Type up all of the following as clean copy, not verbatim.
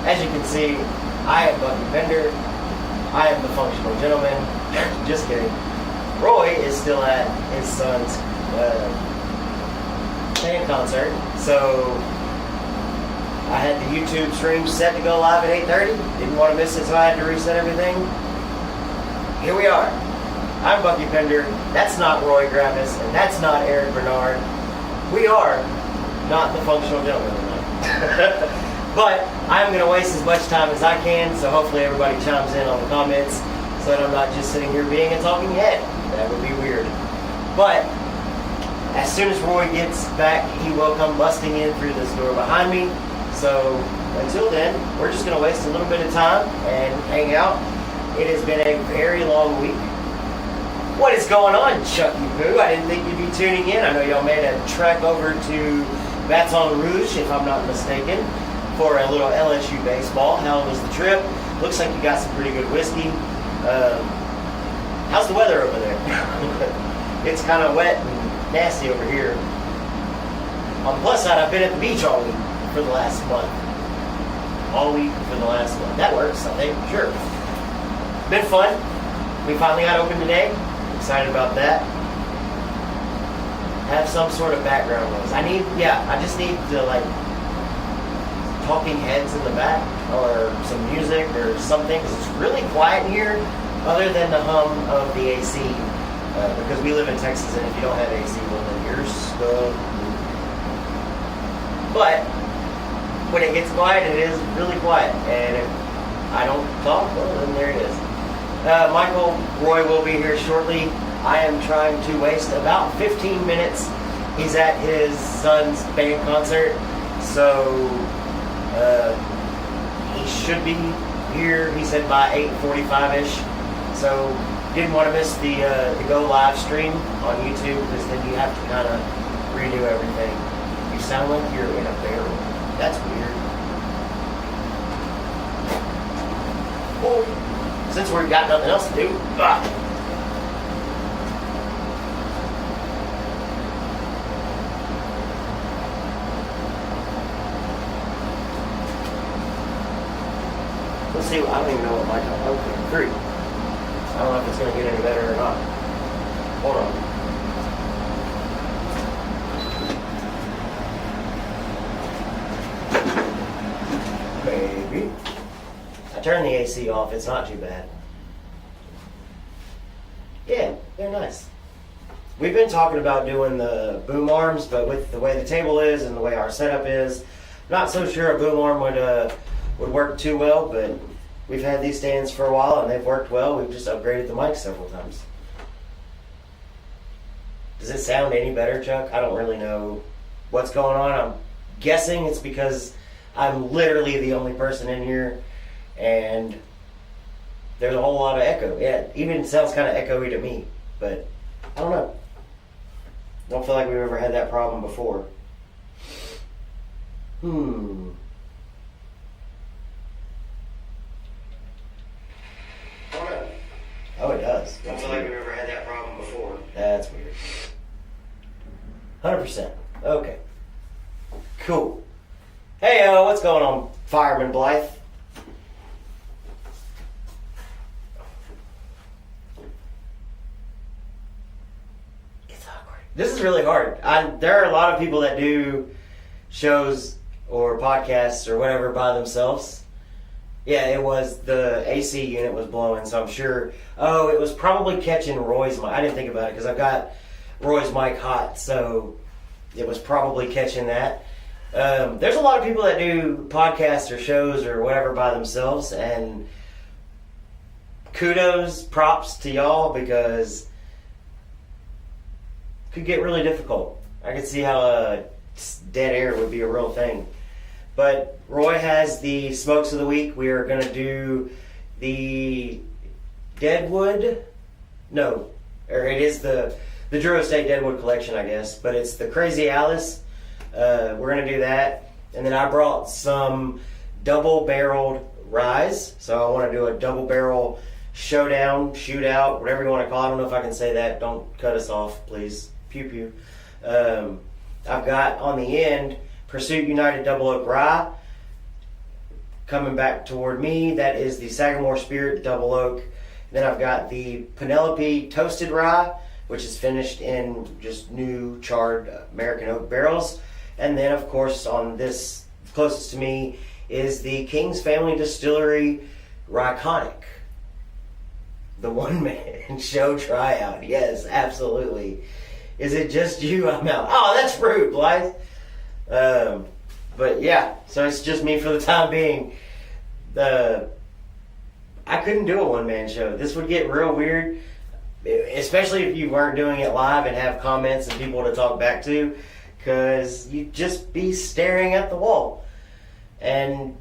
As you can see, I am Bucky Bender. I am the functional gentleman. Just kidding. Roy is still at his son's band concert, so I had the YouTube stream set to go live at 8:30. Didn't want to miss it, so I had to reset everything. Here we are. I'm Bucky Bender. That's not Roy Gravis, and that's not Eric Bernard. We are not the functional gentleman tonight. But I'm going to waste as much time as I can, so hopefully everybody chimes in on the comments so that I'm not just sitting here being a talking head. That would be weird. But as soon as Roy gets back, he will come busting in through this door behind me. So until then, we're just going to waste a little bit of time and hang out. It has been a very long week. What is going on, Chucky Poo? I didn't think you'd be tuning in. I know y'all made a trek over to Baton Rouge, if I'm not mistaken, for a little LSU baseball. How was the trip? Looks like you got some pretty good whiskey. How's the weather over there? It's kind of wet and nasty over here. On the plus side, I've been at the beach all week for the last month. All week for the last month. That works, I think. Sure. Been fun. We finally got open today. Excited about that. Have some sort of background noise. I just need to like talking heads in the back or some music or something, because it's really quiet in here other than the hum of the AC, because we live in Texas, and if you don't have AC, well then you're stuck. But when it gets quiet, it is really quiet, and if I don't talk, well then there it is. Michael Roy will be here shortly. I am trying to waste about 15 minutes. He's at his son's band concert, so he should be here, he said, by 8:45-ish. So didn't want to miss the go live stream on YouTube, because then you have to kind of redo everything. You sound like you're in a barrel. That's weird. Oh. Since we've got nothing else to do, let's see. I don't even know what my time. Okay, 3. I don't know if it's going to get any better or not. Hold on. Maybe. Turn the AC off, it's not too bad. Yeah, they're nice. We've been talking about doing the boom arms, but with the way the table is and the way our setup is, not so sure a boom arm would work too well, but we've had these stands for a while and they've worked well. We've just upgraded the mic several times. Does it sound any better, Chuck? I don't really know what's going on. I'm guessing it's because I'm literally the only person in here, and there's a whole lot of echo. Yeah, it even sounds kind of echoey to me, but I don't know. Don't feel like we've ever had that problem before. Oh, it does. Don't feel like we've ever had that problem before. That's weird. 100%. Okay. Cool. Hey, what's going on, Fireman Blythe? This is really hard. There are a lot of people that do shows or podcasts or whatever by themselves. Yeah, it was the AC unit was blowing, so I'm sure. Oh, it was probably catching Roy's mic. I didn't think about it because I've got Roy's mic hot, so it was probably catching that. There's a lot of people that do podcasts or shows or whatever by themselves, and kudos, props to y'all, because could get really difficult. I could see how dead air would be a real thing. But Roy has the smokes of the week. We are going to do the Deadwood. No, or it is the Drew Estate Deadwood collection, I guess. But it's the Crazy Alice. We're going to do that. And then I brought some double-barreled ryes. So I want to do a double-barrel showdown, shootout, whatever you want to call it. I don't know if I can say that. Don't cut us off, please. Pew pew. I've got on the end Pursuit United Double Oak Rye. coming back toward me, that is the Sagamore Spirit Double Oak. Then I've got the Penelope Toasted Rye, which is finished in just new charred American oak barrels. And then, of course, on this closest to me is the King's Family Distillery Ryconic. The one-man show tryout. Yes, absolutely. Is it just you? I'm out. Oh, that's rude, Blythe. But yeah, so it's just me for the time being. I couldn't do a one-man show. This would get real weird, especially if you weren't doing it live and have comments and people to talk back to, because you'd just be staring at the wall. And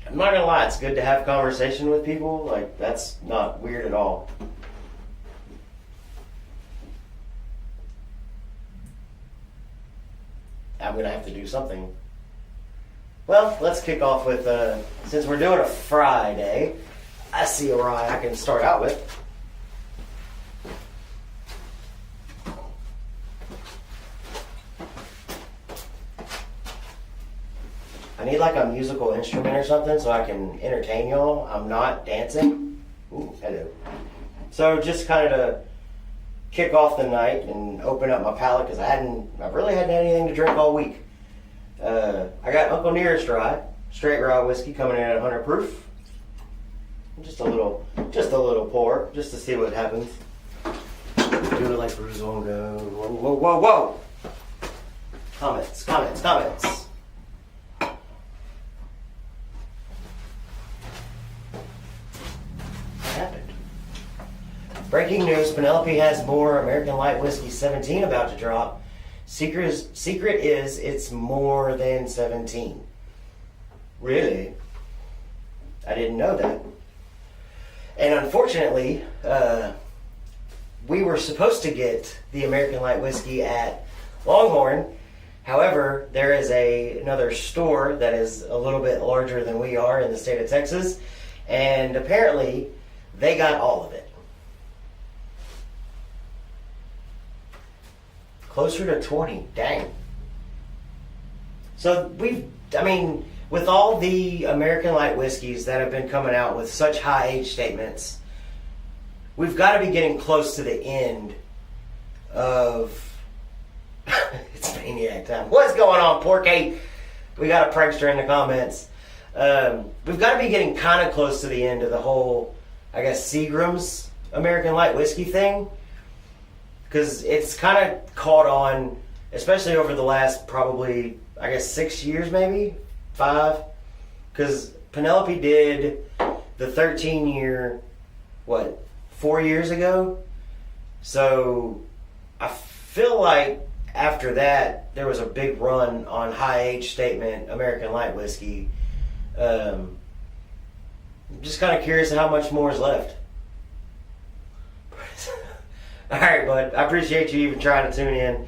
I'm not gonna lie, it's good to have conversation with people. Like, that's not weird at all. I'm gonna have to do something. Well, let's kick off with, since we're doing a fRYEday, I see a rye I can start out with. I need like a musical instrument or something so I can entertain y'all. I'm not dancing. Ooh, hello. So just kind of to kick off the night and open up my palate, because I've really hadn't had anything to drink all week. I got Uncle Nearest Rye, straight rye whiskey coming in at 100 proof. Just a little pour, just to see what happens. Do it like Bruce Longo. Whoa, whoa, whoa, whoa! Comments. What happened? Breaking news, Penelope has more American Light Whiskey 17 about to drop. Secret is it's more than 17. Really? I didn't know that. And unfortunately, we were supposed to get the American Light Whiskey at Longhorn. However, there is another store that is a little bit larger than we are in the state of Texas, and apparently they got all of it. Closer to 20, dang. So with all the American Light Whiskeys that have been coming out with such high age statements, we've got to be getting close to the end of it's Maniac time. What's going on, Porky? We got a prankster in the comments. We've got to be getting kind of close to the end of the whole, I guess, Seagram's American Light Whiskey thing. Because it's kind of caught on, especially over the last probably, I guess, 6 years maybe? 5? Because Penelope did the 13-year, 4 years ago? So I feel like after that, there was a big run on high age statement American Light Whiskey. I'm just kind of curious how much more is left. All right, bud. I appreciate you even trying to tune in.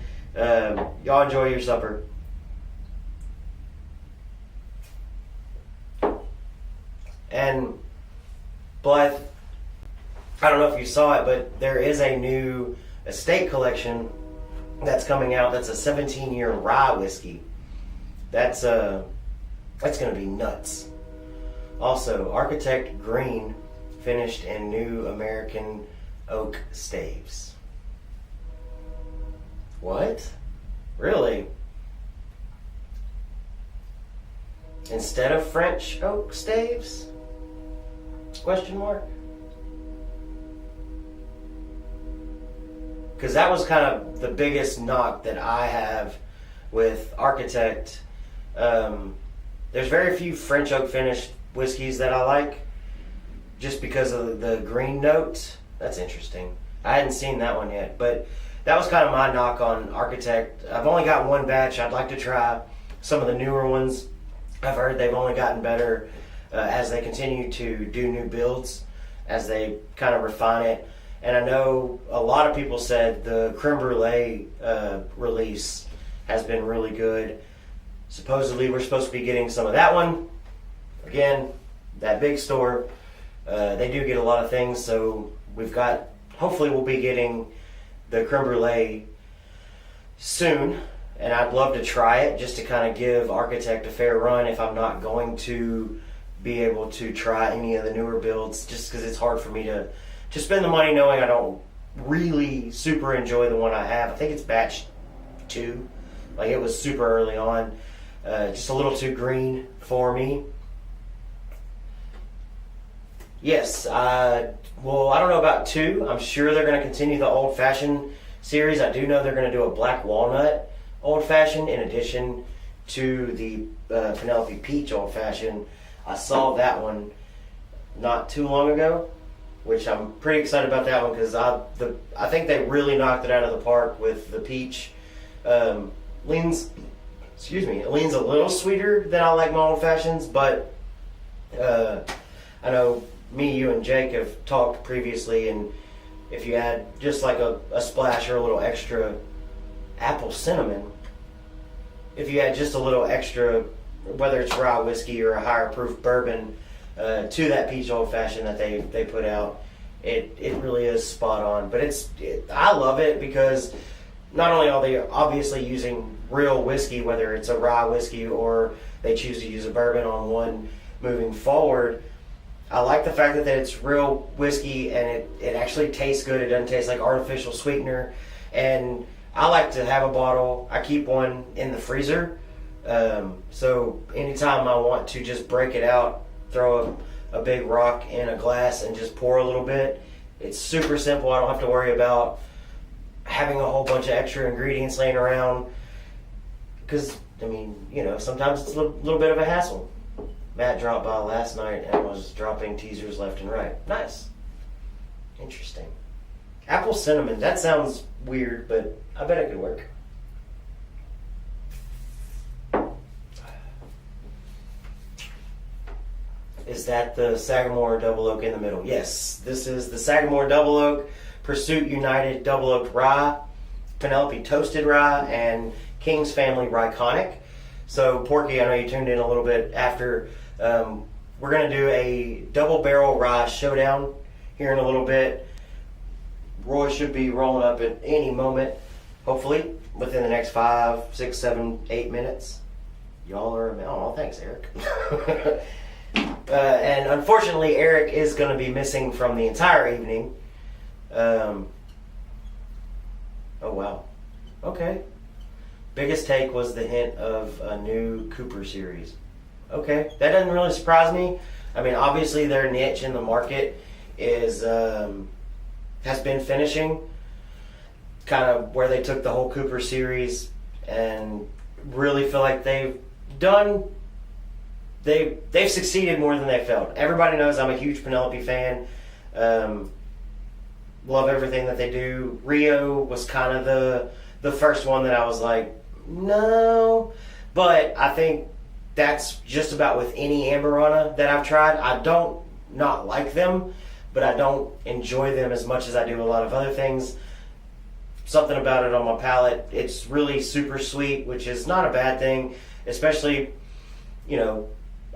Y'all enjoy your supper. And Blythe, I don't know if you saw it, but there is a new estate collection that's coming out. That's a 17-year rye whiskey. That's going to be nuts. Also, Architect Green finished in new American oak staves. What? Really? Instead of French oak staves? Question mark? Because that was kind of the biggest knock that I have with Architect. There's very few French oak finished whiskeys that I like, just because of the green note. That's interesting. I hadn't seen that one yet, but that was kind of my knock on Architect. I've only got one batch. I'd like to try some of the newer ones. I've heard they've only gotten better as they continue to do new builds, as they kind of refine it. And I know a lot of people said the creme brulee release has been really good. Supposedly we're supposed to be getting some of that one. Again, that big store, they do get a lot of things, so hopefully we'll be getting the creme brulee soon, and I'd love to try it just to kind of give Architect a fair run if I'm not going to be able to try any of the newer builds, just because it's hard for me to spend the money knowing I don't really super enjoy the one I have. I think it's batch 2. Like, it was super early on. Just a little too green for me. Yes, well, I don't know about 2. I'm sure they're going to continue the Old Fashioned series. I do know they're going to do a black walnut Old Fashioned in addition to the Penelope Peach Old Fashioned. I saw that one not too long ago, which I'm pretty excited about that one because I think they really knocked it out of the park with the peach. It leans a little sweeter than I like my Old Fashions, but I know me, you, and Jake have talked previously, and if you add just like a splash or a little extra apple cinnamon, if you add just a little extra, whether it's rye whiskey or a higher proof bourbon, to that peach Old Fashioned that they put out, it really is spot on. But I love it because not only are they obviously using real whiskey, whether it's a rye whiskey or they choose to use a bourbon on one moving forward, I like the fact that it's real whiskey and it actually tastes good. It doesn't taste like artificial sweetener. And I like to have a bottle. I keep one in the freezer. So anytime I want to just break it out, throw a big rock in a glass and just pour a little bit, it's super simple. I don't have to worry about having a whole bunch of extra ingredients laying around. Because, I mean, sometimes it's a little bit of a hassle. Matt dropped by last night and was dropping teasers left and right. Nice. Interesting. Apple cinnamon, that sounds weird, but I bet it could work. Is that the Sagamore Double Oak in the middle? Yes, this is the Sagamore Double Oak, Pursuit United Double Oak Rye, Penelope Toasted Rye, and King's Family Ryconic. So, Porky, I know you tuned in a little bit after. We're going to do a double barrel rye showdown here in a little bit. Roy should be rolling up at any moment, hopefully, within the next 5, 6, 7, 8 minutes. Y'all are, oh, thanks, Eric. And unfortunately, Eric is going to be missing from the entire evening. Oh, wow. Okay. Biggest take was the hint of a new Cooper series. Okay, that doesn't really surprise me. I mean, obviously their niche in the market is has been finishing, kind of where they took the whole Cooper series and really feel like they've succeeded more than they failed. Everybody knows I'm a huge Penelope fan. Love everything that they do. Rio was kind of the first one that I was like, no, but I think that's just about with any Amberana that I've tried. I don't not like them, but I don't enjoy them as much as I do a lot of other things. Something about it on my palate. It's really super sweet, which is not a bad thing, especially,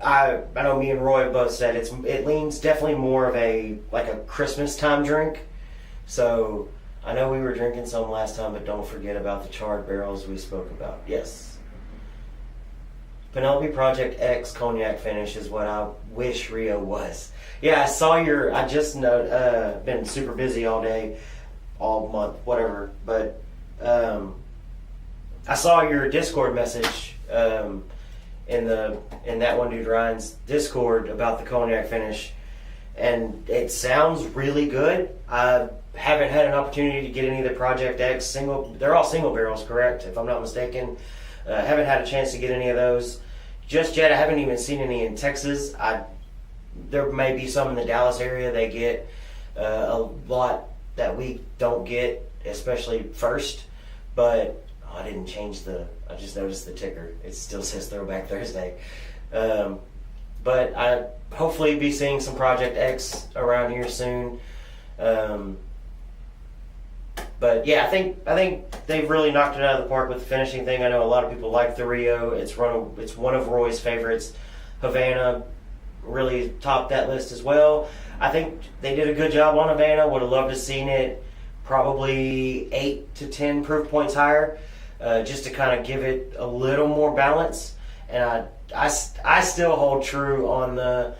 I know me and Roy both said it leans definitely more of a Christmas time drink. So I know we were drinking some last time, but don't forget about the charred barrels we spoke about. Yes. Penelope Project X cognac finish is what I wish Rio was. Yeah, I saw I just been super busy all day, all month, whatever. But I saw your Discord message in that one dude Ryan's Discord about the cognac finish, and it sounds really good. I haven't had an opportunity to get any of the Project X they're all single barrels, correct? If I'm not mistaken. Haven't had a chance to get any of those just yet. I haven't even seen any in Texas. There may be some in the Dallas area. They get a lot that we don't get, especially first. But I didn't change I just noticed the ticker. It still says Throwback Thursday. But I hopefully be seeing some Project X around here soon. But yeah, I think they've really knocked it out of the park with the finishing thing. I know a lot of people like the Rio. It's one of Roy's favorites. Havana really topped that list as well. I think they did a good job on Havana. Would have loved to seen it probably 8 to 10 proof points higher, just to kind of give it a little more balance. And I still hold true on the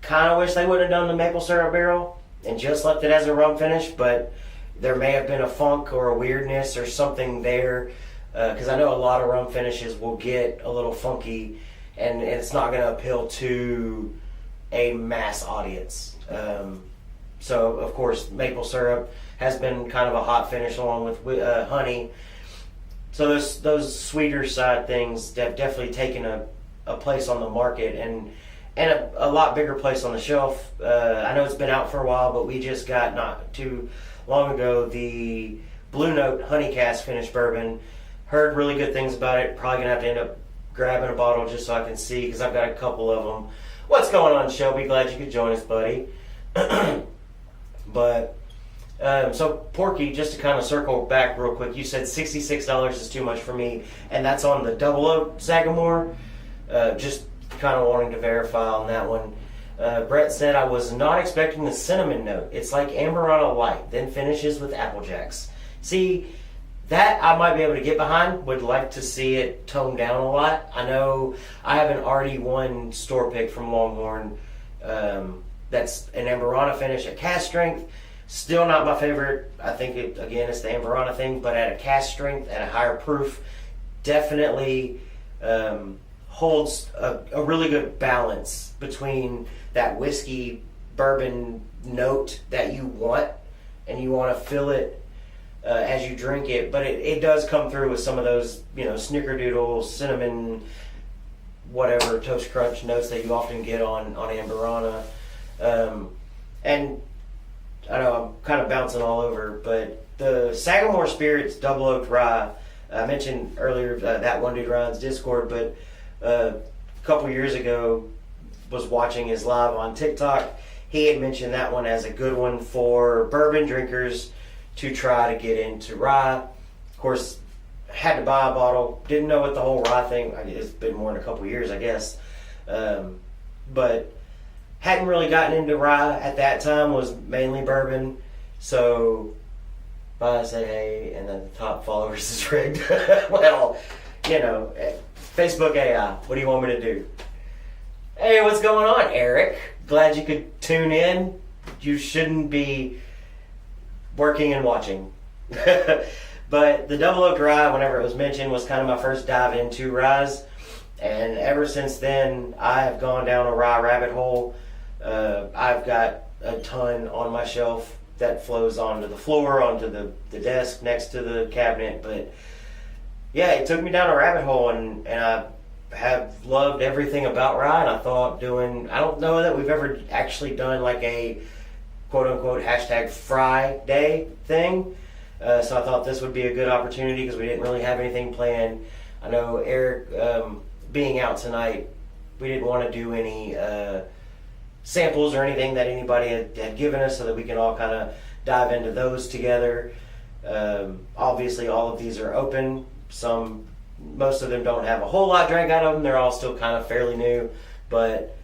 kind of wish they would have done the maple syrup barrel and just left it as a rum finish, but there may have been a funk or a weirdness or something there, because I know a lot of rum finishes will get a little funky, and it's not going to appeal to a mass audience. So of course maple syrup has been kind of a hot finish along with honey. So those sweeter side things have definitely taken a place on the market and a lot bigger place on the shelf. I know it's been out for a while, but we just got not too long ago the Blue Note Honey Cask finished bourbon. Heard really good things about it. Probably gonna have to end up grabbing a bottle just so I can see, because I've got a couple of them. What's going on, Shelby? Glad you could join us, buddy. But so Porky, just to kind of circle back real quick, you said $66 is too much for me, and that's on the Double Oak Sagamore. Just kind of wanting to verify on that one. Brett said, I was not expecting the cinnamon note. It's like Amberana Light, then finishes with Apple Jacks. See, that I might be able to get behind. Would like to see it toned down a lot. I know I have an RD1 store pick from Longhorn. That's an Amberana finish at cast strength. Still not my favorite. I think it's the Amberana thing, but at a cast strength, at a higher proof, definitely holds a really good balance between that whiskey bourbon note that you want, and you want to feel it as you drink it, but it does come through with some of those, snickerdoodle, cinnamon, whatever, toast crunch notes that you often get on Amberana. And I know I'm kind of bouncing all over, but the Sagamore Spirits Double Oaked Rye, I mentioned earlier that one dude Ryan's Discord, but a couple years ago was watching his live on TikTok. He had mentioned that one as a good one for bourbon drinkers to try to get into rye. Of course, had to buy a bottle. Didn't know what the whole rye thing. It's been more than a couple years, I guess. But hadn't really gotten into rye at that time. Was mainly bourbon. So I said, hey, and then the top followers is rigged. Well, Facebook AI. What do you want me to do? Hey, what's going on, Eric? Glad you could tune in. You shouldn't be working and watching. But the Double Oak Rye, whenever it was mentioned, was kind of my first dive into ryes. And ever since then, I have gone down a rye rabbit hole. I've got a ton on my shelf that flows onto the floor, onto the desk next to the cabinet. But yeah, it took me down a rabbit hole, and I have loved everything about rye. And I thought I don't know that we've ever actually done like a quote-unquote #fRYEday thing. So I thought this would be a good opportunity because we didn't really have anything planned. I know Eric, being out tonight, we didn't want to do any samples or anything that anybody had given us, so that we can all kind of dive into those together. Obviously, all of these are open. Most of them don't have a whole lot drank out of them. They're all still kind of fairly new. But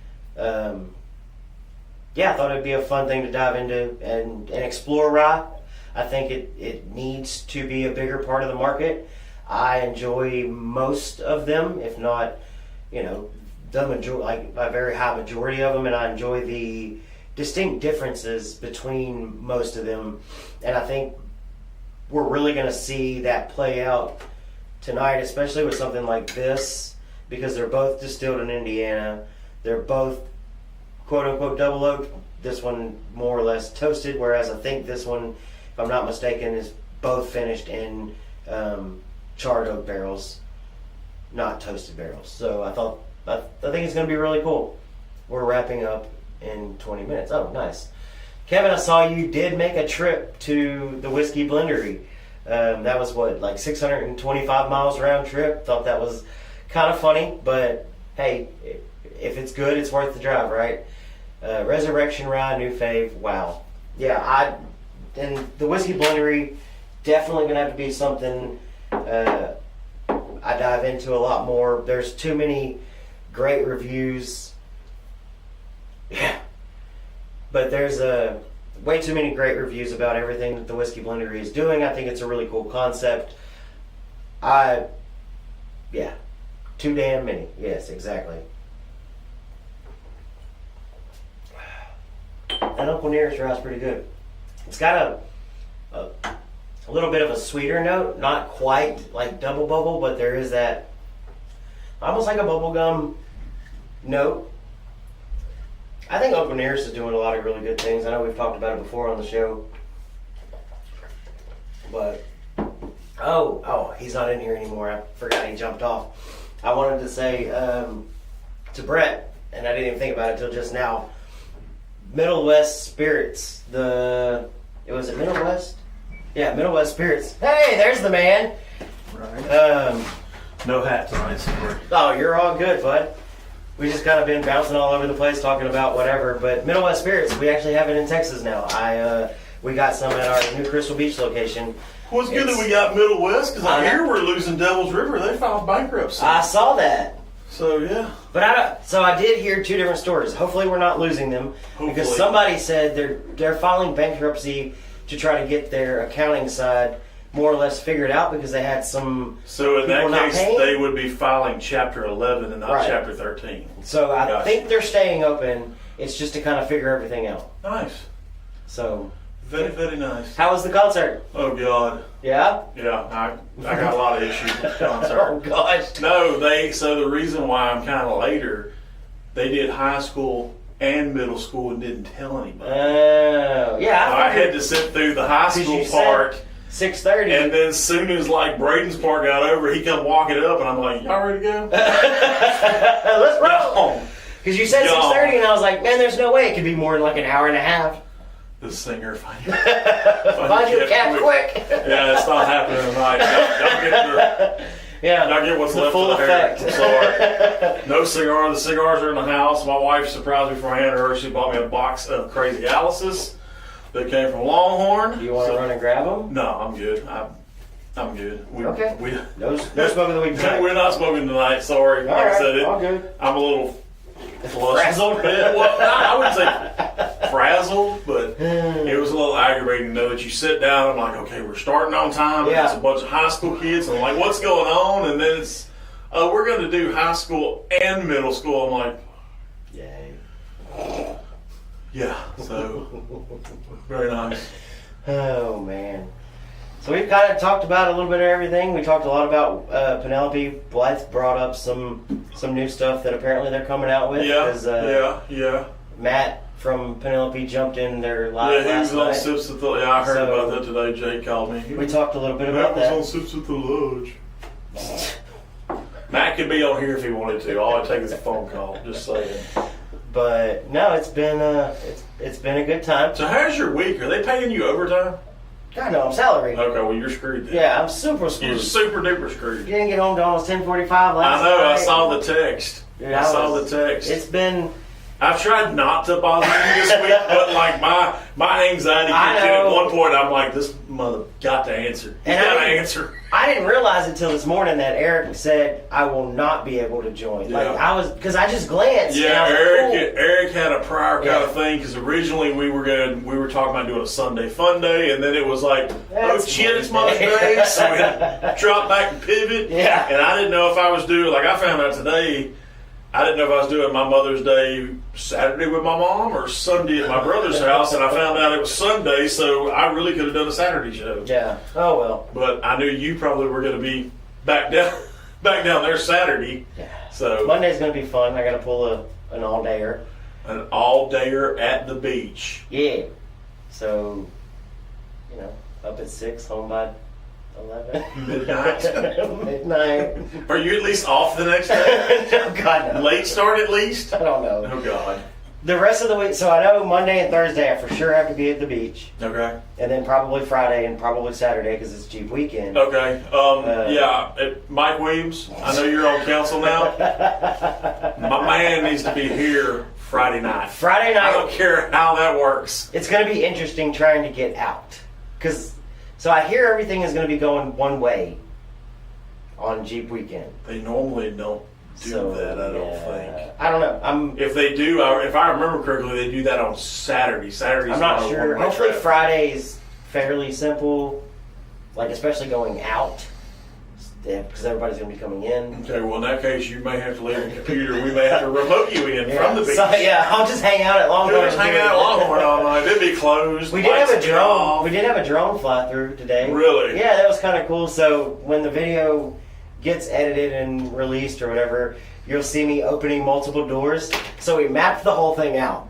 yeah, I thought it'd be a fun thing to dive into and explore rye. I think it needs to be a bigger part of the market. I enjoy most of them, if not, the majority, like a very high majority of them, and I enjoy the distinct differences between most of them. And I think we're really going to see that play out tonight, especially with something like this, because they're both distilled in Indiana. They're both quote-unquote double oaked. This one more or less toasted, whereas I think this one, if I'm not mistaken, is both finished in charred oak barrels, not toasted barrels. So I think it's going to be really cool. We're wrapping up in 20 minutes. Oh, nice. Kevin, I saw you did make a trip to the Whiskey Blendery. That was like 625 miles round trip. Thought that was kind of funny, but hey, if it's good, it's worth the drive, right? Resurrection Rye, new fave. Wow. Yeah, and the Whiskey Blendery, definitely going to have to be something I dive into a lot more. There's too many great reviews. Yeah. But there's way too many great reviews about everything that the Whiskey Blendery is doing. I think it's a really cool concept. Too damn many. Yes, exactly. That Uncle Nearest dry is pretty good. It's got a little bit of a sweeter note, not quite like double bubble, but there is that almost like a bubblegum note. I think Uncle Nearest is doing a lot of really good things. I know we've talked about it before on the show. But, oh, he's not in here anymore. I forgot he jumped off. I wanted to say to Brett, and I didn't even think about it until just now, Middle West Spirits. It was at Middle West? Yeah, Middle West Spirits. Hey, there's the man. Right. No hat tonight, sorry. Oh, you're all good, bud. We just kind of been bouncing all over the place talking about whatever. But Middle West Spirits, we actually have it in Texas now. We got some at our new Crystal Beach location. Well, it's good that we got Middle West, because I hear we're losing Devil's River. They filed bankruptcy. I saw that. So, yeah. But I did hear two different stories. Hopefully we're not losing them. Hopefully. Because somebody said they're filing bankruptcy to try to get their accounting side more or less figured out because they had some. So in that case, paying. they would be filing Chapter 11 and not Chapter 13. So I think they're staying open. It's just to kind of figure everything out. Nice. So. Very, very nice. How was the concert? Oh, God. Yeah? Yeah, I got a lot of issues with the concert. Oh, gosh. No, so the reason why I'm kind of later, they did high school and middle school and didn't tell anybody. Oh, yeah. I had to sit through the high school part. 6:30. And then as soon as like Braden's part got over, he come walking up and I'm like, y'all ready to go? Let's roll. Because you said 6:30 and I was like, man, there's no way it could be more than like an hour and a half. The singer, find you a cat quick. Yeah, it's not happening tonight. Y'all get what's the left full of the hair. effect. I'm sorry. No cigar. The cigars are in the house. My wife surprised me for my anniversary. Bought me a box of Crazy Alice's that came from Longhorn. Do you want to run and grab them? No, I'm good. I'm good. Okay. No smoking the week tonight. We're not smoking tonight. Sorry. All like right, I said, all good. I'm a little frazzled. Yeah, well, I wouldn't say frazzled, but it was a little aggravating to know that you sit down and I'm like, okay, we're starting on time. And it's a bunch of high school kids. And I'm like, what's going on? And then it's, we're going to do high school and middle school. I'm like, yay. Yeah, so very nice. Oh, man. So we've kind of talked about a little bit of everything. We talked a lot about Penelope. Blythe brought up some new stuff that apparently they're coming out with. Yeah. Matt from Penelope jumped in there live he last was on night. Sips with the... Yeah, I heard about that today. Jake called me. We talked a little bit about that. Matt was on Sips with the Lodge. Matt could be on here if he wanted to. All I take is a phone call. Just saying. But no, it's been a good time. So how's your week? Are they paying you overtime? God, no, I'm salaried. Okay, well, you're screwed then. Yeah, I'm super screwed. You're super duper screwed. You didn't get home till almost 10:45 last night. I know, I saw the text. Dude, I saw the text. It's been... I've tried not to bother you this week, but like my anxiety kicked in at one point. I'm like, this mother got to answer. He's got to answer. I didn't realize until this morning that Eric said I will not be able to join. Yeah. Like because I just glanced. Yeah, and I was like, cool. Eric had a prior kind of thing because originally we were talking about doing a Sunday fun day, and then it was like, it's Mother's Day, so we dropped back and pivot. Yeah, and I didn't know if I was doing I found out today. I didn't know if I was doing my Mother's Day Saturday with my mom or Sunday at my brother's house, and I found out it was Sunday, so I really could have done a Saturday show. Yeah. Oh well. But I knew you probably were going to be back down there Saturday. Yeah. So Monday's going to be fun. I got to pull an all-dayer. An all-dayer at the beach. Yeah. So, up at 6, home by 11. Midnight. Are you at least off the next day? Oh, God, no. Late start at least? I don't know. Oh, God. The rest of the week, so I know Monday and Thursday I for sure have to be at the beach. Okay. And then probably Friday and probably Saturday because it's Jeep weekend. Okay. Mike Williams, I know you're on council now. My man needs to be here Friday night. Friday night. I don't care how that works. It's going to be interesting trying to get out. So I hear everything is going to be going one way on Jeep weekend. They normally don't do that, I don't think. I don't know. If they do, if I remember correctly, they do that on Saturday. Saturday's I'm not sure. Hopefully traffic. Friday's fairly simple, especially going out. because everybody's going to be coming in. Okay, well, in that case, you may have to leave the computer. We may have to remote you in from the beach. So, yeah, I'll just hang out at Longhorn. Just hang out at Longhorn all night. It'd be closed. We did have a drone. We did have a drone fly through today. Really? Yeah, that was kind of cool. So when the video gets edited and released or whatever, you'll see me opening multiple doors. So we mapped the whole thing out.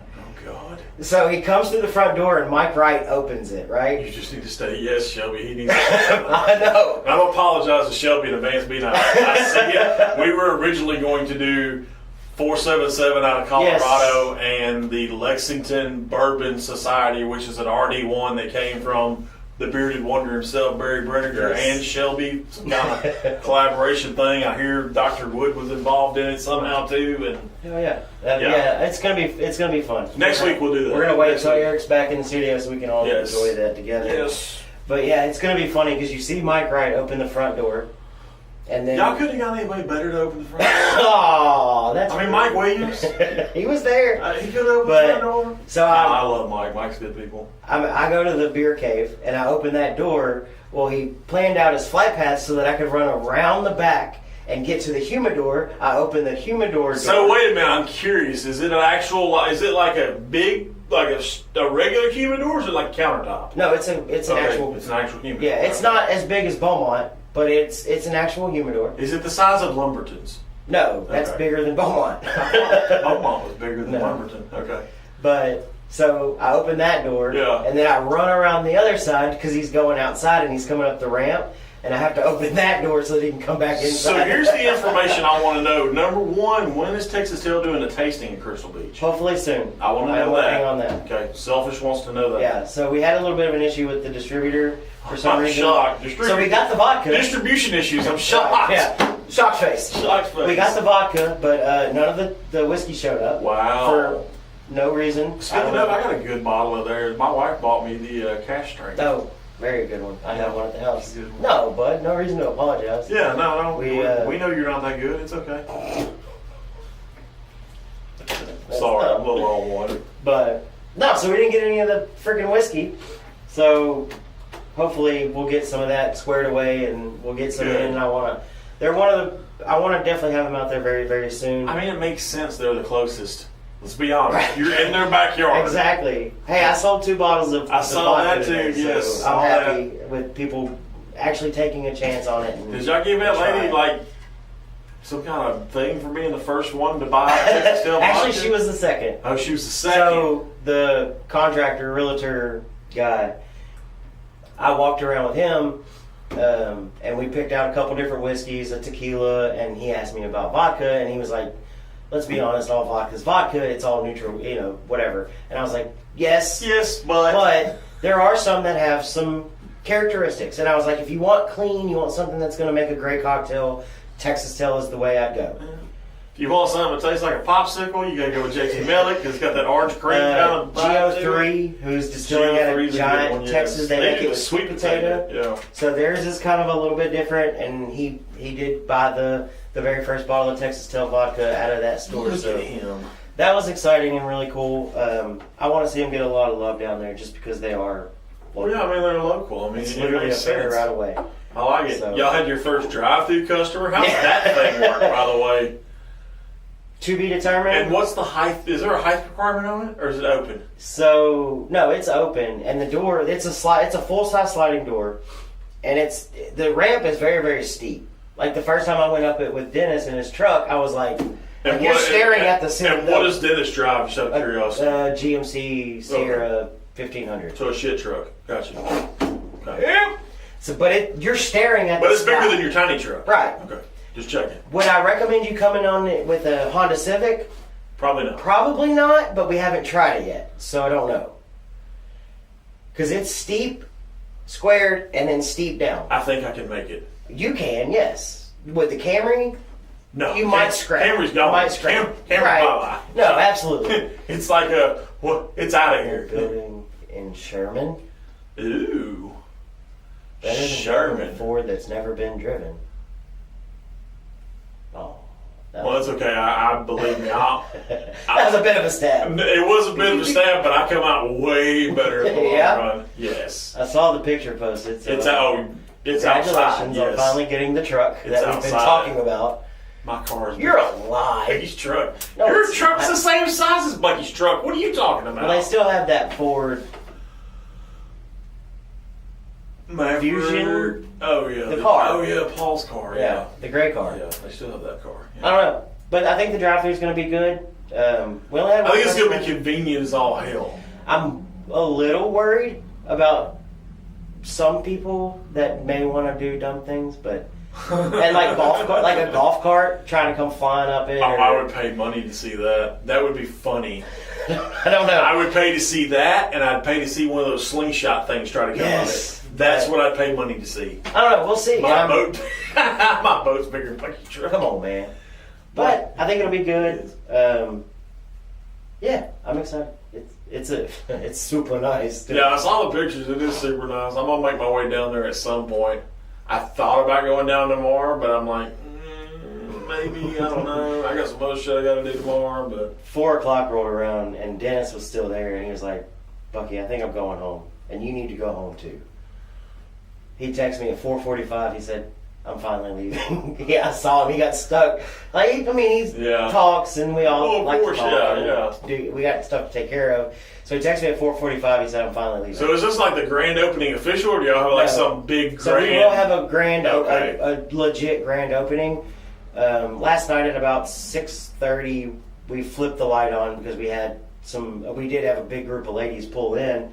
So he comes through the front door and Mike Wright opens it, right? You just need to say, yes, Shelby. He needs to I know. I'm going to apologize to Shelby in advance being I see it. We were originally going to do 477 out of Colorado and the Lexington Bourbon Society, which is an RD1 that came from the bearded wonder himself, Barry Brenniger, and Shelby. Some kind of collaboration thing. I hear Dr. Wood was involved in it somehow too. And it's gonna be fun. Next week we'll do that. We're gonna wait until Eric's back in the studio so we can all Yes. enjoy that together. Yes. But yeah, it's gonna be funny because you see Mike Wright open the front door, and then y'all couldn't have got anybody better to open the front door. Oh, that's. I mean, Mike Williams. He was there. He could have opened the front door. So I love Mike. Mike's good people. I go to the beer cave and I open that door. Well, he planned out his flight path so that I could run around the back and get to the humidor. I open the humidor door. So wait a minute, I'm curious. Is it an actual? Is it like a big, like a regular humidor, or is it like a countertop? No, it's an actual. It's an actual humidor. Yeah, it's not as big as Beaumont, but it's an actual humidor. Is it the size of Lumberton's? No, that's bigger than Beaumont. Beaumont was bigger than Lumberton. Okay. But so I open that door, and then I run around the other side because he's going outside and he's coming up the ramp. And I have to open that door so that he can come back inside. So here's the information I want to know. Number one, when is Texas Hill doing a tasting in Crystal Beach? Hopefully soon. I want to know that. Hang on that. Okay. Selfish wants to know that. Yeah. So we had a little bit of an issue with the distributor for some reason. I'm shocked. So we got the vodka. Distribution issues. I'm shocked. Yeah. Shock face. Shock face. We got the vodka, but none of the whiskey showed up. Wow. For no reason. Speaking of, I got a good bottle of theirs. My wife bought me the cash strength. Oh. Very good one. I have one at the house. No, bud. No reason to apologize. Yeah, no. We know you're not that good. It's okay. Sorry, I'm a little low on water. But, no, so we didn't get any of the freaking whiskey. So, hopefully we'll get some of that squared away and we'll get some in. And I want to definitely have them out there very, very soon. I mean, it makes sense. They're the closest. Let's be honest. You're in their backyard. Exactly. Hey, I sold 2 bottles of I saw that today, too, yes. So I'm happy with people actually taking a chance on it. Did y'all give that lady, like, some kind of thing for being the first one to buy Texas Hill vodka? Actually, she was the second. Oh, she was the second. So, the contractor, realtor guy, I walked around with him, and we picked out a couple different whiskeys, a tequila, and he asked me about vodka, and he was like, let's be honest, all vodka's vodka. It's all neutral, whatever. And I was like, yes, but there are some that have some characteristics. And I was like, if you want clean, you want something that's going to make a great cocktail, Texas Hill is the way I'd go. If you want something that tastes like a popsicle, you got to go with JT Mellick because it's got that orange cream kind of vibe. GO3, who's distilling out of Giant, Texas, they make it with sweet potato. Yeah. So theirs is kind of a little bit different, and he did buy the very first bottle of Texas Hill vodka out of that store. Look at him. That was exciting and really cool. I want to see them get a lot of love down there just because they are local. Well, yeah, I mean, they're local. I mean, it's literally a fair right away. I like it. So, y'all had your first drive-through customer? How does that thing work, by the way? To be determined. And what's the height? Is there a height requirement on it, or is it open? So, no, it's open. And the door, it's a full-size sliding door. And the ramp is very, very steep. Like the first time I went up it with Dennis in his truck, I was like, you're staring at the ceiling. And what does Dennis drive, just out of curiosity? GMC Sierra 1500. So a shit truck. Gotcha. Okay. Yeah. So, but you're staring at But it's bigger than your tiny truck. Right. Okay. Just checking. Would I recommend you coming on it with a Honda Civic? Probably not. Probably not, but we haven't tried it yet, so I don't know. Because it's steep, squared, and then steep down. I think I can make it. You can, yes. With the Camry, no, you might scrap. Camry's gone. You might scrap. Camry right. No, absolutely. It's like it's out of here. Building in Sherman. Ooh. Better than Sherman. Ford that's never been driven. Oh. Well, that's okay. I believe me. That was a bit of a stab. It was a bit of a stab, but I come out way better in the long Yeah? run. Yes. I saw the picture posted. So It's It's Congratulations outside, on yes. finally getting the truck It's that we've been outside. talking about. My car is You're alive. Bucky's truck. No, Your it's truck's not. the same size as Bucky's truck. What are you talking about? Well, they still have that Ford Maverick. Fusion. Oh yeah, The car. Oh yeah, Paul's car. Yeah, the gray car. yeah, they still have that car. I don't know, but I think the drive-thru is going to be good. We only have I think it's one gonna be convenient as all hell. I'm a little worried about some people that may want to do dumb things, but and like a golf cart trying to come flying up in. I would pay money to see that. That would be funny. I don't know. I would pay to see that, and I'd pay to see one of those slingshot things try to come Yes. on it. That's what I'd pay money to see. I don't know. We'll see. My boat, my boat's bigger than Bucky's truck. Come on, man. But I think it'll be good. Yeah, I'm excited. It's super nice. Too. Yeah, I saw the pictures. It is super nice. I'm gonna make my way down there at some point. I thought about going down tomorrow, but I'm like, maybe, I don't know. I got some other shit I gotta do tomorrow, but 4 o'clock rolled around and Dennis was still there and he was like, Bucky, I think I'm going home and you need to go home too. He texted me at 4:45. He said, I'm finally leaving. Yeah, I saw him. He got stuck. Like, I mean, he talks and we all of like course, to talk. yeah. We got stuff to take care of. So he texted me at 4:45. He said, I'm finally leaving. So is this like the grand opening official, or do y'all have like some big So grand? we will have a grand, Okay. a legit grand opening. Last night at about 6:30, we flipped the light on because we did have a big group of ladies pull in,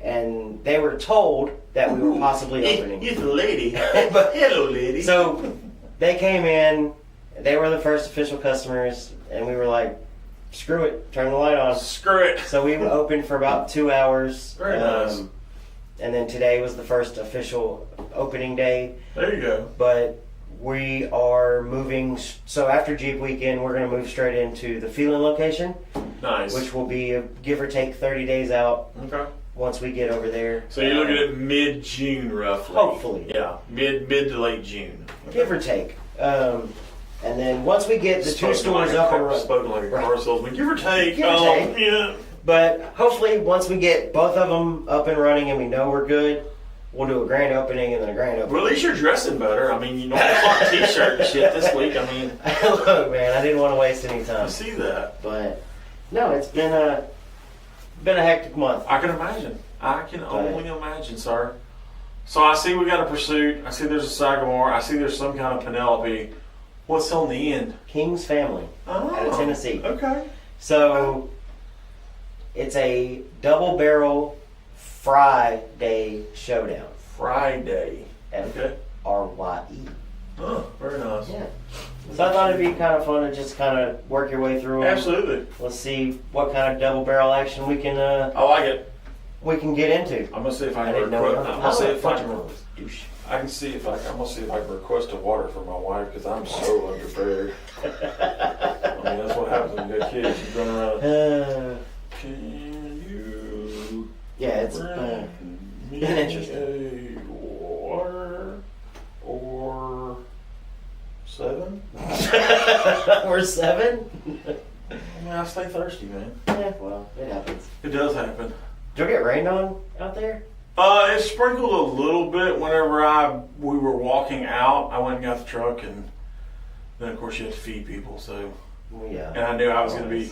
and they were told that we were possibly opening. It's a lady. But hello, lady. So they came in, they were the first official customers, and we were like, screw it, turn the light on. Screw it. So we opened for about 2 hours. Very nice. And then today was the first official opening day. There you go. But we are moving, so after Jeep Weekend, we're going to move straight into the Phelan location. Nice. Which will be, give or take, 30 days out. Okay. Once we get over there. So you're looking at mid-June, roughly. Hopefully. Yeah, mid to late June. Okay. Give or take. And then once we get the two stores up and running. Spoken like a car salesman. Give or take. Give or take. Yeah. But hopefully, once we get both of them up and running and we know we're good, we'll do a grand opening and then a grand opening. Well, at least you're dressing better. I mean, you don't have a t-shirt and shit this week. I mean, look, man, I didn't want to waste any time. I see that. But no, it's been a hectic month. I can imagine. I can only imagine, sir. So I see we got a Pursuit. I see there's a Sagamore. I see there's some kind of Penelope. What's on the end? King's Family out of Tennessee. Okay. So it's a double barrel fRYEday showdown. fRYEday. Okay. fRYE. Oh, very nice. Yeah. So I thought it'd be kind of fun to just kind of work your way through them. Absolutely. Let's see what kind of double barrel action we can I like it. get into. I'm gonna see if I I can didn't know. request. I'm gonna see if I can. Douche. I can see if I. I'm gonna see if I can request a water for my wife because I'm so unprepared. I mean, that's what happens when you got kids. You run around. Can you? Yeah, it's bring me interesting. a water or 7? Or 7? I mean, I stay thirsty, man. Yeah, well, it happens. It does happen. Did you get rained on out there? It sprinkled a little bit whenever we were walking out. I went and got the truck, and then of course you have to feed people. So, Yeah. and I knew I was going to be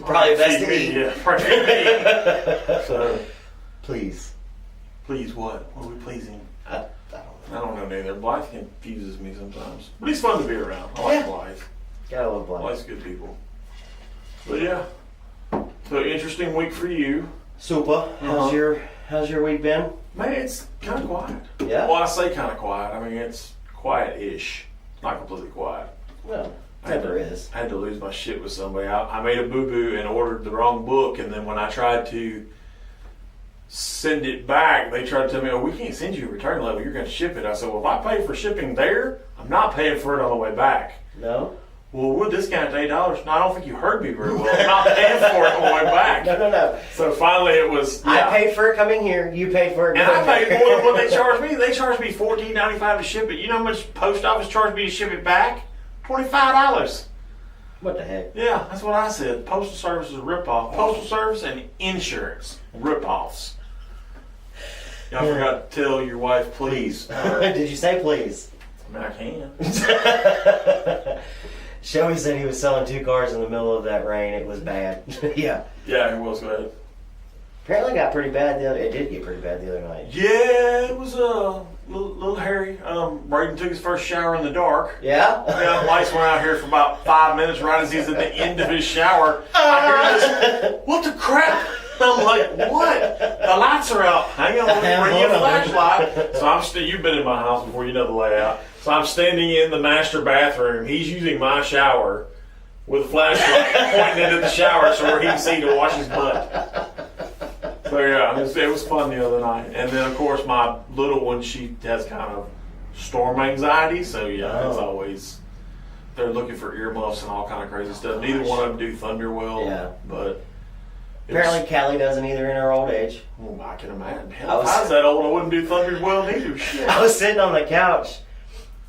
probably best to eat. Yeah, probably me. So, Please. please, what? What are we pleasing? I don't know. Neither. Blythe confuses me sometimes, but he's fun to be around. I like Yeah. Blythe. Gotta love Blythe. Blythe's good people. But yeah, so interesting week for you. Super. How's your week been? Man, it's kind of quiet. Yeah? Well, I say kind of quiet. I mean, it's quiet-ish. Not completely quiet. Well, never is. I had to lose my shit with somebody. I made a boo-boo and ordered the wrong book, and then when I tried to send it back, they tried to tell me, oh, we can't send you a return label. You're going to ship it. I said, well, if I pay for shipping there, I'm not paying for it on the way back. No? Well, we'll discount it to $8. No, I don't think you heard me very well. I'm not paying for it on the way back. No. So finally it was, I paid for it coming here. You paid for it and I going paid there. more than what they charged me. They charged me $14.95 to ship it. You know how much post office charged me to ship it back? $25. What the heck? Yeah, that's what I said. Postal service is a ripoff. Postal service and insurance ripoffs. I forgot to tell your wife, please. Did you say please? I mean, I can. Joey said he was selling 2 cars in the middle of that rain. It was bad. Yeah. Yeah, it was. Go ahead. Apparently, it got pretty bad. It did get pretty bad the other night. Yeah, it was a little hairy. Braden took his first shower in the dark. Yeah? Yeah, lights went out here for about 5 minutes. Right as he's at the end of his shower, I hear this, what the crap? I'm like, what? The lights are out. Hang on, let me bring you a flashlight. So you've been in my house before, you know the layout. So I'm standing in the master bathroom. He's using my shower with a flashlight pointing into the shower so where he can see to wash his butt. So yeah, it was fun the other night. And then of course my little one, she has kind of storm anxiety. So yeah, it's always, they're looking for earmuffs and all kind of crazy stuff. Neither one of them do thunder well. Yeah. But apparently Callie doesn't either in her old age. Well, I can imagine. Hell, if I was that old, I wouldn't do thunder well neither. Shit. I was sitting on the couch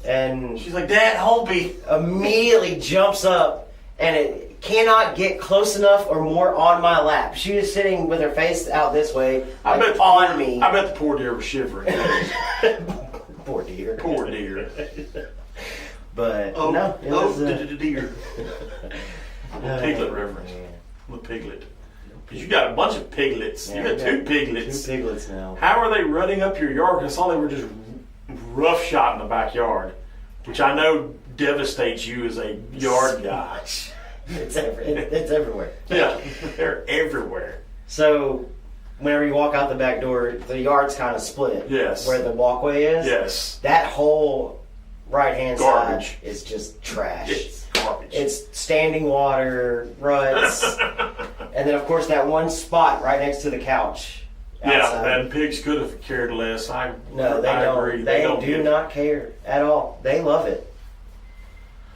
and she's like, Dad, Holby. Immediately jumps up and it cannot get close enough or more on my lap. She was sitting with her face out this way, on me. I bet the poor deer was shivering. Poor deer. Poor deer. But no, it was deer. Piglet reference. Little piglet. Because you got a bunch of piglets. Yeah, you got 2 piglets. 2 piglets now. How are they running up your yard? I saw they were just rough shot in the backyard, which I know devastates you as a yard guy. It's everywhere. Yeah, they're everywhere. So, whenever you walk out the back door, the yard's kind of split. Yes. Where the walkway is. Yes. That whole right-hand side is just trash. It's garbage. It's standing water, ruts, and then of course that one spot right next to the couch. Outside. Yeah, and pigs could have cared less. No, they don't. Agree. They do not care at all. They love it.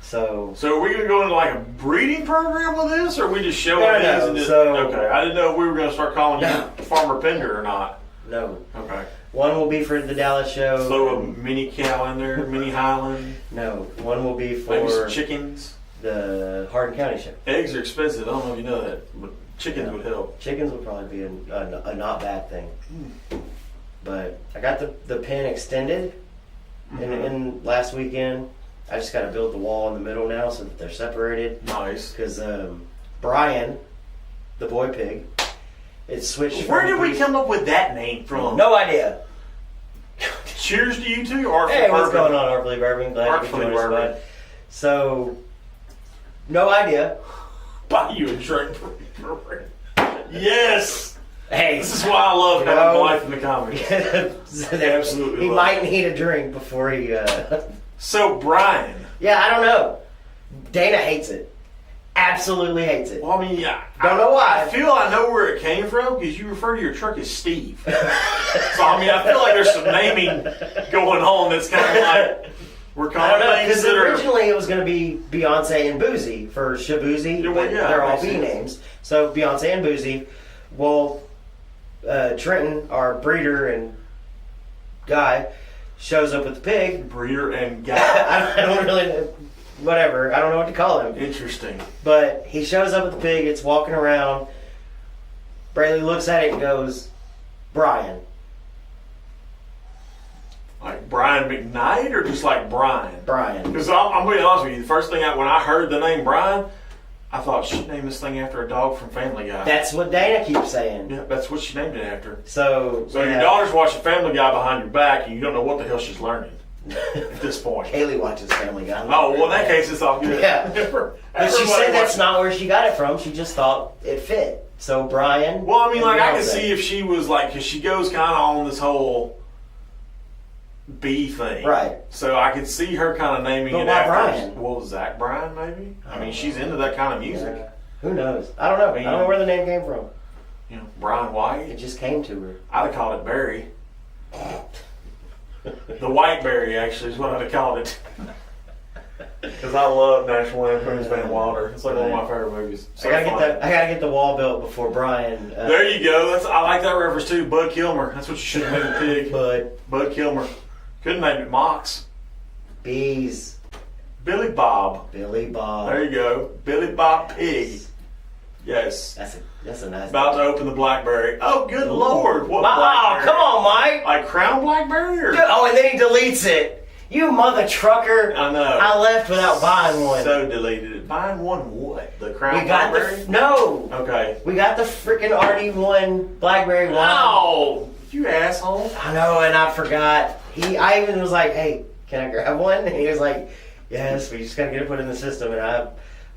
So are we going to go into like a breeding program with this, or are we just showing these? And just, okay, I didn't know if we were going to start calling you Farmer Pender or not. No. Okay. One will be for the Dallas show. Throw a mini cow in there, mini Highland. No, one will be for maybe some chickens. The Hardin County show. Eggs are expensive. I don't know if you know that, but chickens would help. Chickens would probably be a not bad thing. But I got the pen extended in last weekend. I just got to build the wall in the middle now so that they're separated. Nice. Because Brian, the boy pig, it's switched. Where did we come up with that name from? No idea. Cheers to you two, Artfully Hey, Bourbon. what's going on, Artfully Bourbon? Glad you could join us, bud. So, no idea. Buy you a drink. Yes. Hey, this is why I love having life in the comments. Absolutely. He might need a drink before he. So Brian. Yeah, I don't know. Dana hates it. Absolutely hates it. Well, I mean, yeah. Don't know why. I feel I know where it came from because you refer to your truck as Steve. So I mean, I feel like there's some naming going on that's kind of like we're calling things that are. Originally it was going to be Beyonce and Boozy for Shaboozy, but they're all B names. So Beyonce and Boozy. Well, Trenton, our breeder and guy, shows up with the pig. Breeder and guy. I don't really know. Whatever. I don't know what to call him. Interesting. But he shows up with the pig. It's walking around. Braley looks at it and goes, Brian. Like Brian McKnight or just like Brian? Brian. Because I'm going to be honest with you. The first thing when I heard the name Brian, I thought she named this thing after a dog from Family Guy. That's what Dana keeps saying. Yeah, that's what she named it after. So your daughter's watching Family Guy behind your back and you don't know what the hell she's learning at this point. Kaylee watches Family Guy. Oh, well, in that case, it's all good. Yeah. But she said that's not where she got it from. She just thought it fit. So Brian. Well, I mean, like, I could see if she was like, because she goes kind of on this whole B thing. Right. So I could see her kind of naming but it why after. Brian? Well, Zach Bryan, maybe? I mean, she's into that kind of music. Yeah. Who knows? I don't know. I don't know where the name came from. You know, Brian White. It just came to her. I'd have called it Barry. The White Berry, actually, is what I'd have called it. Because I love National Lampoon's Van Wilder. It's like one of my favorite movies. So I gotta get the wall built before Brian. There you go. I like that reference too. Bud Kilmer. That's what you should have named the pig. Bud Kilmer. Couldn't name it Mox. Bees. Billy Bob. Billy Bob. There you go. Billy Bob Pig. Yes. That's a nice. About to open the blackberry. Oh, good Lord! What Oh, blackberry? come on, Mike. Like Crown Blackberry? Or? Oh, and then he deletes it. You mother trucker. I know. I left without buying one. So deleted it. Buying one what? The Crown We got Blackberry? no. Okay. We got the freaking RD1 Blackberry one. Oh, you asshole. I know, and I forgot. I even was like, hey, can I grab one? And he was like, yes, we just got to get it put in the system. And I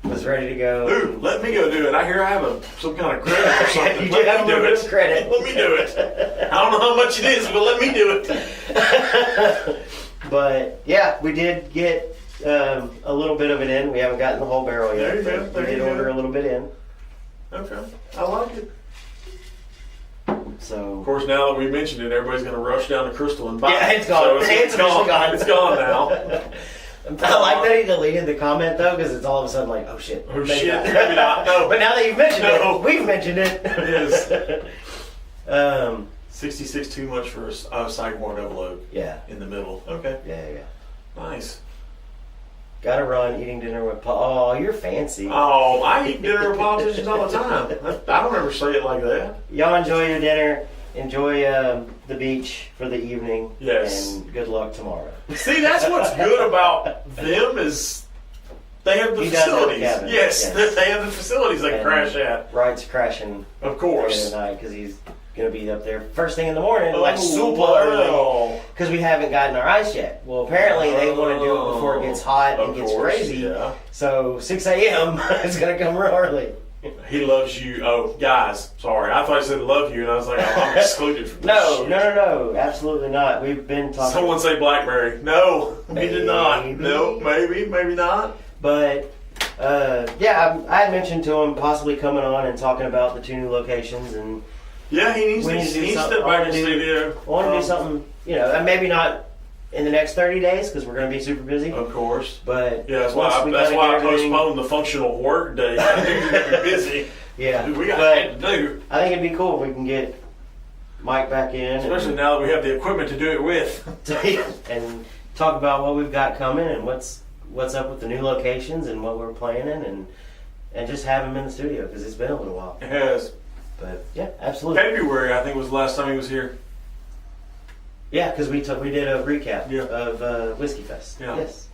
was ready to go. Ooh, let me go do it. I hear I have some kind of credit or something. You do have a little bit of credit. Let me do it. I don't know how much it is, but let me do it. But yeah, we did get a little bit of it in. We haven't gotten the whole barrel yet. There you go. We did order a little bit in. Okay, I like it. So Of course, now that we mentioned it, everybody's going to rush down to Crystal and buy it. yeah, it's gone. So It's gone. It's gone now. I like that he deleted the comment though, because it's all of a sudden like, oh shit. Oh shit, maybe not. No. But now that you've mentioned No. it, we've mentioned it. It is. 66 too much for a Sagamore double oak. Yeah. In the middle. Okay. Yeah. Nice. Gotta run, eating dinner with Paul. Oh, you're fancy. Oh, I eat dinner with politicians all the time. I don't ever say it like that. Y'all enjoy your dinner. Enjoy the beach for the evening. Yes. And good luck tomorrow. See, that's what's good about them is they have the He does have the facilities. cabin. Yes, Yes. they have the facilities they can And crash at. Wright's crashing Of course. tonight because he's gonna be up there first thing in the morning, Oh, like super wow. early, because we haven't gotten our ice yet. Well, apparently they want to do it before it gets hot and Of gets course, crazy. yeah. So 6 a.m. is gonna come real early. He loves you. Oh, guys, sorry. I thought he said love you, and I was like, I'm excluded from this No, shit. no, absolutely not. We've been talking. Someone say Blackberry. No, he did not. Maybe. No, maybe not. But yeah, I had mentioned to him possibly coming on and talking about the 2 new locations, and Yeah, he needs We to need to do step something. back in the studio. I want to do something, and maybe not in the next 30 days because we're going to be super busy. Of course. But Yeah, that's once why we I kinda get everything- postponed the functional work day. I knew you were going to be busy. Yeah, Dude, we got but shit to do. I think it'd be cool if we can get Mike back in, Especially now that we have the equipment to do it with. and talk about what we've got coming and what's up with the new locations and what we're planning, and just have him in the studio because it's been a little while. It has. But yeah, absolutely. February, I think, was the last time he was here. Yeah, because we did a recap Yeah. of Whiskey Fest. Yeah. Yes.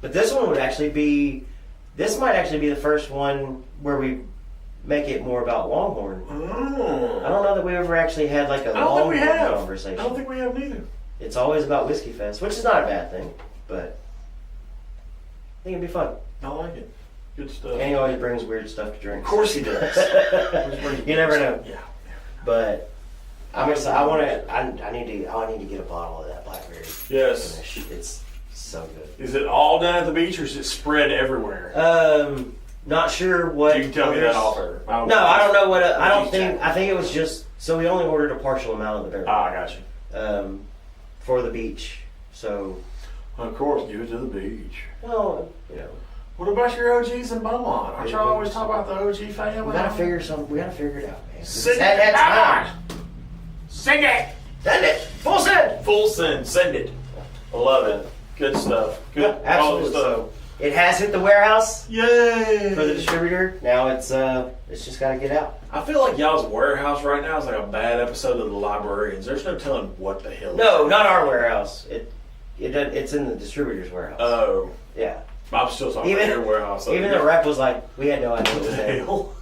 But this one might actually be the first one where we make it more about Longhorn. Oh. I don't know that we ever actually had like a I don't think we Longhorn have. conversation. I don't think we have neither. It's always about Whiskey Fest, which is not a bad thing, but I think it'd be fun. I like it. Good stuff. And he always brings weird stuff to drink. Of course he does. You never know. Yeah. But I'm excited. I need to get a bottle of that blackberry Yes. finish. It's so good. Is it all down at the beach or is it spread everywhere? Not sure what. You can tell me that off air. No, I don't know what. I don't think. I think it was just. So we only ordered a partial amount of the barrel. I got you. For the beach. So. Of course, give it to the beach. Well, What about your OGs in Beaumont? Aren't y'all always talking about the OG family? we gotta figure it out, man. Sing it. That time. Sing it. Send it. Full send. Full send. Send it. I love it. Good stuff. Good Yeah, absolutely. stuff. So it has hit the warehouse Yay! for the distributor. Now it's just got to get out. I feel like y'all's warehouse right now is like a bad episode of The Librarians. There's no telling what the hell. No, not our warehouse. It's in the distributor's warehouse. Oh, Yeah. I'm still talking Even- about your warehouse. Even the rep was like, we had no idea what What was the there. hell?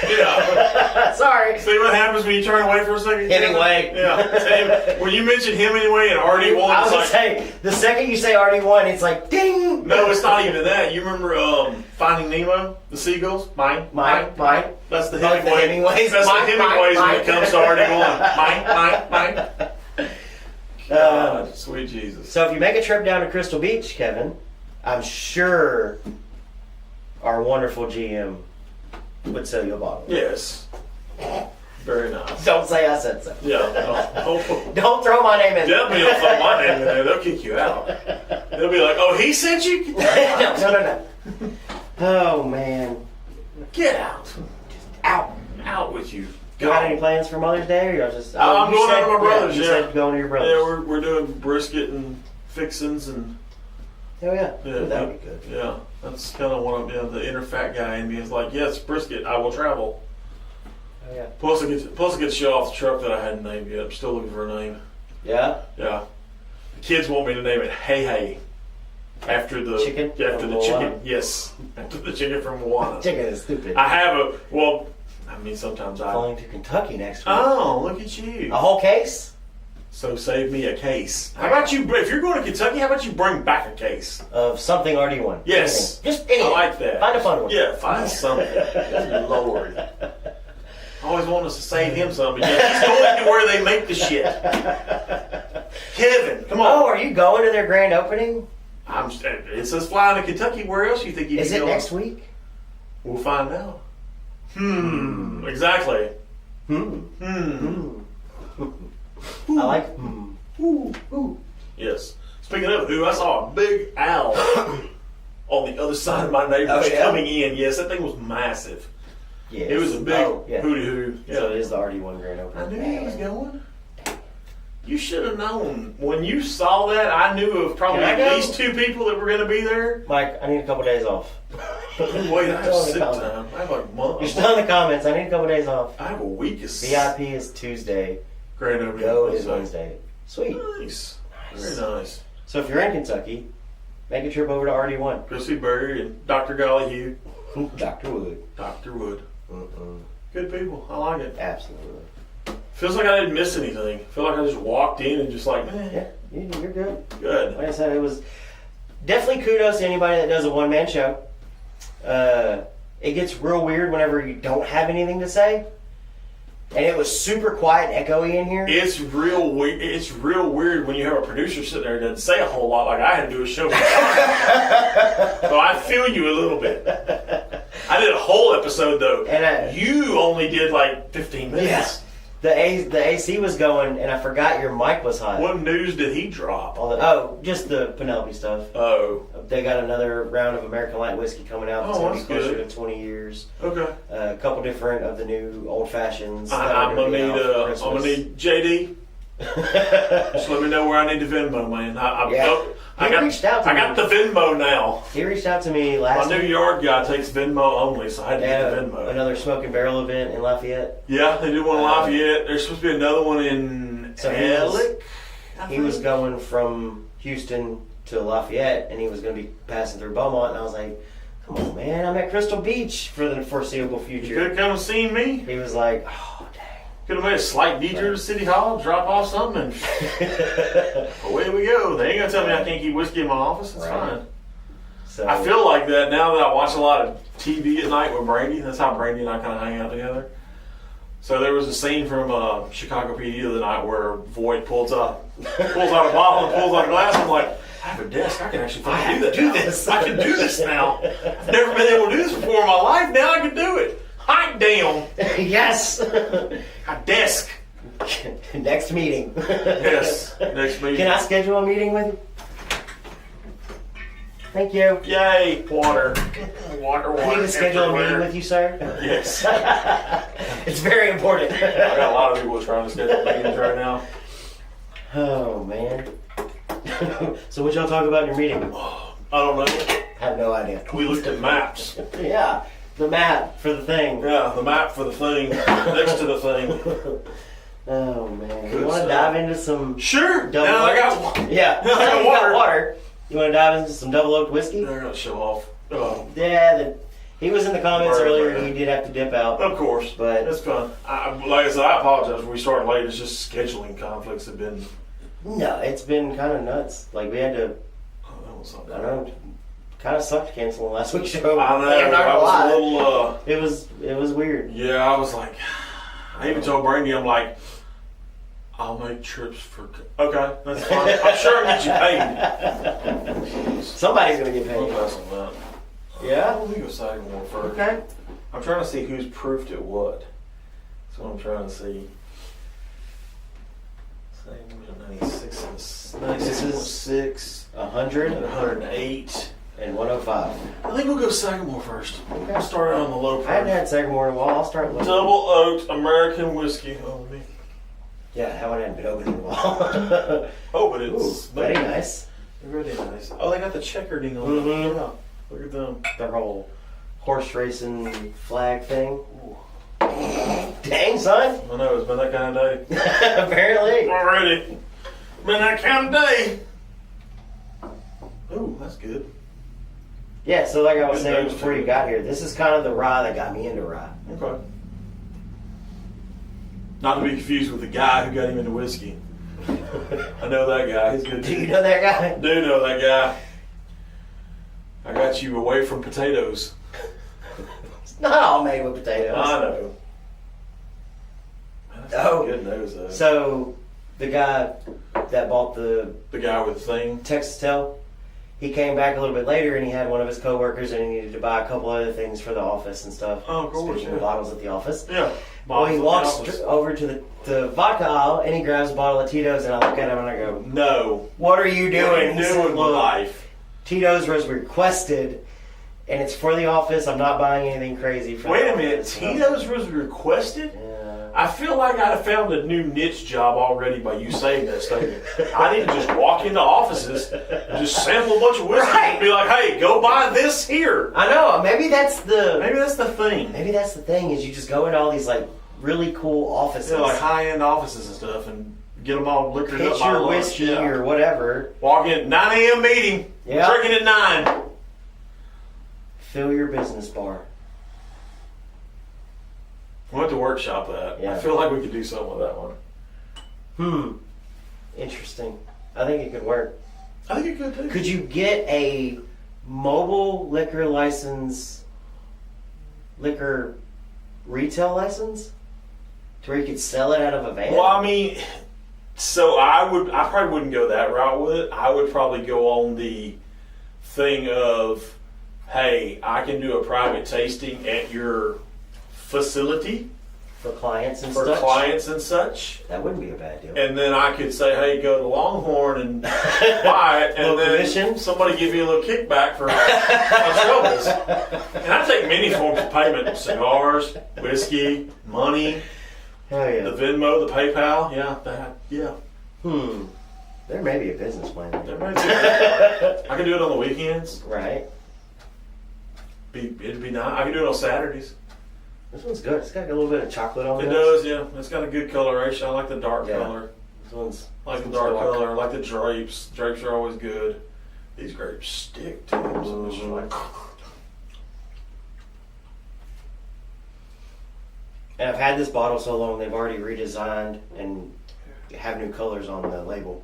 Yeah. Sorry. See what happens when you turn away for a second? Hemingway. Yeah. Same. When you mention Hemingway and RD1, I was it's gonna like, say, the second you say RD1, it's like, ding! no, it's not even that. You remember Finding Nemo? The seagulls? Mine. Mine. That's the Like the Hemingway. Hemingways. That's Mine, the Hemingways mine, when it mine. comes to RD1. Mine. God, sweet Jesus. So if you make a trip down to Crystal Beach, Kevin, I'm sure our wonderful GM would sell you a bottle. Yes. Very nice. Don't say I said so. Yeah. Oh. Don't throw my name in. Definitely don't throw my name in there. They'll kick you out. They'll be like, oh, he sent you? No. Oh, man. Get out. Out. Out with you. You got any plans for Mother's Day? Or y'all just? I'm you going said- out to my brother's, You yeah. said going to your brother's. Yeah, we're doing brisket and fixins and Oh yeah. Yeah, Ooh, that would be good. Yeah, that's kind of one of the inner fat guy in me is like, yes, brisket, I will travel. Oh yeah. Plus, I get to show off the truck that I hadn't named yet. I'm still looking for a name. Yeah. Yeah. The kids want me to name it Hey Hey. After the chicken. After the chicken. Yes. After the chicken from Moana. Chicken is stupid. I have sometimes Going to Kentucky next week. Oh, look at you. A whole case? So save me a case. How about you, if you're going to Kentucky, how about you bring back a case? Of something already won. Yes. Anything. Just anything. I like that. Find a fun one. Yeah, find something. Good Lord. I always want us to save him some, but he's going to where they make the shit. Kevin, come on. Oh, are you going to their grand opening? It says flying to Kentucky. Where else do you think you'd be going? Is it next week? We'll find out. Exactly. I like Yes. Speaking of who, I saw a big owl on the other side of my neighbors coming in. Yes, that thing was massive. Yes. It was a big hooty hoo. Yeah. So it is the RD1 grand opening. I knew he was going. You should have known. When you saw that, I knew of probably at least 2 people that were going to be there. Mike, I need a couple days off. Wait, I have sick time. I have like a month. You're still in the comments. I need a couple days off. I have a week of VIP is Tuesday. Grand opening. Go is Wednesday. Sweet. Nice. Very nice. So if you're in Kentucky, make a trip over to RD1. Go see Barry and Dr. Golly Hugh. Dr. Wood. Dr. Wood. Good people. I like it. Absolutely. Feels like I didn't miss anything. I feel like I just walked in and just like, Yeah, you're good. Good. Like I said, it was definitely kudos to anybody that does a one-man show. It gets real weird whenever you don't have anything to say. And it was super quiet and echoey in here. It's real weird. It's real weird when you have a producer sitting there that doesn't say a whole lot. Like I had to do a show. So I feel you a little bit. I did a whole episode though. And you only did like 15 minutes. Yes. The AC was going, and I forgot your mic was hot. What news did he drop? Just the Penelope stuff. Oh. They got another round of American Light Whiskey coming out. It's going to be closer good. to 20 years. Okay. A couple different of the new old fashions. I'm gonna need JD. Just let me know where I need to Venmo, man. I got the Venmo now. He reached out to me last week. My new yard guy takes Venmo only, so I had to get the Venmo. Another Smoke and Barrel event in Lafayette. Yeah, they did one in Lafayette. There's supposed to be another one in Alec. He was going from Houston to Lafayette, and he was going to be passing through Beaumont, and I was like, come on, man, I'm at Crystal Beach for the foreseeable future. You could have come and seen me. He was like, oh, dang. Could have made a slight detour to City Hall, drop off something, and away we go. They ain't going to tell me I can't keep whiskey in my office. It's fine. So, I feel like that now that I watch a lot of TV at night with Brandy. That's how Brandy and I kind of hang out together. So there was a scene from Chicago PD the other night where Voight pulls out a bottle and pulls out a glass. I'm like, I have a desk. I can actually do this. I can do this now. I've never been able to do this before in my life. Now I can do it. Hot damn. Yes. A desk. Next meeting. Yes. Next meeting. Can I schedule a meeting with you? Thank you. Yay. Water. Water. I need to schedule a meeting with you, sir. Yes. It's very important. I got a lot of people trying to schedule meetings right now. Oh, man. So what y'all talk about in your meeting? I don't know. I have no idea. We looked at maps. Yeah. The map for the thing. Yeah, the map for the thing. Next to the thing. Oh, man. You want to dive into some... Sure. Now I got... Yeah. Now I got water. You want to dive into some double oaked whiskey? They're going to show off. Yeah, he was in the comments earlier. He did have to dip out. Of course. But it's fun. Like I said, I apologize. We started late. It's just scheduling conflicts have been... No, it's been kind of nuts. Like, we had to... I don't know. Kind of sucked canceling last week's show. I know. I was a little... It was weird. Yeah, I was like... I even told Brandy, I'm like... I'll make trips for... Okay, that's fine. I'm sure I'll get you paid. Somebody's going to get paid. We'll pass on that. Yeah? Let me go Sagamore first. Okay. I'm trying to see who's proofed at what. That's what I'm trying to see. Sagamore 96. 6, 100, 108. And 105. I think we'll go Sagamore first. Okay. We'll start on the low price. I hadn't had Sagamore in a while. I'll start looking. Double oaked American whiskey. Oh, me. Yeah, that one hadn't been open in a while. Oh, but it's very nice. Really nice. Oh, they got the checkerding on Mhm. them. Yeah. Look at them. Their whole horse racing flag thing. Dang, son. I know, it's been that kind of day. Apparently. Already. Been that kind of day. Ooh, that's good. Yeah, so like I was Good saying nose before too. you got here, this is kind of the rye that got me into rye. Okay. Not to be confused with the guy who got him into whiskey. I know that guy. He's good. Do you know that guy? I do know that guy. I got you away from potatoes. It's not all made with potatoes. I know. That's Oh. a good nose, though. So the guy that bought the The guy with the thing. Texas Tail, he came back a little bit later and he had one of his coworkers and he needed to buy a couple other things for the office and stuff. Oh, of course, Speaking yeah. of bottles at the office. Yeah. Well, he Bottles walks at the office. over to the vodka aisle and he grabs a bottle of Tito's and I look at him and I go, No. "What are you doing?" What are you He said, doing with "Look, life? Tito's was requested and it's for the office. I'm not buying anything crazy for Wait the a minute. office." Tito's was requested? Yeah. I feel like I found a new niche job already by you saying that statement. I need to just walk into offices and just sample a bunch of whiskey Right. and be like, hey, go buy this here. I know. Maybe that's the thing. maybe that's the thing is you just go into all these like really cool offices. Yeah, like high-end offices and stuff and get them all liquored up pitch by your lunch. whiskey Yeah. or whatever. Walk in, 9 a.m. meeting. Yeah. Drinking at 9. Fill your business bar. We'll have to workshop that. Yeah. I feel like we could do something with that one. Interesting. I think it could work. I think it could too. Could you get a mobile liquor license, liquor retail license, to where you could sell it out of a van? Well, I mean, so I probably wouldn't go that route with it. I would probably go on the thing of, hey, I can do a private tasting at your facility for clients and for such. clients and such. That wouldn't be a bad deal. And then I could say, hey, go to Longhorn and buy it, and Little then commission? somebody give me a little kickback for my troubles. And I take many forms of payment: cigars, whiskey, money, Hell yeah. the Venmo, the PayPal. Yeah, that. Yeah. There may be a business plan there. There might be. I could do it on the weekends. Right. It'd be nice. I could do it on Saturdays. This one's good. It's got a little bit of chocolate on It it. does, yeah. It's got a good coloration. I like the dark Yeah. color. This one's I like the this one's dark color. I like the drapes. Drapes are always good. These grapes stick to them. So it's just like, And I've had this bottle so long they've already redesigned and have new colors on the label.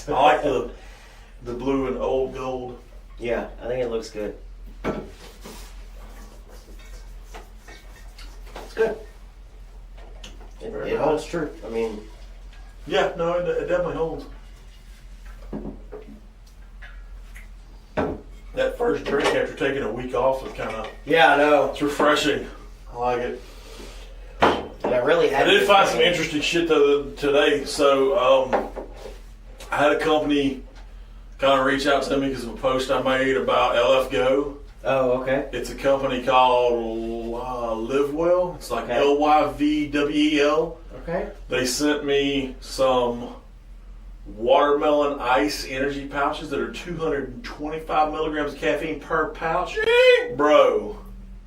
I like the blue and old gold. Yeah, I think it looks good. It's good. Very It nice. holds true. I mean, Yeah, no, it definitely holds. That first drink after taking a week off was kind of, yeah, I know. it's refreshing. I like it. And I really had. I did find some interesting shit today. So I had a company kind of reach out to me because of a post I made about LF Go. Oh, okay. It's a company called Live Well. It's like Okay. LYVWEL. Okay. They sent me some watermelon ice energy pouches that are 225 milligrams of caffeine per pouch. Bro,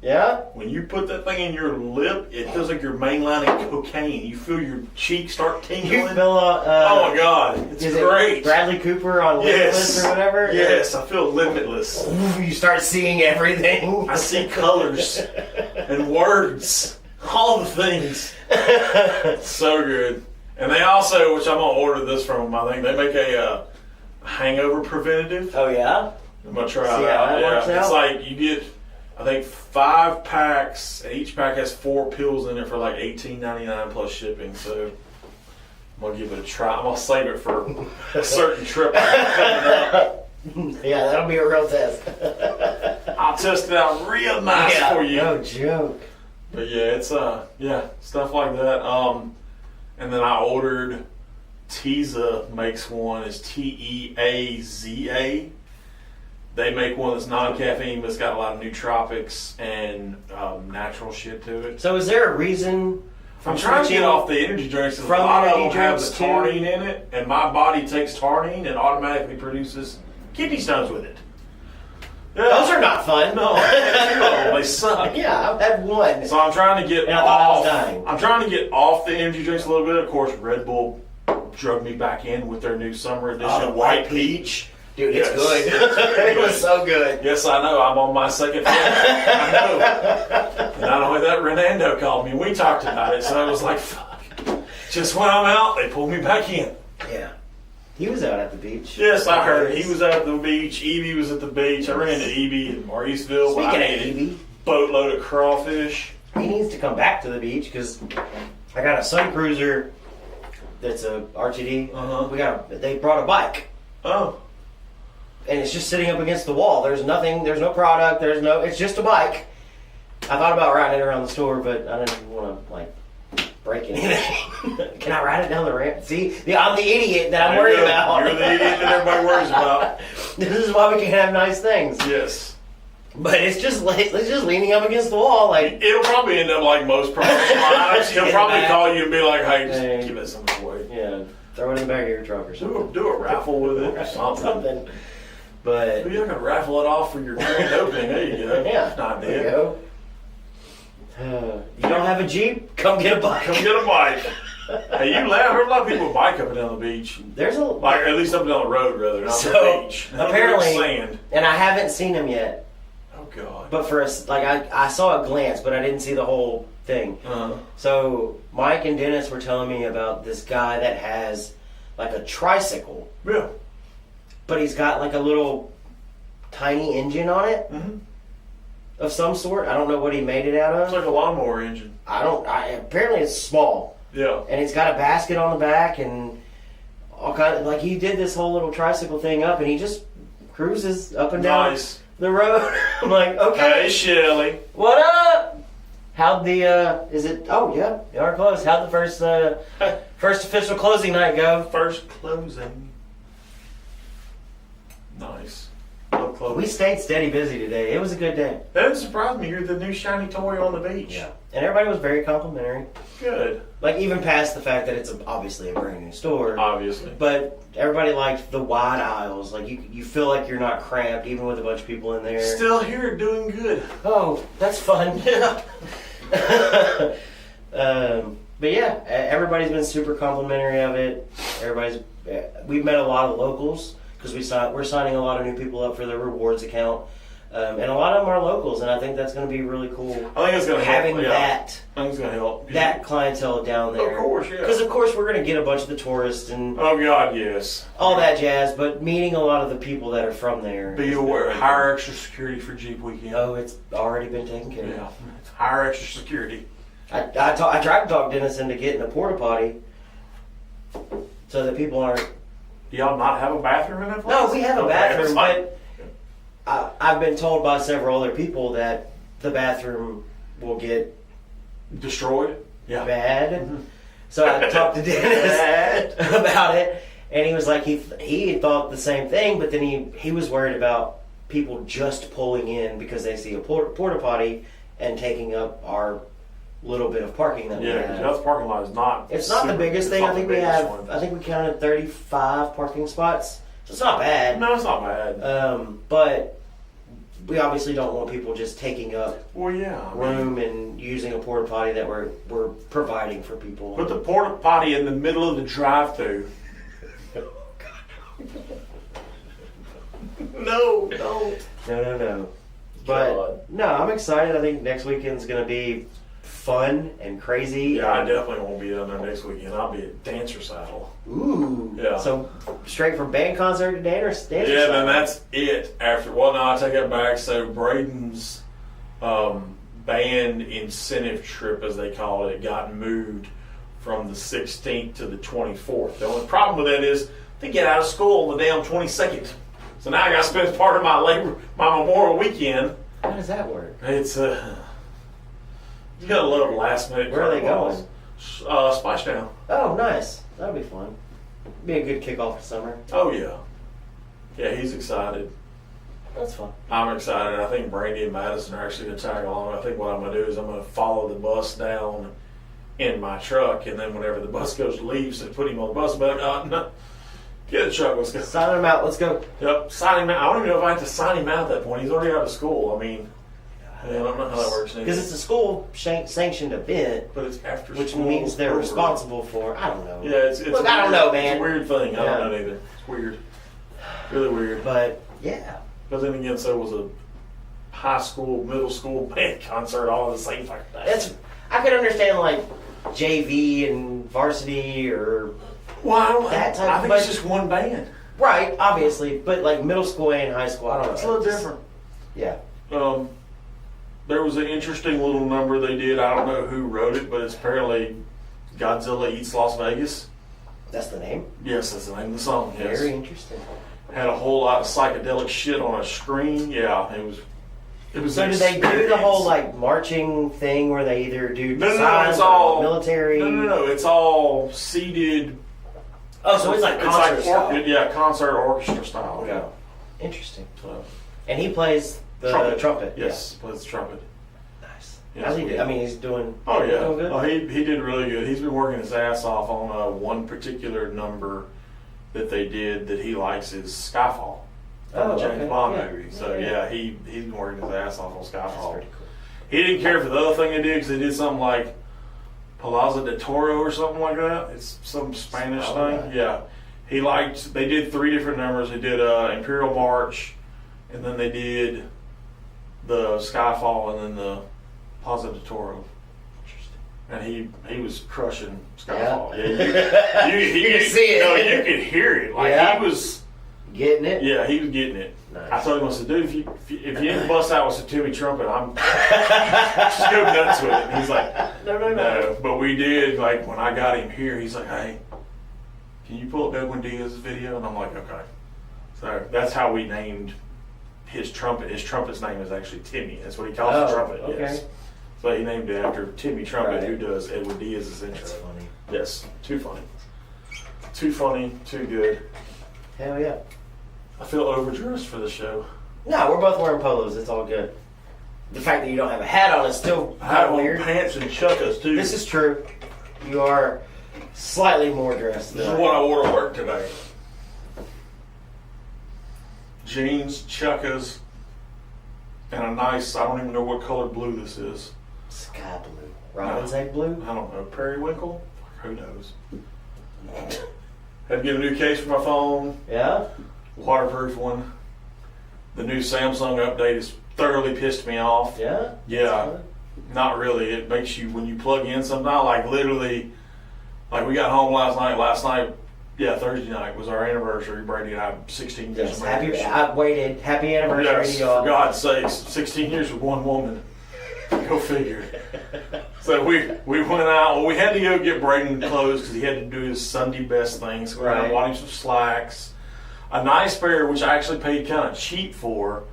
Yeah. when you put that thing in your lip, it feels like you're mainlining cocaine. You feel your cheeks start You tingling. fill Oh my God, it's is great. it Bradley Cooper on Limitless Yes. or whatever? Yes, I feel limitless. You start seeing everything. I see colors and words, all the things. So good. And they also, which I'm gonna order this from them, I think they make a hangover preventative. Oh yeah. I'm gonna try See it how out. that works It's out? like you get, I think 5 packs. And each pack has 4 pills in it for like $18.99 plus shipping. So I'm gonna give it a try. I'm gonna save it for a certain trip coming up. Yeah, that'll be a real test. I'll test it out real nice for you. No joke. But yeah, it's stuff like that. And then I ordered Teza makes one. It's TEAZA. They make one that's non-caffeine, but it's got a lot of nootropics and natural shit to it. So is there a reason I'm trying to get off the energy drinks. A lot of them have the taurine in it, and my body takes taurine and automatically produces kidney stones with it. Yeah. Those are not fun. No, they suck. Yeah, I've had one. So I'm trying to get and I thought I was dying. I'm trying to get off the energy drinks a little bit. Of course, Red Bull drug me back in with their new summer edition White Peach. Dude, it's good. It was so good. Yes, I know. I'm on my second flight. I know. And not only that, Renando called me. We talked about it, so I was like, fuck. Just when I'm out, they pulled me back in. Yeah. He was out at the beach. Yes, I heard. He was out at the beach. Evie was at the beach. I ran into Evie in Mauriceville. Speaking of Evie. Boatload of crawfish. He needs to come back to the beach because I got a Sun Cruiser that's a RTD. They brought a bike. Oh. And it's just sitting up against the wall. There's nothing, there's no product, it's just a bike. I thought about riding it around the store, but I didn't want to, break anything. Can I ride it down the ramp? See, I'm the idiot that I'm worried about. You're the idiot that everybody worries about. This is why we can have nice things. Yes. But it's just leaning up against the wall. It'll probably end up like most professional lives. He'll probably call you and be like, hey, just give it some away. Yeah, throw it in the back of your truck or something. Do a raffle with it or something. But you're going to raffle it off for your grand opening. There you go. Yeah. There you go. You don't have a Jeep? Come get a bike. Come get a bike. Hey, I heard a lot of people bike up and down the beach. There's at least up and down the road, rather, not the beach. Apparently, sand. And I haven't seen them yet. Oh God. But I saw a glance, but I didn't see the whole thing. So Mike and Dennis were telling me about this guy that has a tricycle. Yeah. But he's got a little tiny engine on it of some sort. I don't know what he made it out of. It's like a lawnmower engine. Apparently it's small. Yeah. And it's got a basket on the back and all kind of he did this whole little tricycle thing up and he just cruises up and down the road. I'm like, okay. Hey Shelly. What up? How'd the is it you are close. How'd the first official closing night go? First closing. Nice. We stayed steady busy today. It was a good day. That didn't surprise me. You're the new shiny toy on the beach. Yeah. And everybody was very complimentary. Good. Even past the fact that it's obviously a brand new store. Obviously. But everybody liked the wide aisles. You feel like you're not cramped even with a bunch of people in there. Still here doing good. Oh, that's fun. Yeah. But yeah, everybody's been super complimentary of it. We've met a lot of locals. Because we're signing a lot of new people up for the rewards account, and a lot of them are locals, and I think that's going to be really cool. I think it's going to help. Having that. I think it's going to help. That clientele down there. Of course, yeah. Because of course we're going to get a bunch of the tourists and oh God, yes, all that jazz. But meeting a lot of the people that are from there. Be aware. Hire extra security for Jeep weekend. Oh, it's already been taken care of. Yeah, hire extra security. I tried to talk Dennis into getting a porta potty, so that people aren't. Do y'all not have a bathroom in that place? No, we have a bathroom, but I've been told by several other people that the bathroom will get destroyed. Yeah. Bad. So I talked to Dennis about it, and he was like he thought the same thing, but then he was worried about people just pulling in because they see a porta potty and taking up our little bit of parking that we have. Yeah, because the parking lot is not. It's not the biggest thing. I think we counted 35 parking spots, so it's not bad. No, it's not bad. But we obviously don't want people just taking up room and using a porta potty that we're providing for people. Put the porta potty in the middle of the drive-through. No, don't. No. But no, I'm excited. I think next weekend's going to be fun and crazy. Yeah, I definitely won't be down there next weekend. I'll be at Dancer Saddle. Ooh. Yeah. So straight from band concert to Dancer Saddle. Yeah, then that's it. Well, no, I take that back. So Braden's band incentive trip, as they call it, got moved from the 16th to the 24th. The only problem with that is they get out of school on the damn 22nd. So now I got to spend part of my Memorial weekend. How does that work? It's you got to love last minute. Where are they going? Splashdown. Oh, nice. That'll be fun. Be a good kickoff to summer. Oh yeah. Yeah, he's excited. That's fun. I'm excited. I think Brandy and Madison are actually going to tag along. I think what I'm going to do is I'm going to follow the bus down in my truck, and then whenever the bus goes to leave, so they put him on the bus, but no, get the truck, let's go. Sign him out, let's go. Yep, sign him out. I don't even know if I have to sign him out at that point. He's already out of school. I mean, I don't know how that works. Because it's a school sanctioned event, but it's after which school means they're program. responsible for, I don't know. Yeah, it's Look, I don't know, man. It's a weird thing. I don't know either. It's weird. Really weird. But, yeah. But then again, so was a high school, middle school band concert all at the same time. I could understand, like, JV and varsity or that type I of think it's just one band. Right, obviously. But, like, middle school and high school, I don't know. It's a little different. Yeah. There was an interesting little number they did. I don't know who wrote it, but it's apparently Godzilla Eats Las Vegas. That's the name? Yes, that's the name of the song. Yes. Very interesting. Had a whole lot of psychedelic shit on a screen. Yeah, it was. So do they do the whole like marching thing where they either do no, it's all military? No, it's all seated. Oh, so it's like concert style. Yeah, concert orchestra style. Okay. Yeah. Interesting. So, and he plays the trumpet. Yes, plays the trumpet. Nice. Yes, How's he do? I mean, he's doing. Oh yeah. Doing good? Oh, he did really good. He's been working his ass off on one particular number that they did that he likes is Skyfall. From the James Bond movie. So yeah, he's been working his ass off on Skyfall. That's pretty cool. He didn't care for the other thing they did because they did something like Plaza de Toro or something like that. It's some Spanish thing. Right. Yeah, he liked. They did 3 different numbers. They did Imperial March, and then they did the Skyfall, and then the Plaza de Toro. And he was crushing Skyfall. Yeah. You can see it. No, you could hear it. Like he was. Getting it? Yeah, he was getting it. Nice. I told him, I said, dude, if you didn't bust out with some Timmy trumpet, I'm just go nuts with it. And he's like, no. But we did, like, when I got him here, he's like, hey, can you pull up Edwin Diaz's video? And I'm like, okay. So that's how we named his trumpet. His trumpet's name is actually Timmy. That's what he calls the trumpet. Okay. Yes. So he named it after Timmy Trumpet, right. who does Edwin Diaz's intro. That's funny. Yes, too funny. Too funny, too good. Hell yeah. I feel overdressed for the show. No, we're both wearing polos. It's all good. The fact that you don't have a hat on is still I have kind of weird. pants and chuckas too. This is true. You are slightly more dressed This than is what I wore to work today. Jeans, chuckas, and a nice, I don't even know what color blue this is. Sky blue. Robin's egg blue? I don't know. Periwinkle? Who knows? Had to get a new case for my phone. Yeah? Waterproof one. The new Samsung update has thoroughly pissed me off. Yeah? Yeah. Not really. It makes you, when you plug in something, like literally, like we got home last night, Thursday night was our anniversary. Brady and I, 16 years of marriage. I waited. Happy anniversary to y'all. For God's sakes, 16 years with one woman. Go figure. So we went out. Well, we had to go get Braden clothes because he had to do his Sunday best thing. So we went out and bought him some slacks. A nice pair, which I actually paid kind of cheap for,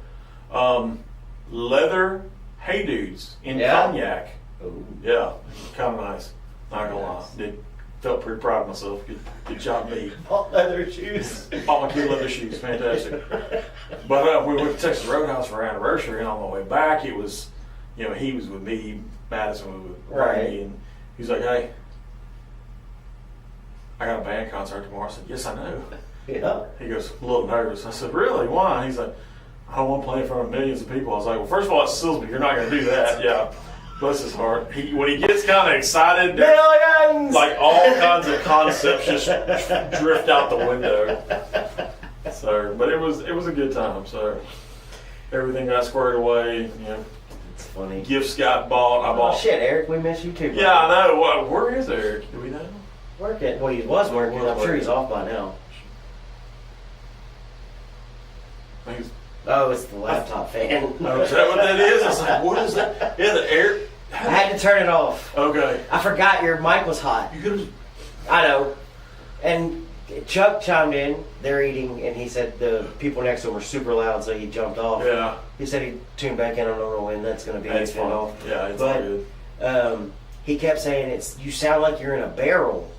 leather Hey Dudes in cognac. Ooh. Yeah, kind of nice. Not gonna lie. Felt pretty proud of myself. Good job, me. Bought leather shoes. Bought my kid leather shoes. Fantastic. But we went to Texas Roadhouse for our anniversary, and on the way back, it was, he was with me, Madison was with Brady, and he's like, hey, I got a band concert tomorrow. I said, yes, I know. Yeah. He goes, a little nervous. I said, really? Why? He's like, I don't want to play in front of millions of people. I was like, well, first of all, it's Silsby. You're not going to do that. Yeah. Bless his heart. When he gets kind of excited, like all kinds of concepts just drift out the window. So, but it was a good time. So everything got squared away. It's funny. Gifts got bought. I bought. Shit, Eric, we miss you too. Yeah, I know. Where is Eric? Do we know? Working. Well, he was working. I'm sure he's off by now. Oh, it's the laptop fan. Oh, is that what that is? I was like, what is that? Yeah, the air. I had to turn it off. Okay. I forgot your mic was hot. You could have. I know. And Chuck chimed in. They're eating, and he said the people next to him were super loud, so he jumped off. Yeah. He said he tuned back in. I don't know when that's going to be. That's fun. Off. Yeah, it's all good. He kept saying you sound like you're in a barrel.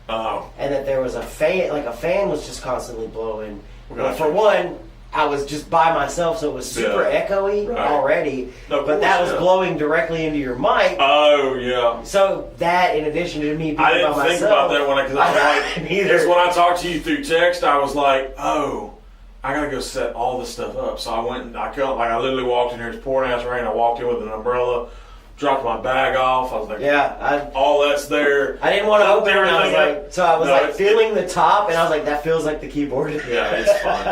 Oh. And that there was a fan, like a fan was just constantly blowing. Well, Well, for one, I was just by myself, so it was super echoey already. No, but that was blowing directly into your mic. Oh yeah. So that, in addition to me being I didn't by think myself, about that when because I was like, because when I talked to you through text, I was like, oh, I gotta go set all this stuff up. So I went and I literally walked in here. It's pouring ass rain. I walked in with an umbrella. Dropped my bag off. I was like, all that's there. I didn't want to open it. I was feeling the top, and I was like, that feels like the keyboard. Yeah, it's fine.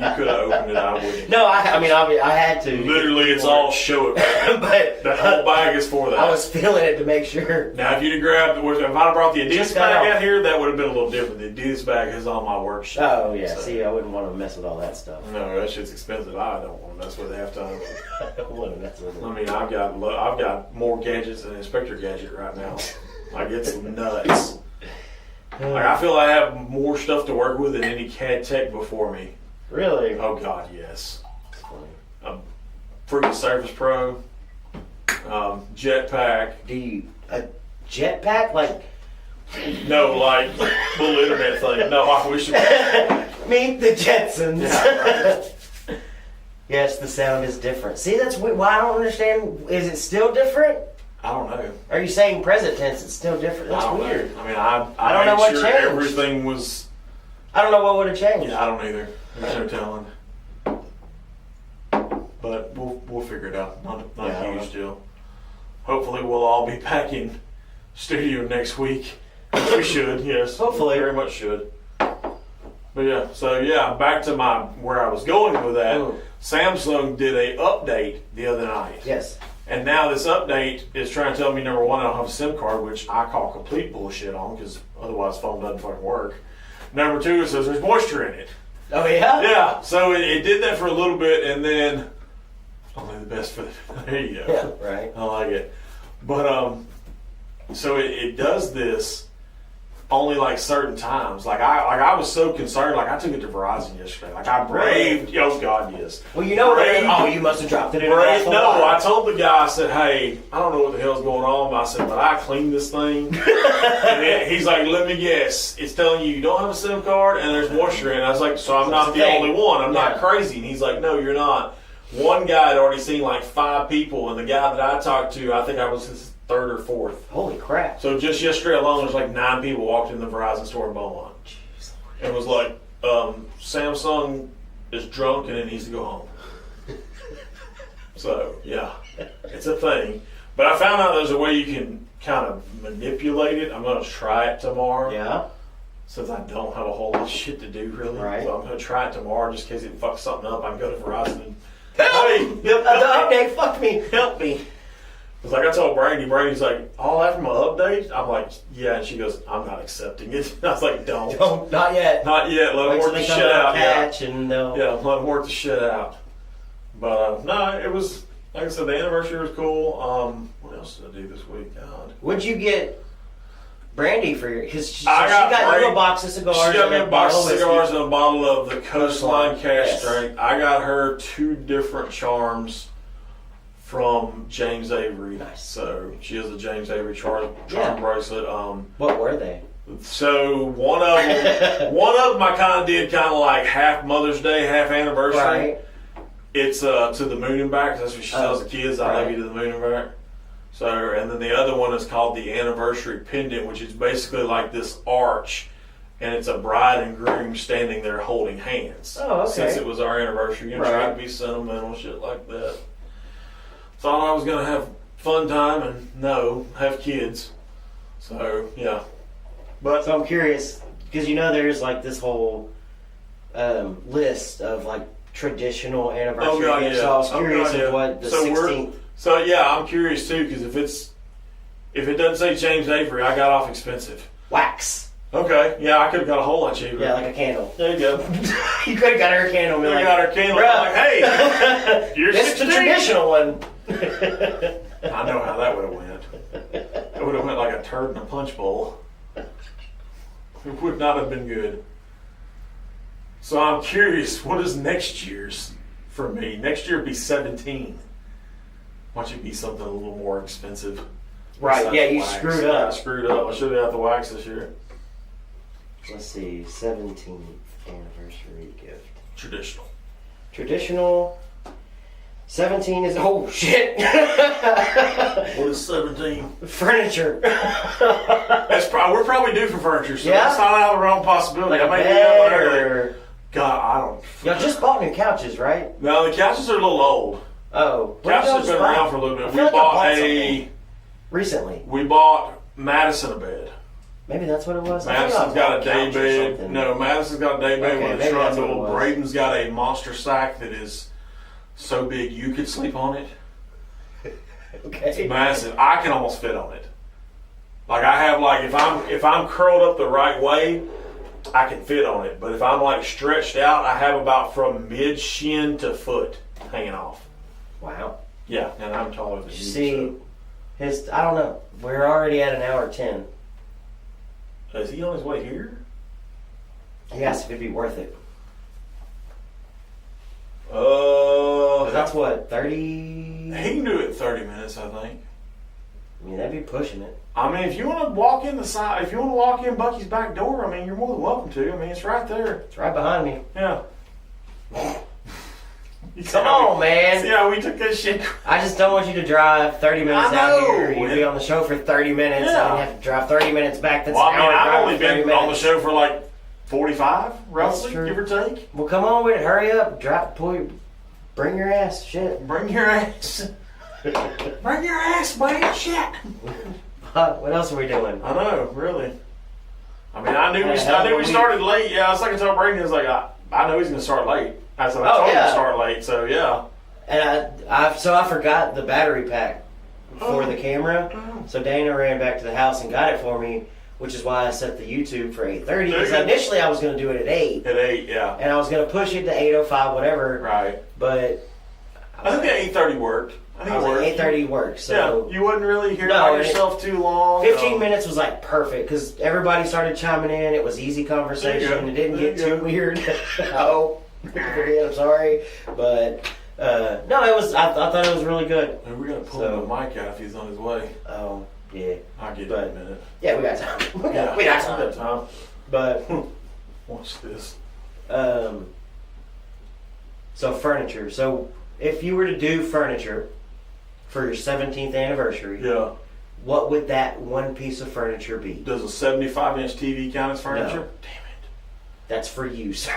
You could have opened it. I wouldn't. No, I had to. Literally, it's all show it. But that whole bag is for that. I was feeling it to make sure. Now, if you'd have grabbed, if I'd have brought the Adidas bag out here, that would have been a little different. The Adidas bag has all my work shit. Oh yeah. So. See, I wouldn't want to mess with all that stuff. No, that shit's expensive. I don't want to mess with it half time. I don't want to mess with it. I mean, I've got more gadgets than Inspector Gadget right now. Like, it's nuts. Like, I feel I have more stuff to work with than any CAD tech before me. Really? Oh God, yes. Freaking Surface Pro, Jetpack. A jetpack? Like, no, like little internet thing. No, I wish it was. Meet the Jetsons. Yeah, right. Yes, the sound is different. See, that's why I don't understand. Is it still different? I don't know. Are you saying present tense? It's still different. That's weird. I mean, I don't know what changed. Everything was. I don't know what would have changed. Yeah, I don't either. There's no telling. But we'll figure it out. Not a huge deal. Hopefully, we'll all be back in studio next week. We should, yes. Hopefully, very much should. But yeah, back to where I was going with that. Ooh. Samsung did a update the other night. Yes. And now this update is trying to tell me, number one, I don't have a SIM card, which I call complete bullshit on, because otherwise the phone doesn't fucking work. Number two, it says there's moisture in it. Oh yeah? Yeah, so it did that for a little bit, and then only the best for the... There you go. Yeah, right. I like it. But, so it does this only like certain times. Like I was so concerned. Like I took it to Verizon yesterday. Like I braved. Oh God, yes. Well, you know what? You must have dropped it in. No, I told the guy. I said, hey, I don't know what the hell's going on. But I said, but I cleaned this thing. And then he's like, let me guess. It's telling you don't have a SIM card and there's moisture in it. I was like, so I'm not the only one. I'm not crazy. And he's like, no, you're not. One guy had already seen like 5 people, and the guy that I talked to, I think I was his 3rd or 4th. Holy crap. So just yesterday alone, there's like 9 people walked in the Verizon store in Beaumont. Jeez. And was like, Samsung is drunk and it needs to go home. So, yeah, it's a thing. But I found out there's a way you can kind of manipulate it. I'm going to try it tomorrow. Yeah. Since I don't have a whole lot of shit to do, really. Right. So I'm going to try it tomorrow just in case it fucks something up. I can go to Verizon and, help! The update fucked me. Help me. It's like I told Brandy's like, all after my update? I'm like, yeah, and she goes, I'm not accepting it. I was like, don't. Not yet. Not yet. Let them work the shit out. Yeah, let them work the shit out. But, no, it was, like I said, the anniversary was cool. What else did I do this week? God. What'd you get Brandy for your, because she got you a box of cigars. She got me a box of cigars and a bottle of the Coastline Cash Strength. I got her 2 different charms from James Avery. Nice. So she has a James Avery charm bracelet. What were they? So one of them I kind of did kind of like half Mother's Day, half anniversary. Right. It's to the moon and back. That's what she tells the kids. I love you to the moon and back. So, and then the other one is called the anniversary pendant, which is basically like this arch, and it's a bride and groom standing there holding hands. Oh, okay. Since it was our anniversary, trying to be sentimental, shit like that. Thought I was gonna have fun time, and have kids. So yeah, but so I'm curious because there's like this whole list of like traditional anniversary gifts. So I was curious of what the 16th. So yeah, I'm curious too, because if it doesn't say James Avery, I got off expensive. Wax. Okay, yeah, I could have got a whole lot cheaper. Yeah, like a candle. There you go. You could have got her a candle. Got her candle. Like, hey, you're this is the traditional one. I know how that would have went. It would have went like a turd in a punch bowl. It would not have been good. So I'm curious, what is next year's for me? Next year would be 17. Why don't you be something a little more expensive? Right, yeah, you screwed up. I screwed up. I should have had the wax this year. Let's see, 17th anniversary gift. Traditional. Traditional. 17 is oh shit. What is 17? Furniture. We're probably due for furniture, so Yeah? that's not out of the realm possibility. Like I a may be bed out there. or... God, I don't. Y'all just bought new couches, right? No, the couches are a little old. Oh. What did Couches y'all have just been buy? around for a little bit. I We feel like I bought bought something recently. We bought Madison a bed. Maybe that's what it was. I think I Madison's got a bought day couch or bed. something. No, Madison's got a day bed Okay, with a maybe that's what it trundle. was. Braden's got a monster sack that is so big you could sleep on it. Okay. It's massive. I can almost fit on it. Like I have if I'm curled up the right way, I can fit on it. But if I'm like stretched out, I have about from mid shin to foot hanging off. Wow. Yeah, and I'm taller than you. See, I don't know. We're already at an hour 10. So. Is he on his way here? He asked if it'd be worth it. That's what, 30? He can do it in 30 minutes, I think. I mean, that'd be pushing it. I mean, if you want to walk in if you want to walk in Bucky's back door, I mean, you're more than welcome to. I mean, it's right there. It's right behind me. Yeah. Come on, man. See how we took this shit? I just don't want you to drive 30 minutes I out know. here. You'd be on the show for 30 minutes, Yeah. and then you have to drive 30 minutes back. That's Well, I an mean, hour I've drive only for 30 been on the minutes. show for like 45, That's roughly, true. give or take. Well, come on with it. Hurry up. Bring your ass. Shit. Bring your ass. Bring your ass, man. Shit. What else are we doing? I know, really. I mean, I knew Yeah, we started late. Yeah, it's like I told Brady, I was like, I know he's going to start late. I said, I told him to start late, so yeah. And I forgot the battery pack for the camera. So Dana ran back to the house and got it for me, which is why I set the YouTube for 8:30. Because initially I was going to do it at 8. At 8, yeah. And I was going to push it to 8:05, whatever. Right. But I think the 8:30 worked. I think it worked. 8:30 worked. So yeah, you wouldn't really hear about yourself too long. 15 minutes was like perfect because everybody started chiming in. It was easy conversation. It didn't get too weird. Oh, I'm sorry, but no, it was. I thought it was really good. And we're gonna pull the mic out if he's on his way. Oh yeah, I'll get it in a minute. Yeah, we got time. We got time. But watch this. So furniture. So if you were to do furniture for your 17th anniversary, yeah, what would that one piece of furniture be? Does a 75-inch TV count as furniture? No. Damn it. That's for you, sir.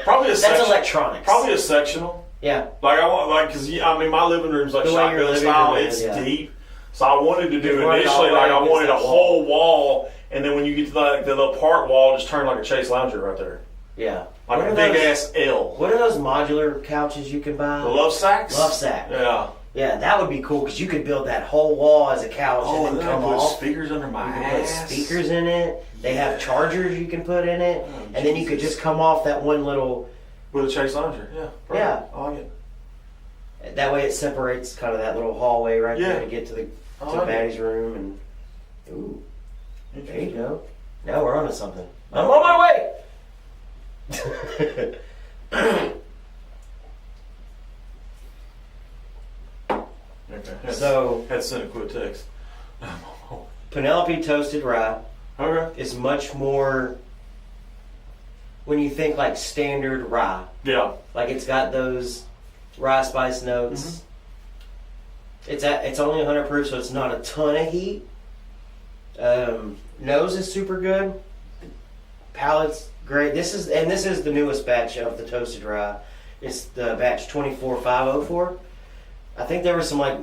Probably That's electronics. Probably a sectional. Yeah. Because I mean, my living room's like shotgun style. It's deep. So I wanted to do initially, I wanted a whole wall, and then when you get to the little part wall, just turn like a Chase Lounger right there. Yeah. Like a big ass L. What are those modular couches you can buy? The love sacks? Love sack. Yeah. Yeah, that would be cool because you could build that whole wall as a couch and then come put off. Speakers under my ass. Put speakers in it. They have chargers you can put in it, and then you could just come off that one little. With a Chase Lounger, yeah. Probably. Yeah. I like it. That way it separates kind of that little hallway right there to get to Maddie's room, and ooh, there you go. Now we're onto something. I'm on my way. Okay. So had to send a quick text. Penelope toasted rye is much more when you think like standard rye. Yeah. Like it's got those rye spice notes. It's only 100 proof, so it's not a ton of heat. Nose is super good. Palate's great. This is the newest batch of the toasted rye. It's the batch 24504. I think there were some like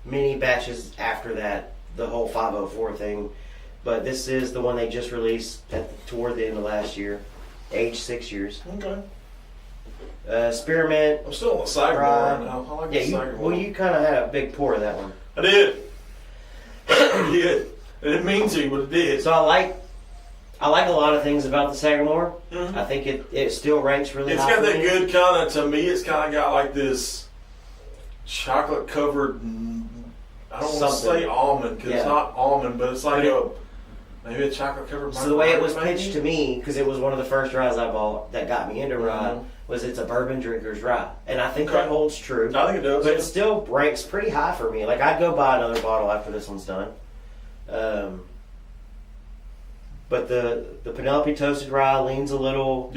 mini batches after that, the whole 504 thing, but this is the one they just released toward the end of last year, aged 6 years. Okay. Spearmint. I'm still on the Sagamore right now. I like the Sagamore. Well, you kind of had a big pour of that one. I did. I did. I didn't mean to, but it did. So I like a lot of things about the Sagamore. I think it still ranks really high. It's got that good kind of, to me, it's kind of got like this chocolate covered, I don't want to say almond, because it's not almond, but it's like maybe a chocolate covered. So the way it was pitched to me, because it was one of the first ryes I bought that got me into rye, was it's a bourbon drinker's rye. And I think that holds true. I think it does. But it still ranks pretty high for me. Like, I'd go buy another bottle after this one's done. But the Penelope toasted rye leans a little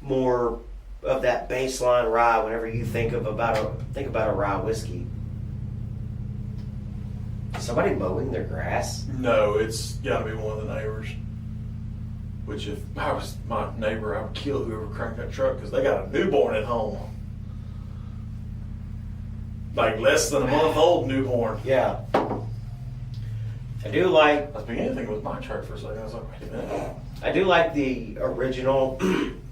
more of that baseline rye whenever you think about a rye whiskey. Somebody mowing their grass? No, it's got to be one of the neighbors. Which, if I was my neighbor, I would kill whoever cranked that truck because they got a newborn at home. Like less than a month old newborn. Yeah. I do like. I was beginning to think it was my truck for a second. I was like, wait a minute. I do like the original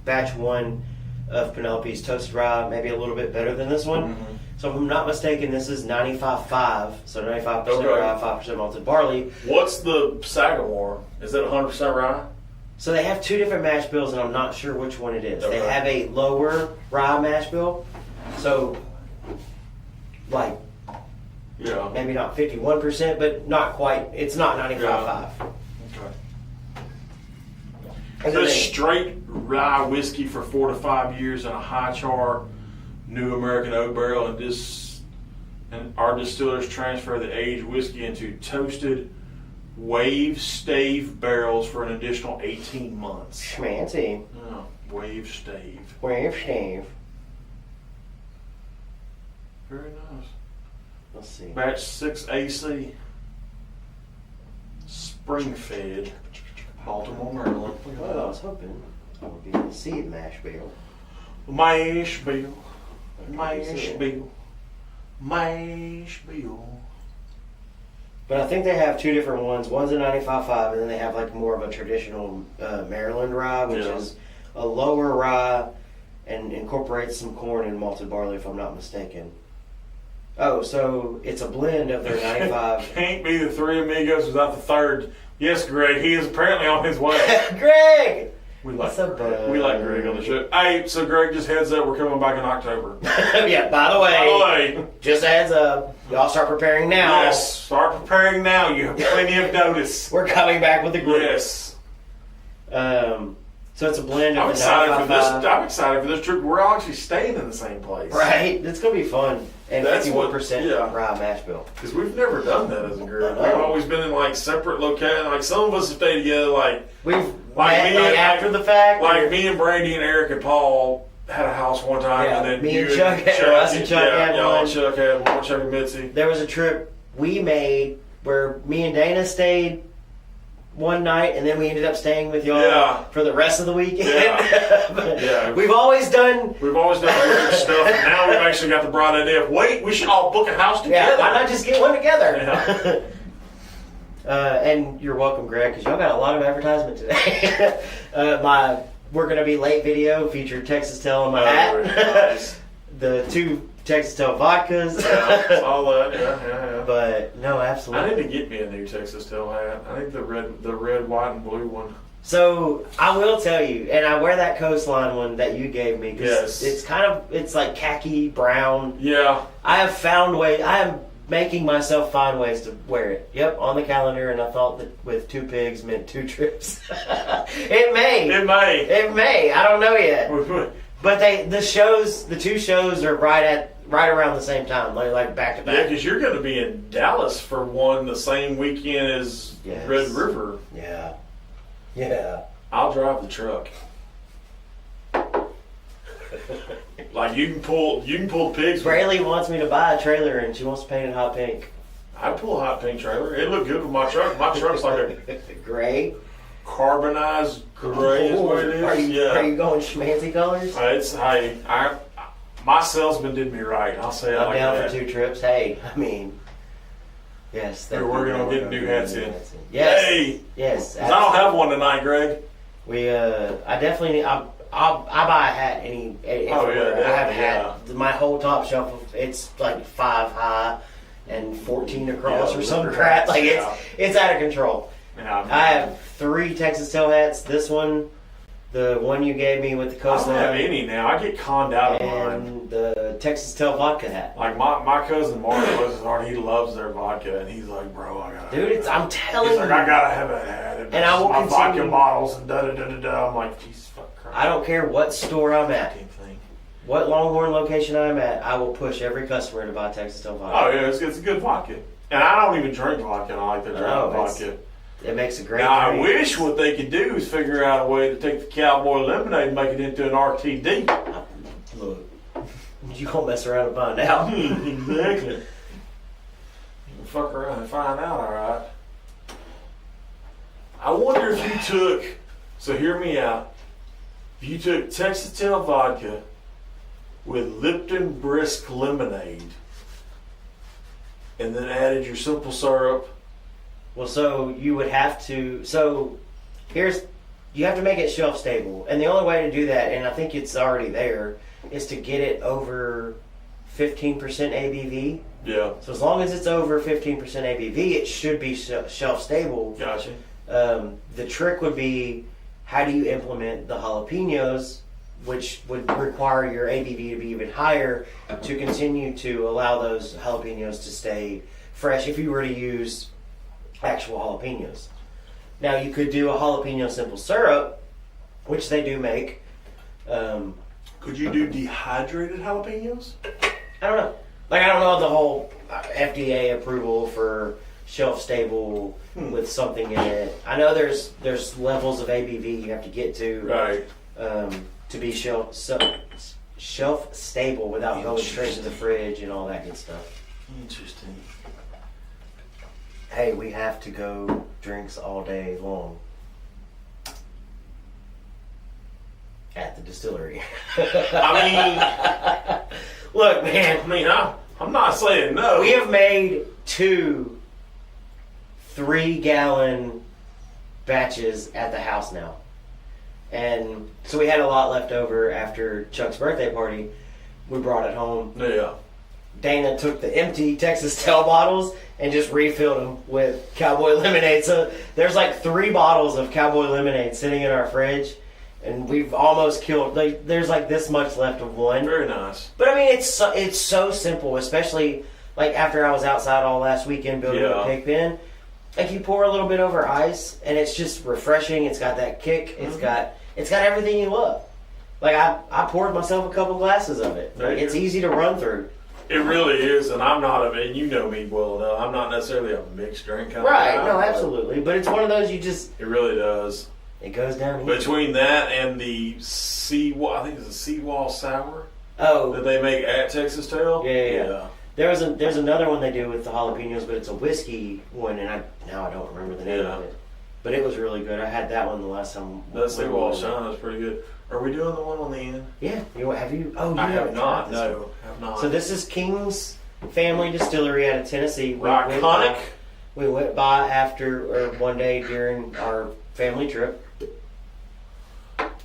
batch 1 of Penelope's toasted rye, maybe a little bit better than this one. Mm-hmm. So if I'm not mistaken, this is 95.5, so 95% Okay. rye, 5% malted barley. What's the Sagamore? Is that 100% rye? So they have 2 different mash bills, and I'm not sure which one it is. Okay. They have a lower rye mash bill, so like Yeah. maybe not 51%, but not quite. It's not 95.5. Okay. And then This they- straight rye whiskey for 4 to 5 years in a high char New American oak barrel, and our distillers transfer the aged whiskey into toasted wave stave barrels for an additional 18 months. Schmancy. Oh, wave stave. Wave Steve. Very nice. Let's see. Batch 6 AC. Spring fed. Baltimore, Maryland. Look at Well, I that. was hoping I would be able to see it mash bill. Mash bill. see Mash it. bill. Mash bill. But I think they have 2 different ones. One's a 95.5, and then they have like more of a traditional Maryland rye, which Yeah. is a lower rye and incorporates some corn and malted barley, if I'm not mistaken. Oh, so it's a blend of their 95. Can't be the 3 amigos without the third. Yes, Greg, he is apparently on his way. Greg! We like What's up, Greg. bud? We like Greg on the show. Hey, so Greg, just heads up, we're coming back in October. Yeah, by the way, just a heads up, y'all start preparing now. Yes, start preparing now. You have plenty of notice. We're coming back with the group. Yes. So it's a blend of I'm the excited for this. 95.5. I'm excited for this trip. We're all actually staying in the same place. Right? It's going to be fun. And That's 51% yeah. rye mash bill. Because we've never done that as a group. I know. We've always been in like separate locations. Like some of us have stayed together. Like We've Like met me like and- after the fact. like me and Brandy and Eric and Paul had a house one time, Yeah, and then me you and Chuck had- us and Chuck had y'all one. and Chuck had one. Chuck and Mitzi. There was a trip we made where me and Dana stayed one night, and then we ended up staying with y'all Yeah. for the rest of the weekend. Yeah. But Yeah. We've always done. We've always done weird stuff, and now we've actually got the bright idea of wait, we should all book a house Yeah, together. why not just get one together? Yeah. And you're welcome, Greg, because y'all got a lot of advertisement today. My We're Gonna Be Late video featured Texas Tail on my hat. Nice. The 2 Texas Tail vodkas. Yeah, all that. Yeah. But no, I absolutely. need to get me a new Texas Tail hat. I think the red, white, and blue one. So I will tell you, and I wear that coastline one that you gave me because Yes. it's like khaki brown. Yeah. I have found ways. I am making myself find ways to wear it. Yep, on the calendar, and I thought that with 2 pigs meant 2 trips. It may. It may. It may. I don't know yet. But the 2 shows are right around the same time, like back to Yeah, back. because you're going to be in Dallas for one the same weekend as Yes. Red River. Yeah. Yeah. I'll drive the truck. Like you can pull the pigs. Braylee wants me to buy a trailer, and she wants to paint it hot pink. I pull a hot pink trailer. It looked good with my truck. My truck's like a Gray. carbonized gray is what it is. Are you yeah. going schmancy colors? My salesman did me right. I'll say it I'm like down that. for 2 trips. Hey, I mean, yes. We're working on getting new hats in. Yes. Hey, Yes. 'cause I don't have one tonight, Greg. I definitely. I buy a hat everywhere. I have a hat. My whole top shelf. It's like 5 high and 14 across Yeah, or some leather crap. hats, Like yeah. it's out of control. Yeah, I have 3 Texas Tail hats. This one, the one you gave me with the I don't have coastline, any now. I get conned out of mine. and the Texas Tail vodka hat. Like my cousin Mark loves his heart. He loves their vodka, and he's like, bro, I gotta. Dude, I'm telling He's you. like, I gotta have a hat. And I will my vodka continue- bottles and da da da da da. I'm like, Jesus fuck Christ. I don't care what store I'm at, Damn thing. what Longhorn location I'm at, I will push every customer to buy Texas Tail vodka. Oh yeah, it's a good vodka. And I don't even drink vodka. And I like to drink Oh, vodka. It makes a great Now I drink. wish what they could do is figure out a way to take the Cowboy Lemonade and make it into an RTD. you gonna mess around and find out. Exactly. You can fuck around and find out, all right. I wonder if you took, so hear me out, if you took Texas Tail vodka with Lipton Brisk lemonade and then added your simple syrup. Well, so you would have to, you have to make it shelf stable. And the only way to do that, and I think it's already there, is to get it over 15% ABV. Yeah. So as long as it's over 15% ABV, it should be shelf stable. Gotcha. The trick would be, how do you implement the jalapenos, which would require your ABV to be even higher to continue to allow those jalapenos to stay fresh if you were to use actual jalapenos. Now you could do a jalapeno simple syrup, which they do make. Could you do dehydrated jalapenos? I don't know. Like, I don't know the whole FDA approval for shelf stable with something in it. I know there's levels of ABV you have to get to, right, to be shelf stable without going straight to the fridge and all that good stuff. Interesting. Hey, we have to go drinks all day long at the distillery. I mean, look, man. I mean, I'm not saying no. We have made 2 3-gallon batches at the house now. And so we had a lot left over after Chuck's birthday party. We brought it home. Yeah. Dana took the empty Texas Tail bottles and just refilled them with Cowboy Lemonade. So there's like 3 bottles of Cowboy Lemonade sitting in our fridge. And we've almost killed, like, there's like this much left of one. Very nice. But I mean, it's so simple, especially like after I was outside all last weekend building a pig pen. Like, you pour a little bit over ice, and it's just refreshing. It's got that kick. It's got everything you love. Like, I poured myself a couple glasses of it. Like, it's easy to run through. It really is, and I'm not and you know me well enough. I'm not necessarily a mixed drink kind right, of guy. No, absolutely. But it's one of those you just... It really does. It goes down easy. Between that and the I think it's a Seawall Sour. Oh. That they make at Texas Tail. Yeah. There's another one they do with the jalapenos, but it's a whiskey one, and I don't remember the name of it. But it was really good. I had that one the last time. That Seawall Sour is pretty good. Are we doing the one on the end? Yeah. Have you? Oh, you I haven't have not. tried this one. No, have not. So this is King's Family Distillery out of Tennessee. Iconic. We went by one day during our family trip.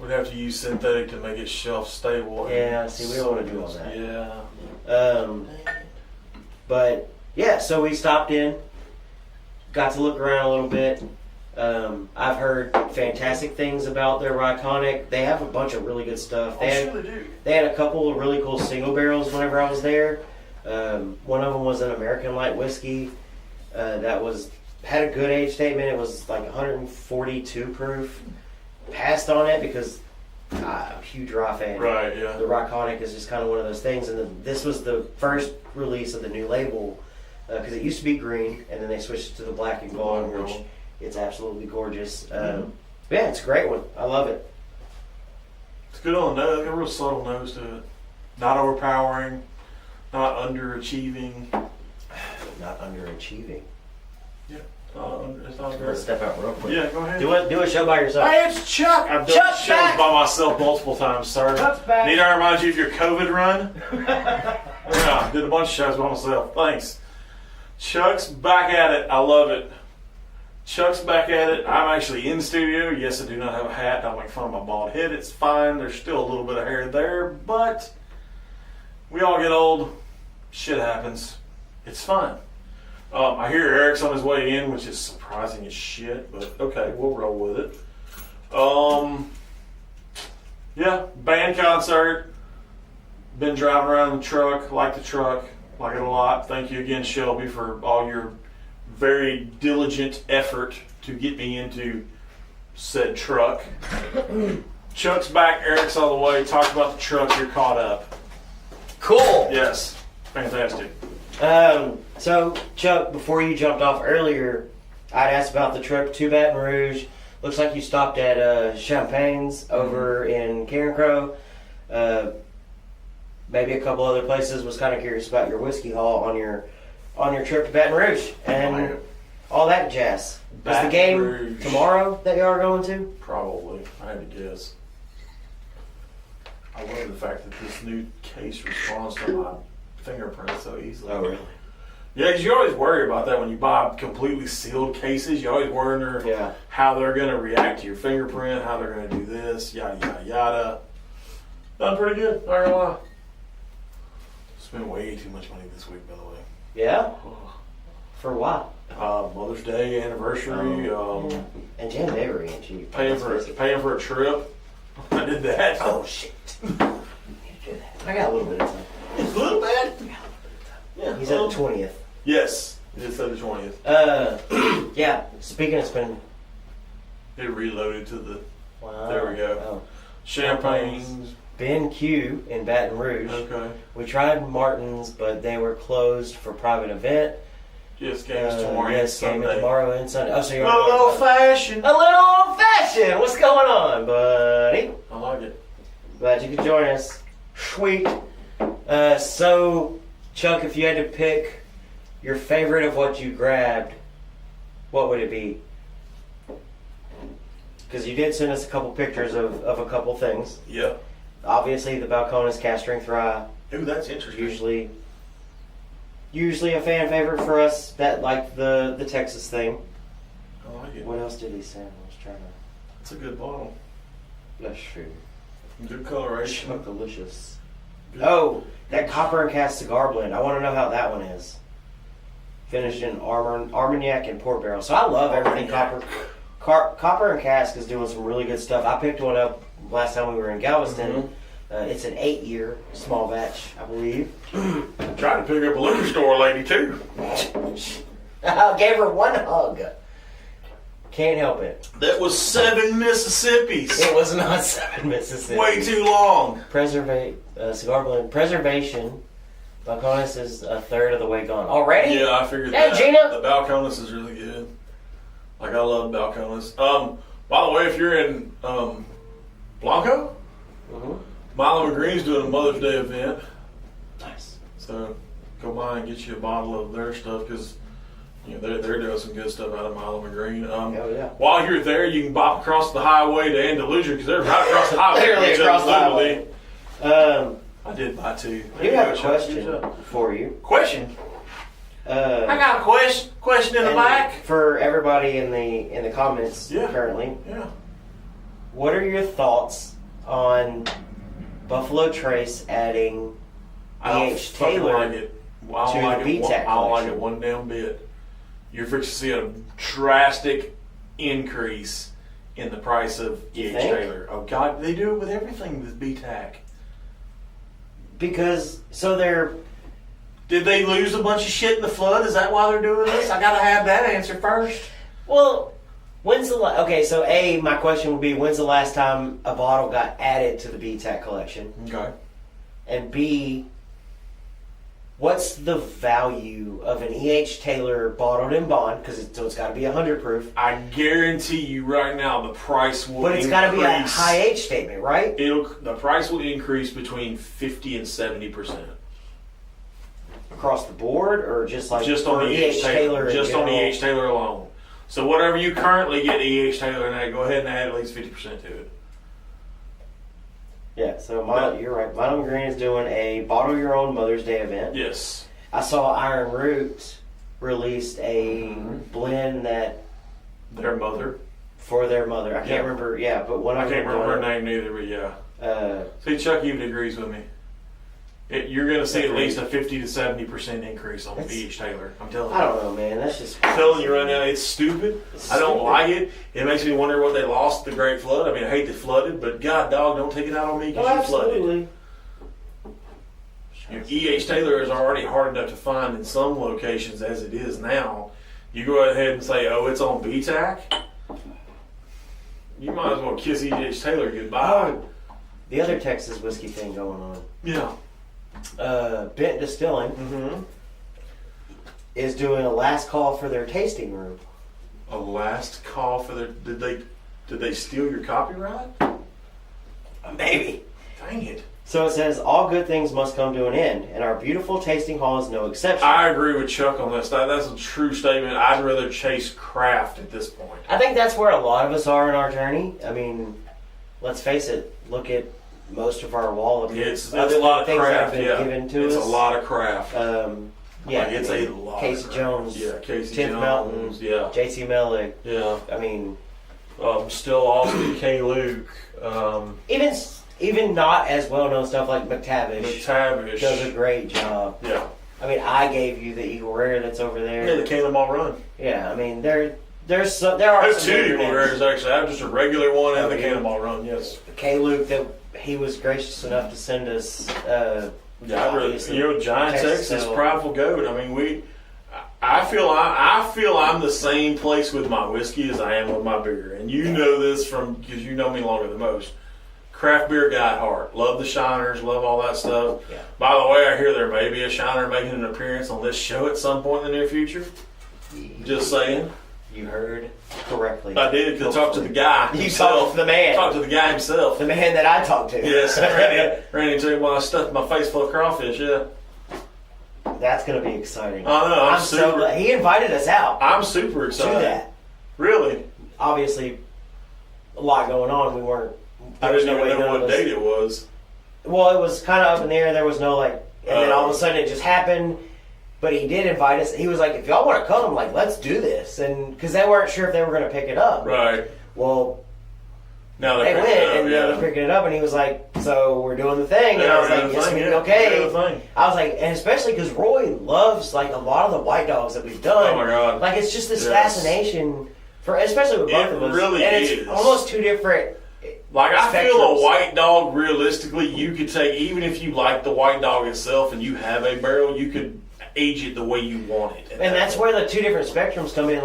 We'd have to use synthetic to make it shelf stable. Yeah, see, we don't want to do all that. Yeah. But yeah, so we stopped in, got to look around a little bit. I've heard fantastic things about their Iconic. They have a bunch of really good stuff. They had a couple of really cool single barrels whenever I was there. One of them was an American light whiskey that had a good age statement. It was like 142 proof. Passed on it because I'm a huge rye fan. Right, yeah. The Iconic is just kind of one of those things. And this was the first release of the new label because it used to be green, and then they switched it to the black and gold, which it's absolutely gorgeous. Yeah, it's a great one. I love it. It's good on the nose. Got a real subtle nose to it. Not overpowering. Not underachieving. Not underachieving. Yeah. It's not very. Let's step out real quick. Yeah, go ahead. Do a show by yourself. Hey, it's Chuck. I've done Chuck's shows back. by myself multiple times, sir. Chuck's back. Need I remind you of your COVID run? Yeah, did a bunch of shows by myself. Thanks. Chuck's back at it. I love it. Chuck's back at it. I'm actually in studio. Yes, I do not have a hat. Don't make fun of my bald head. It's fine. There's still a little bit of hair there, but we all get old. Shit happens. It's fine. I hear Eric's on his way in, which is surprising as shit, but okay, we'll roll with it. Yeah, band concert. Been driving around in the truck. Like the truck. Like it a lot. Thank you again, Shelby, for all your very diligent effort to get me into said truck. Chuck's back. Eric's on the way. Talk about the truck. You're caught up. Cool. Yes. Fantastic. So, Chuck, before you jumped off earlier, I'd asked about the trip to Baton Rouge. Looks like you stopped at Champagne's over in Carencro. maybe a couple other places. Was kind of curious about your whiskey haul on your trip to Baton Rouge and all that jazz. Is the game tomorrow that you are going to? Probably. I had to guess. I love the fact that this new case responds to my fingerprint so easily. Oh, really? Yeah, because you always worry about that when you buy completely sealed cases. You always wonder how they're going to react to your fingerprint, how they're going to do this, yada, yada, yada. Done pretty good, not gonna lie. Spent way too much money this week, by the way. Yeah? For what? Mother's Day, anniversary. And January ain't cheap. Paying for a trip. I did that. Oh, shit. I got a little bit of time. It's a little bad. Yeah. He's at the 20th. Yes, it's at the 20th. Yeah, speaking of spending. It reloaded to the. Wow. There we go. Oh. Champagnes. Ben Q in Baton Rouge. Okay. We tried Martin's, but they were closed for private event. Yes, game's tomorrow. Yes, game tomorrow and Sunday. Oh, so you're a little old fashioned. A little old fashioned. What's going on, buddy? I like it. Glad you could join us. Sweet. So, Chuck, if you had to pick your favorite of what you grabbed, what would it be? Because you did send us a couple pictures of a couple things. Yep. Obviously, the Balcones cast strength rye. Ooh, that's interesting. Usually a fan favorite for us. That like the Texas thing. I like it. What else did he send? I was trying to. It's a good bottle. That's true. Good coloration. Smoke delicious. Good. Oh, that copper and cast cigar blend. I want to know how that one is. Finished in Armagnac and port barrel. So I love everything copper. Copper and Cask is doing some really good stuff. I picked one up last time we were in Galveston. Mm-hmm. It's an 8-year small batch, I believe. I tried to pick up a liquor store lady too. I gave her one hug. Can't help it. That was 7 Mississippis. It was not 7 Mississippis. Way too long. Cigar blend preservation. Balcones is a third of the way gone. Already? Yeah, I figured that. Hey, Gina. The Balcones is really good. Like, I love Balcones. By the way, if you're in Blanco, Milo and Green's doing a Mother's Day event. Nice. So go by and get you a bottle of their stuff because they're doing some good stuff out of Milo and Green. Yeah. While you're there, you can bop across the highway to Andalusia because they're right across the highway. Literally across the highway. I did buy two. I do have a question for you. Question? I got a question in the back. For everybody in the comments currently. Yeah. What are your thoughts on Buffalo Trace adding E.H. Taylor to the BTAC collection? I don't like it one damn bit. You're fixing to see a drastic increase in the price of E.H. Taylor. Oh God, they do it with everything with BTAC. Because did they lose a bunch of shit in the flood? Is that why they're doing this? I gotta have that answer first. Well, my question would be, when's the last time a bottle got added to the BTAC collection? Okay. And B, what's the value of an E.H. Taylor bottled in bond? Because it's got to be 100 proof. I guarantee you right now the price will increase. But it's got to be a high age statement, right? The price will increase between 50 and 70%. Across the board, or just on the E.H. Taylor? Just on the E.H. Taylor alone. So whatever you currently get E.H. Taylor in, go ahead and add at least 50% to it. Yeah, so you're right. Milo and Green is doing a Bottle Your Own Mother's Day event. Yes. I saw Iron Root released a blend that... For their mother. I can't remember, but one of them... I can't remember her name neither, but yeah. See, Chuck even agrees with me. You're going to see at least a 50 to 70% increase on E.H. Taylor. I'm telling you. I don't know, man. That's just... I'm telling you right now, it's stupid. I don't like it. It makes me wonder what they lost the Great Flood. I mean, I hate they flooded, but God, dog, don't take it out on me because you flooded. E.H. Taylor is already hard enough to find in some locations as it is now. You go ahead and say, it's on BTAC. You might as well kiss E.H. Taylor goodbye. Oh, the other Texas whiskey thing going on. Yeah. Bent Distilling is doing a last call for their tasting room. A last call for their... Did they steal your copyright? Maybe. Dang it. So it says, all good things must come to an end, and our beautiful tasting hall is no exception. I agree with Chuck on this. That's a true statement. I'd rather chase craft at this point. I think that's where a lot of us are in our journey. I mean, let's face it. Look at most of our wall of it's a lot of craft. Given to it's us. A lot of craft. It's a lot. Casey Jones. Yeah, Casey 10th Jones. Mountain. Yeah. J.C. Mellick. Yeah. I mean, still awesome. K. Luke. Even not as well known stuff like McTavish. McTavish does a great job. Yeah. I mean, I gave you the Eagle Rare that's over there. Yeah, the Cannonball Run. Yeah, I mean, there are some two Eagle Rares actually. I have just a regular one and the Cannonball Run. Yes. K. Luke, that he was gracious enough to send us. Giant Texas prideful goat. I mean, I feel I'm the same place with my whiskey as I am with my beer, and you know this because you know me longer than most. Craft beer guy at heart. Love the shiners, love all that stuff. Yeah. By the way, I hear there may be a shiner making an appearance on this show at some point in the near future. Just saying. You heard correctly. I did, because I talked to the guy You himself. talked to the man. Talked to the guy himself. The man that I talked to. Yes, ran into him while I stuffed my face full of crawfish, yeah. That's going to be exciting. I know, I'm super. So glad. He invited us out. I'm super excited. To that. Really? Obviously, a lot going on. We weren't. I didn't even know what date it was. Well, it was kind of up in the air. There was no and then all of a sudden it just happened. But he did invite us. He was like, if y'all want to come, let's do this. And because they weren't sure if they were going to pick it up. Right. Well, now they went and they're picking it up. And he was like, so we're doing the thing. And I was like, yes, okay. I was like, and especially because Roy loves a lot of the white dogs that we've done. Oh my God. It's just this fascination for, especially with both of us. It really is. It's almost two different. I feel a white dog, realistically, you could take, even if you like the white dog itself and you have a barrel, you could age it the way you want it. And that's where the two different spectrums come in.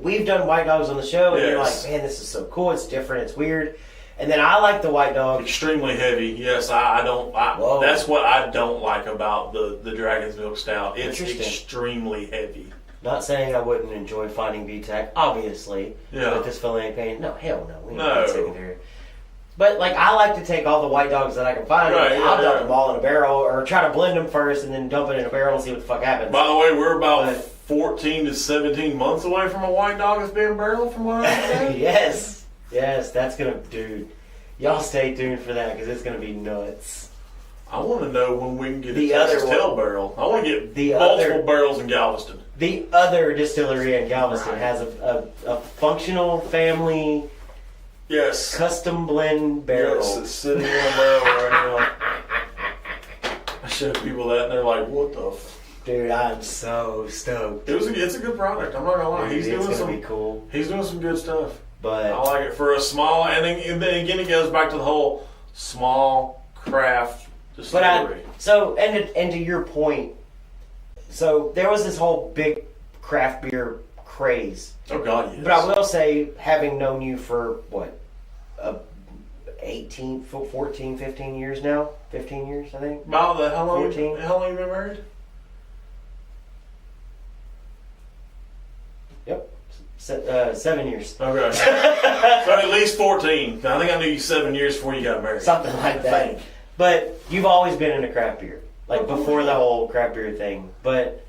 We've done white dogs on the show, and you're like, man, this is so cool, it's different, it's weird. And then I like the white dog. Extremely heavy, yes. That's what I don't like about the Dragon's Milk Stout. It's extremely heavy. Not saying I wouldn't enjoy finding VTAC, obviously. Yeah. But this fillet ain't pain. No, hell no. We ain't No. secondary. But I like to take all the white dogs that I can find. Right, I'll dump them all in a barrel, or try to blend them first and then dump it in a barrel and see what the fuck happens. By the way, we're about 14 to 17 months away from a white dog that's being barreled, from what I understand. Yes, that's gonna, dude. Y'all stay tuned for that because it's gonna be nuts. I want to know when we can get the a Texas other tail barrel. I want to get multiple barrels in Galveston. The other distillery in Galveston has a functional family. Yes. Custom blend barrel. Yes, it's sitting in a barrel right now. I show people that and they're like, what the Dude, I'm so stoked. It's a good product, I'm not gonna lie. Dude, it's gonna be cool. He's doing some good stuff. But I like it for a small, and then again it goes back to the whole small craft distillery. And to your point, so there was this whole big craft beer craze. Oh God, yes. But I will say, having known you for 14, 15 years now? 15 years, I think? About that, how long 14? How long you been married? Yep. 7 years. Okay. So at least 14. I think I knew you 7 years before you got married. Something like that. But you've always been into craft beer. Before the whole craft beer thing. But,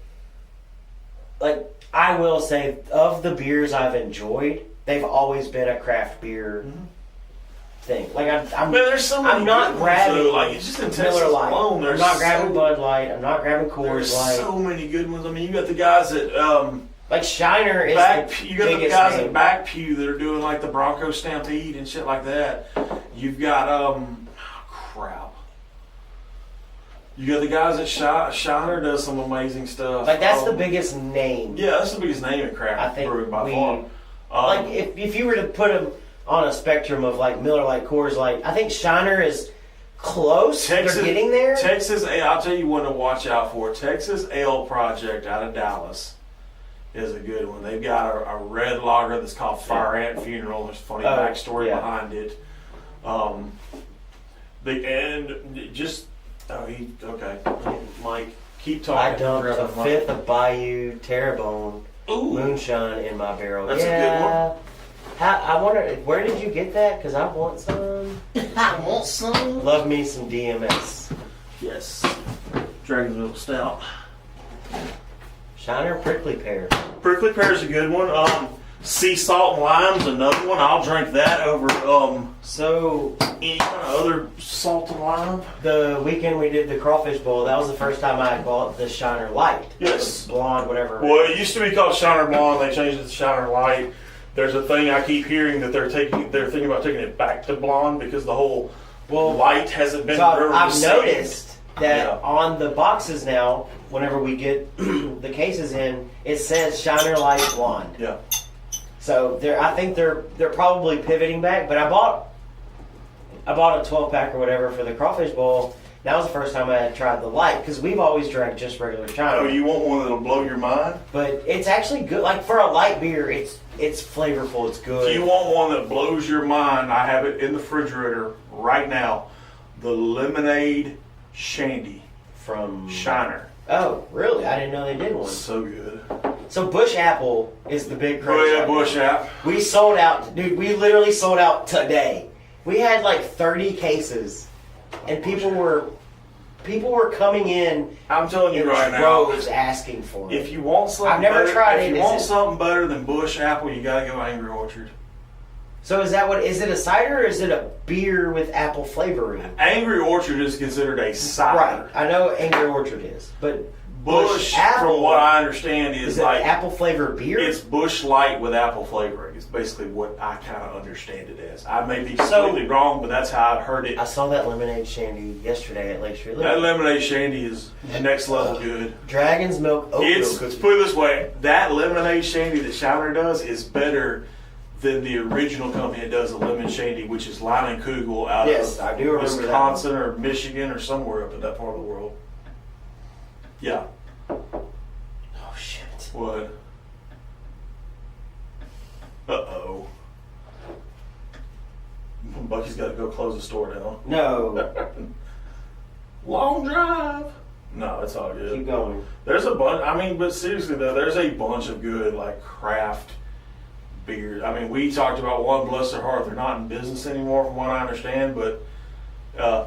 I will say, of the beers I've enjoyed, they've always been a craft beer thing. There's so many. I'm not grabbing it's just in Texas Miller Lite. alone. I'm not grabbing Bud Light. I'm not grabbing Coors Light. There's so many good ones. I mean, you got the guys that Shiner is you got the guys at Back Pew that are doing the Bronco Stampede and shit like that. You've got crap. You got the guys at Shiner does some amazing stuff. That's the biggest name. Yeah, that's the biggest name in craft brewing by far. If you were to put them on a spectrum of Miller Lite, Coors Light, I think Shiner is close. They're getting there. Texas, I'll tell you one to watch out for. Texas Ale Project out of Dallas is a good one. They've got a red lager that's called Fire Ant Funeral. There's a funny backstory behind it. Mike, keep talking. I dumped a fifth of Bayou Terrebonne moonshine in my barrel. That's a good one. I wonder, where did you get that? Because I want some. I want some. Love me some DMS. Yes. Dragon's Milk Stout. Shiner Prickly Pear. Prickly Pear is a good one. Sea Salt and Lime's another one. I'll drink that over So any kind of other salt and lime. the weekend we did the crawfish bowl, that was the first time I bought the Shiner Light. Yes. Blonde, whatever. Well, it used to be called Shiner Blonde. They changed it to Shiner Light. There's a thing I keep hearing that they're thinking about taking it back to blonde because the whole light hasn't been. So really I've received. noticed that on the boxes now, whenever we get the cases in, it says Shiner Light Blonde. Yeah. So I think they're probably pivoting back. But I bought a 12-pack or whatever for the crawfish bowl. That was the first time I had tried the light because we've always drank just regular Shiner. Oh, you want one that'll blow your mind? But it's actually good. Like for a light beer, it's flavorful. It's good. If you want one that blows your mind, I have it in the refrigerator right now. The lemonade shandy from Shiner. Oh, really? I didn't know they did one. So good. So Bush Apple is the big craze. Oh yeah, Bush Apple. We sold out, dude. We literally sold out today. We had like 30 cases, and people were coming in. I'm telling you right now, droves asking for it. if you want something, I've never tried it. If you want something better than Bush Apple, you gotta go Angry Orchard. So is it a cider or is it a beer with apple flavor in it? Angry Orchard is considered a cider. Right. I know Angry Orchard is, but Bush Apple, from what I understand, is it like apple flavor beer. It's Bush Light with apple flavoring. It's basically what I kind of understand it as. I may be completely wrong, but that's how I've heard it. I saw that lemonade shandy yesterday at Lake Street. That lemonade shandy is next level good. Dragon's Milk oat milk. Let's put it this way: that lemonade shandy that Shiner does is better than the original company that does the lemon shandy, which is Line and Kugel out Yes, of I do remember Wisconsin or Michigan or somewhere up in that part of the world. Yeah. Oh shit! What? Uh-oh. Bucky's got to go close the store down. No. Long drive. No, it's all good. Keep going. There's a bunch. I mean, but seriously though, there's a bunch of good like craft beers. I mean, we talked about one, bless their heart, they're not in business anymore from what I understand, but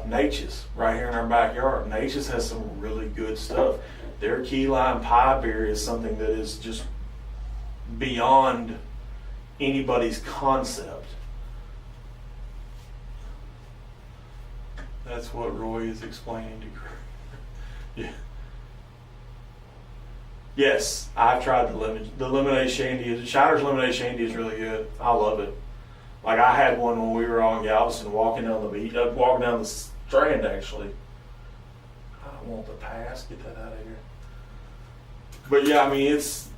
Nature's right here in our backyard. Nature's has some really good stuff. Their key lime pie beer is something that is just beyond anybody's concept. That's what Roy is explaining to Greg. Yeah. Yes, I've tried the lemonade shandy. Shiner's lemonade shandy is really good. I love it. Like I had one when we were on Galveston, walking down the beach, walking down the Strand actually. I want the pass. Get that out of here. But yeah, I mean it's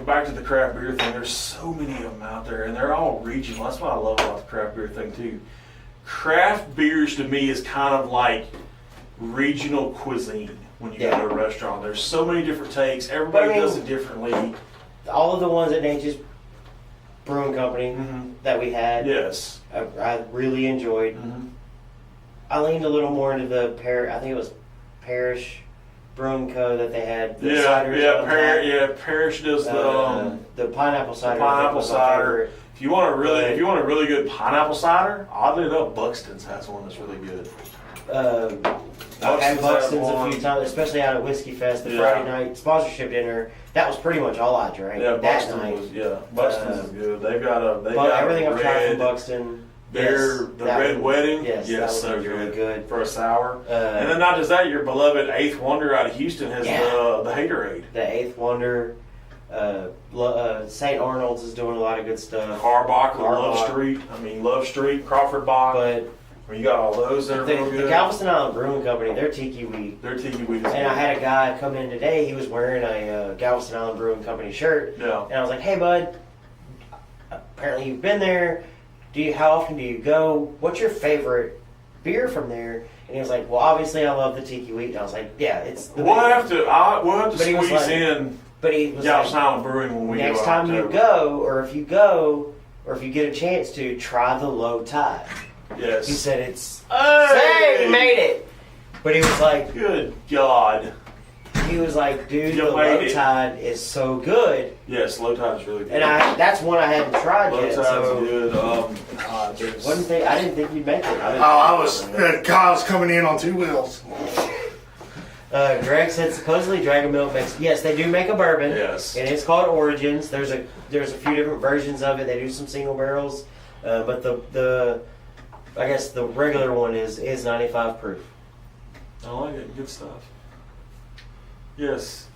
back to the craft beer thing. There's so many of them out there, and they're all regional. That's what I love about the craft beer thing too. Craft beers to me is kind of like regional cuisine. When you go to a restaurant, there's so many different takes. Everybody does it differently. All of the ones at Nature's Brewing Company that we had, yes, I really enjoyed. Mm-hmm. I leaned a little more into the I think it was Parish Brewing Co. that they had. The ciders Parish does the pineapple cider. The pineapple cider. If you want a really good pineapple cider, oddly enough, Buxton's has one that's really good. I've had Buxton's a few times, especially out at Whiskey Fest, the Friday night sponsorship dinner. That was pretty much all I drank that night. Buxton's is good. They've got everything I've tried from Buxton. The Red Wedding. Yes, that was so really good for a sour. And then not just that, your beloved Eighth Wonder out of Houston has the Haterade. The Eighth Wonder. St. Arnold's is doing a lot of good stuff. Carbacher, Love Street, Crawford Bach. But you got all those that are real good. The Galveston Island Brewing Company, they're tiki wheat. Their tiki wheat is good. And I had a guy come in today, he was wearing a Galveston Island Brewing Company shirt. Yeah. And I was like, hey bud, apparently you've been there. How often do you go? What's your favorite beer from there? And he was like, well, obviously I love the tiki wheat. And I was like, yeah, it's the We'll have to squeeze in but he was Galveston Island Brewing when we next time you go, or if you get a chance to, try the Low Tide. Yes. He said it's... Hey, he made it! But he was like... Good God. he was like, dude, You the like Low it? Tide is so good. Yes, Low Tide is really good. And that's one I hadn't tried Low yet. Tide's So good. one thing, I didn't think you'd make it. Kyle's coming in on 2 wheels. Greg said supposedly Dragon Milk makes. Yes, they do make a bourbon. Yes. And it's called Origins. There's a few different versions of it. They do some single barrels, but the I guess the regular one is 95 proof. I like it. Good stuff. Yes.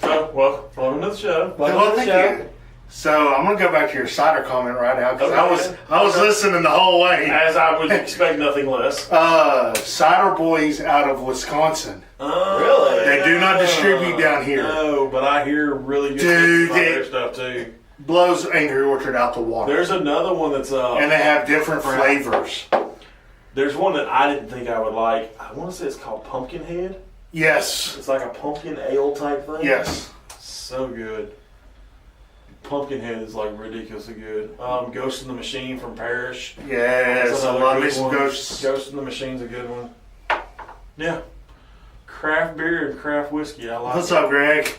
So, welcome to the show. Welcome Well, to the thank show. you. So I'm gonna go back to your cider comment right now because Okay. I was listening the whole way. As I would expect nothing less. Cider Boys out of Wisconsin. Really? They do not distribute down here. No, but I hear really good Dude, things about their stuff too. Blows Angry Orchard out the water. There's another one that's And they have different flavors. There's one that I didn't think I would like. I want to say it's called Pumpkinhead. Yes. It's like a pumpkin ale type thing. Yes. So good. Pumpkinhead is like ridiculously good. Ghost in the Machine from Parrish. Yes. That's I another love me good some one. ghosts. Ghost in the Machine's a good one. Yeah. Craft beer and craft whiskey. I like What's it. up, Greg?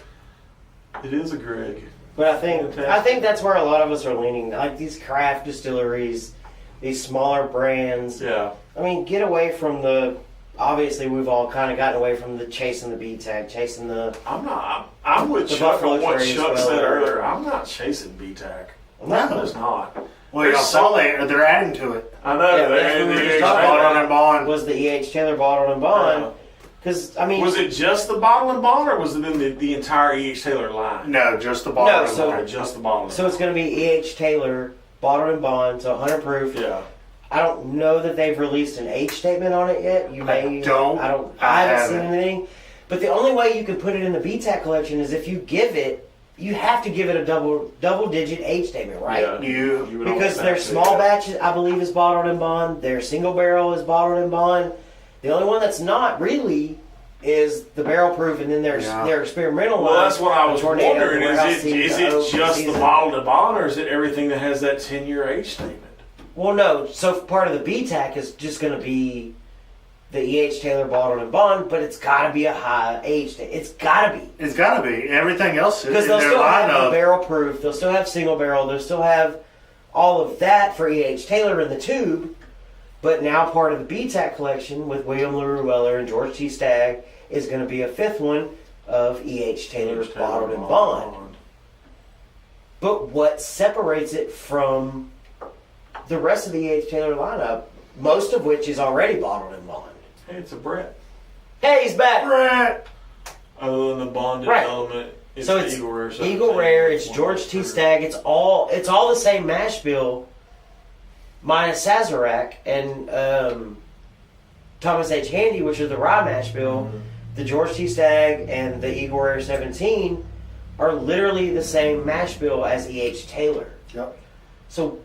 It is a Greg. But I think that's where a lot of us are leaning. Like these craft distilleries, these smaller brands. Yeah. I mean, get away from the. Obviously, we've all kind of gotten away from the chasing the B tag, chasing the. I'm with The Chuck Buffalo on what Trace, Chuck well, said earlier. I'm not chasing B-Tac. No. I'm just not. Well, y'all saw they're adding to it. I know. Yeah, they're that's in what we the were just extra talking Bottled about. and Bond. Was the E.H. Taylor bottled and bond? Because I mean, Was it just the bottle and bond, or was it in the entire E.H. Taylor line? No, just the bottle. No, and so- Bond. Or just the bottle. so it's going to be E.H. Taylor bottled and bond, so 100 proof. Yeah. I don't know that they've released an age statement on it yet. You may. I haven't seen anything. But the only way you can put it in the BTAC collection is if you give it. You have to give it a double digit age statement, right? Yeah. You would Because always their have to, small yeah. batch, I believe, is bottled and bond. Their single barrel is bottled and bond. The only one that's not really is the barrel proof, and then their experimental Well, line. that's what I was Tornado, wondering. Warehouse Is Season, it Oak just the Season. bottle and bond, or is it everything that has that 10-year age statement? Well, no. So part of the BTAC is just going to be the E.H. Taylor bottled and bond, but it's got to be a high age statement. It's got to be. It's got to be. Everything else is Because in they'll their still have the lineup. barrel proof, they'll still have single barrel, they'll still have all of that for E.H. Taylor in the tube. But now part of the BTAC collection with William LaRue Weller and George T. Stagg is going to be a fifth one of E.H. Taylor's bottled and bond. But what separates it from the rest of the E.H. Taylor lineup, most of which is already bottled and bond? Hey, it's a Brett. Hey, he's back! Brett. Other than the bonded Right. element, it's So the it's Eagle Rare. Eagle Rare, it's George T. Stagg, it's all the same mash bill, minus Sazerac and Thomas H. Handy, which are the rye mash bill. The George T. Stagg and the Eagle Rare 17 are literally the same mash bill as E.H. Taylor. Yep. So,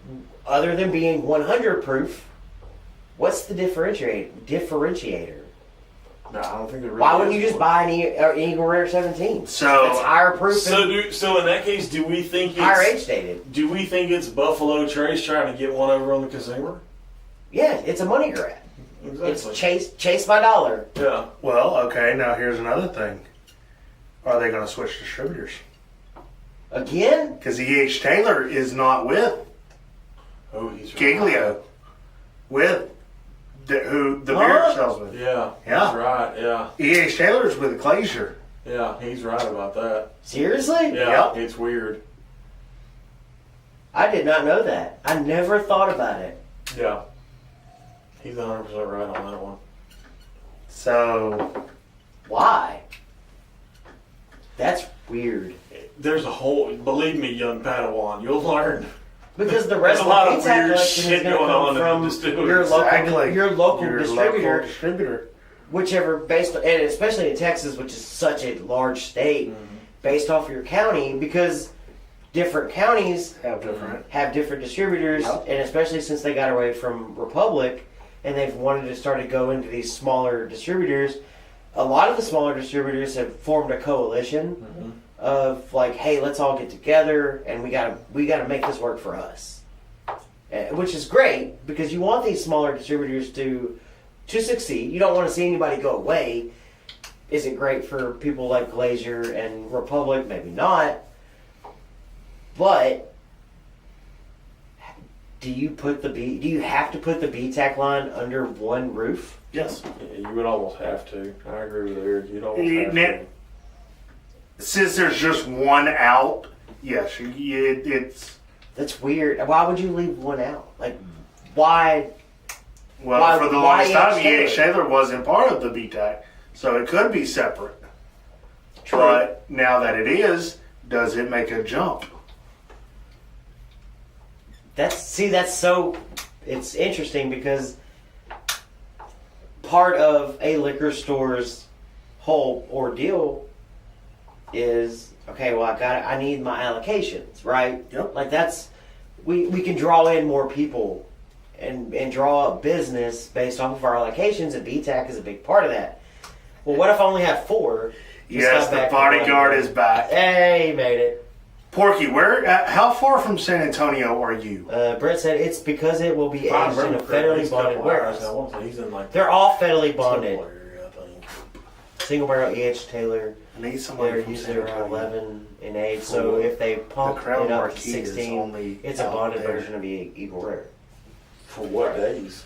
other than being 100 proof, what's the differentiator? No, I don't think there really Why wouldn't is you just one. buy an Eagle Rare 17? So- That's higher proof So in that case, do we think and higher it's age dated. do we think it's Buffalo Trace trying to get one over on the consumer? Yeah, it's a money grab. Exactly. It's chase my dollar. Yeah. Well, okay. Now here's another thing. Are they going to switch distributors? Again? Because E.H. Taylor is not with Oh, he's right. Giglio. With who the Huh? beer salesman. Yeah. Yeah. He's right. Yeah. E.H. Taylor is with Glacier. Yeah. He's right about that. Seriously? Yeah. Yep. It's weird. I did not know that. I never thought about it. Yeah. He's 100% right on that one. So Why? That's weird. There's a whole, believe me, young Padawan, you'll learn. Because the rest There's a lot of of the pizza weird collection is shit going to going on come in the from distillery. your local Your distributor, local distributor. whichever based on, and especially in Texas, which is such a large state, based off your county, because different counties Have different. have different distributors, Yep. and especially since they got away from Republic and they've wanted to start to go into these smaller distributors, a lot of the smaller distributors have formed a coalition of like, hey, let's all get together and we gotta make this work for us, which is great because you want these smaller distributors to succeed. You don't want to see anybody go away, Is it great for people like Glacier and Republic? Maybe not. But do you have to put the BTAC line under one roof? Yes. Yeah, you would almost have to. I agree with Eric. You'd almost have to. Since there's just one out, yes, it's... That's weird. Why would you leave one out? Like, why? Well, for the longest time, EH Taylor wasn't part of the BTAC, so it could be separate. True. But now that it is, does it make a jump? It's interesting because part of a liquor store's whole ordeal is, okay, well, I need my allocations, right? Yep. Like we can draw in more people and draw up business based off of our allocations, and BTAC is a big part of that. Well, what if I only have 4? Yes, the bodyguard is back. Hey, he made it. Porky, how far from San Antonio are you? Brett said it's because it will be aged in a federally bonded warehouse. I want to say he's in like They're all federally bonded. area, I think. Single barrel EH Taylor. I need somebody They're from usually San around Antonio. 11 in age. So if they pump The Crown it up to Marquis is 16, only it's a out bonded there. version of Eagle Rare. For what days?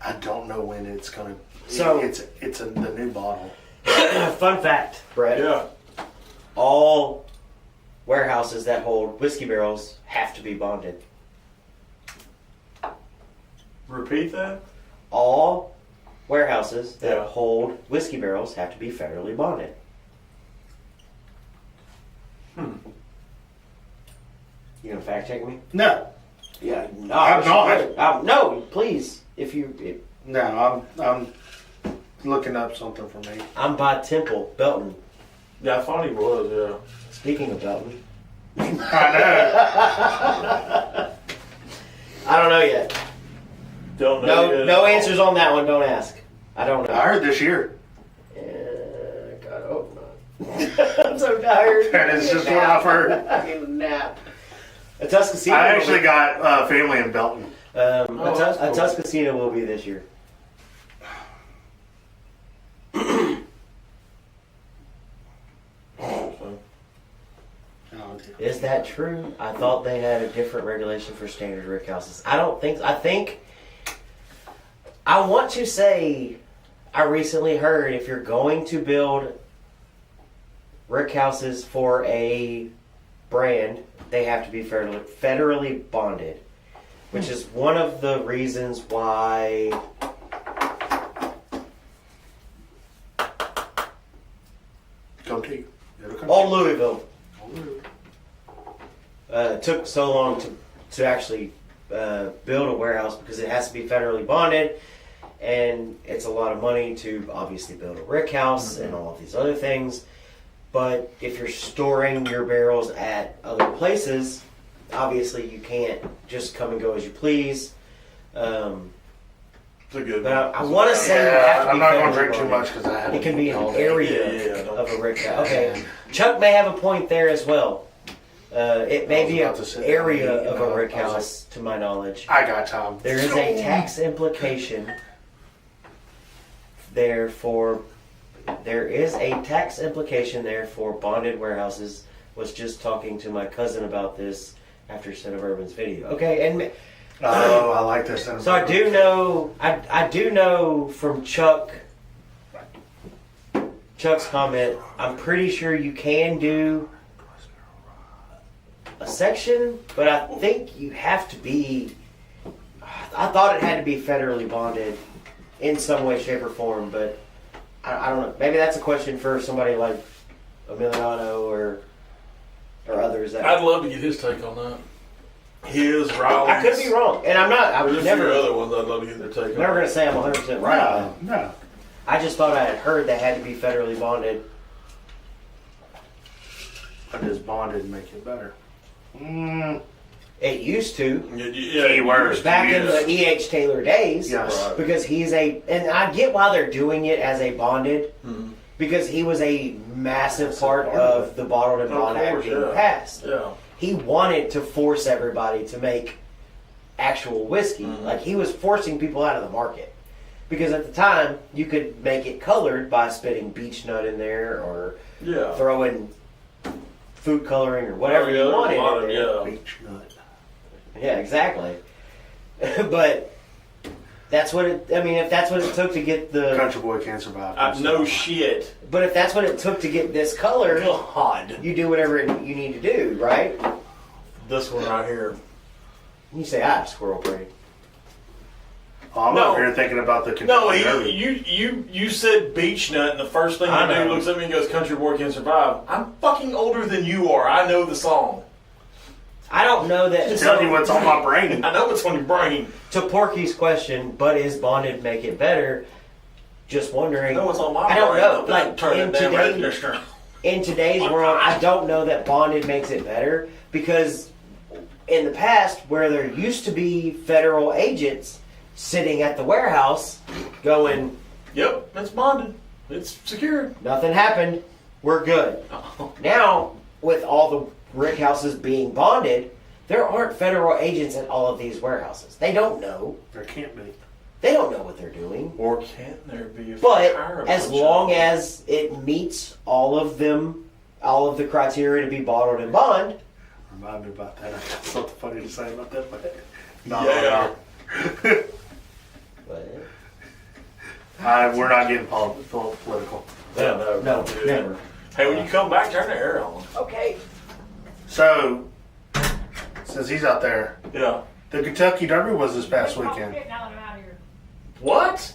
I don't know when it's gonna. So- it's the new bottle. Fun fact, Brett. Yeah. All warehouses that hold whiskey barrels have to be bonded. Repeat that? All warehouses that Yeah. hold whiskey barrels have to be federally bonded. You gonna fact check me? No, Yeah, no, I'm not. No, please. no, I'm looking up something for me. I'm by Temple, Belton. Yeah, I thought he was, yeah. Speaking of Belton, I know. I don't know yet. Don't know yet. No answers on that one. Don't ask. I don't know. I heard this year. God, I hope not. I'm so tired. That is just what I've heard. I need a nap. A Tuscasino. I actually got family in Belton. A that's cool. Tuscasino will be this year. Is that true? I thought they had a different regulation for standard rick houses. I don't think. I want to say, I recently heard if you're going to build rick houses for a brand, they have to be federally bonded, which is one of the reasons why. Old Louisville. Took so long to actually build a warehouse because it has to be federally bonded, and it's a lot of money to obviously build a rick house and all of these other things. But if you're storing your barrels at other places, obviously you can't just come and go as you please. It's a good But one. I want to say you have to I'm be not going federally to drink too bonded. much because I have It can be an area Yeah, of a rick house. Okay, Chuck may have a point there as well. It may be an area of a rick house, to my knowledge. I got time. There is a tax implication. Therefore, there is a tax implication there for bonded warehouses. Was just talking to my cousin about this after Son of Urban's video. Okay, and Oh, I like this. so I do know. I do know from Chuck's comment. I'm pretty sure you can do a section, but I think you have to be. I thought it had to be federally bonded in some way, shape, or form, but I don't know. Maybe that's a question for somebody like Emiliano or others. I'd love to get his take on that. His, Riley's. I could be wrong, and I'm not. I There's was a few never. other ones I'd love to get their take on. Never going to say I'm 100% right. No. I just thought I had heard they had to be federally bonded. But does bonded make it better? It used to. Yeah, Keywords. Back in the E.H. Taylor days, Yes. Right. because and I get why they're doing it as a bonded, because he was a massive part of the Bottled and Bond Act course, being yeah. passed. Yeah. He wanted to force everybody to make actual whiskey. Like, he was forcing people out of the market Because at the time, you could make it colored by spitting beech nut in there or Yeah. throwing food coloring or whatever you there's a wanted lot in of- there. yeah. Beach nut. Yeah, exactly. But that's what it. I mean, if that's what it took to get the. Country boy can't survive. No shit. But if that's what it took to get this color, God. you do whatever you need to do, right? This one right here. You say, "I have squirrel brain." Oh, I'm No. over here thinking about the No, Kentucky Derby. you said beech nut, and the first thing I you do know. looks at me and goes, "Country boy can survive." I'm fucking older than you are. I know the song. I don't know that. Just telling you what's on my brain. I know what's on your brain. To Porky's question, but is bonded make it better? Just I wondering. know what's on my I don't brain. know. I'm Like, gonna turn in that damn air today- conditioner. In today's world, I don't know that bonded makes it better because in the past, where there used to be federal agents sitting at the warehouse going, Yep, it's bonded. It's secured. nothing happened, we're good. Now, with all the rick houses being bonded, there aren't federal agents at all of these warehouses. They don't know. There can't be. They don't know what they're doing. Or can there be? If But they hire a as bunch long of them? as it meets all of them, all of the criteria to be bottled and bond, Remind me about that. I got something funny to say about that. But Yeah. but we're not getting political. No, no, never. Hey, when you come back, turn the air on. Okay. So, since he's out there, Yeah. the Kentucky Derby was this past weekend. What?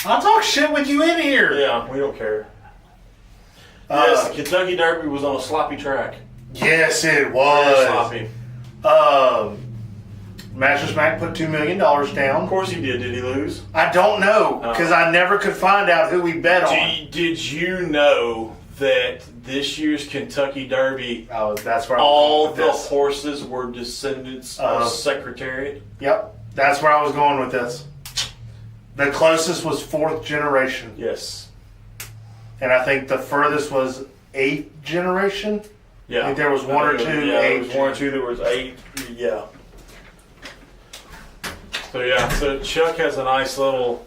I'll talk shit with you in here. Yeah, we don't care. Yes, Uh, the Kentucky Derby was on a sloppy track. Yes, it Very was. sloppy. Mattress Mac put $2 million Of down. course he did. Did he lose? I don't know because I never could find out who we bet on. Did you know that this year's Kentucky Derby, Oh, that's where I all was the going with this. horses were descendants of Secretariat? Yep, that's where I was going with this. The closest was 4th generation, Yes. and I think the furthest was 8th generation. Yeah. I think there was one or two Yeah, there was eight. one or two. There was 8. Yeah. So yeah. So Chuck has a nice little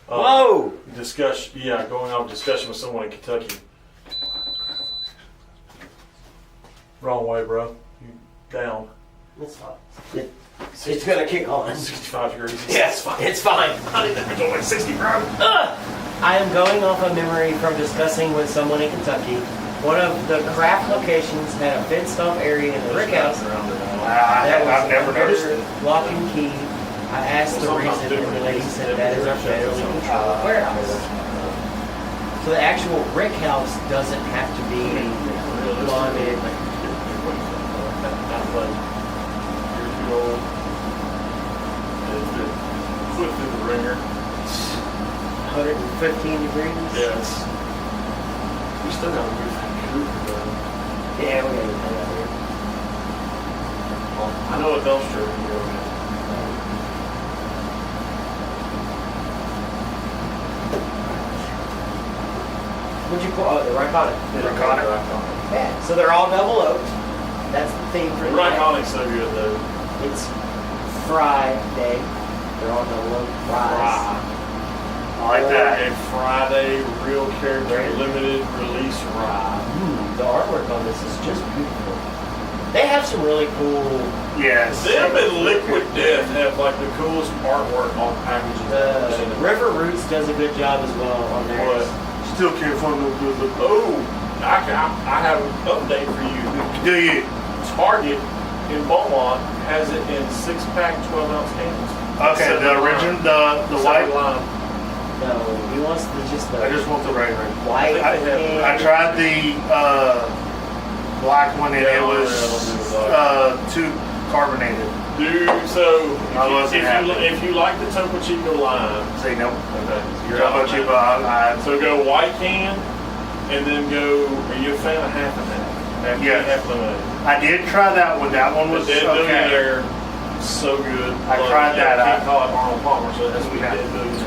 Whoa! discussion. Yeah, going on discussion with someone in Kentucky. Wrong way, bro. You down. It's fine. It's gonna kick on. 65 degrees. Yeah, it's fine. It's fine. It's only 60, bro. I am going off of memory from discussing with someone in Kentucky. One of the craft locations had a fenced-off area in the rick house that I've never was noticed under it. lock and key. I asked the reason, and the lady said that is a federally controlled warehouse. So the actual rick house doesn't have to be bonded. You're too old. Foot through the ringer. 115 degrees. Yes. We still got a good cougar though. Yeah, we gotta get that out here. I know a dumpster when you go in. What'd you call? Oh, the Ryconic. Ryconic. Yeah. So they're all double oaked. That's the theme for the night. Ryconic's so good though. It's fRYEday. They're all double oaked fries. I like that. A Friday real character limited release rye. The artwork on this is just beautiful. They have some really cool. Yes. Them and Liquid Death have like the coolest artwork on packages I've ever seen. River Roots does a good job as well on theirs. Still can't find no good look. Oh, I have an update for you. Do you? Target in Beaumont has it in 6-pack 12-ounce cans. Okay, the original, the white. Line. No, he wants just the I just want the regular. white. I think they have- I tried the black one and Yeah, it was too carbonated. Dude, so I wasn't happy. if you like the Topo Chico line, Say no. okay, you're How out about on you? that. So go white can, and then go. Are you a fan of half and half? Half can, Yes. half lemonade. I did try that one. That one was The Dead okay. Billionaire, so good. I tried that. I can't call it Arnold Palmer, so that's what Yeah. Dead Billionaire.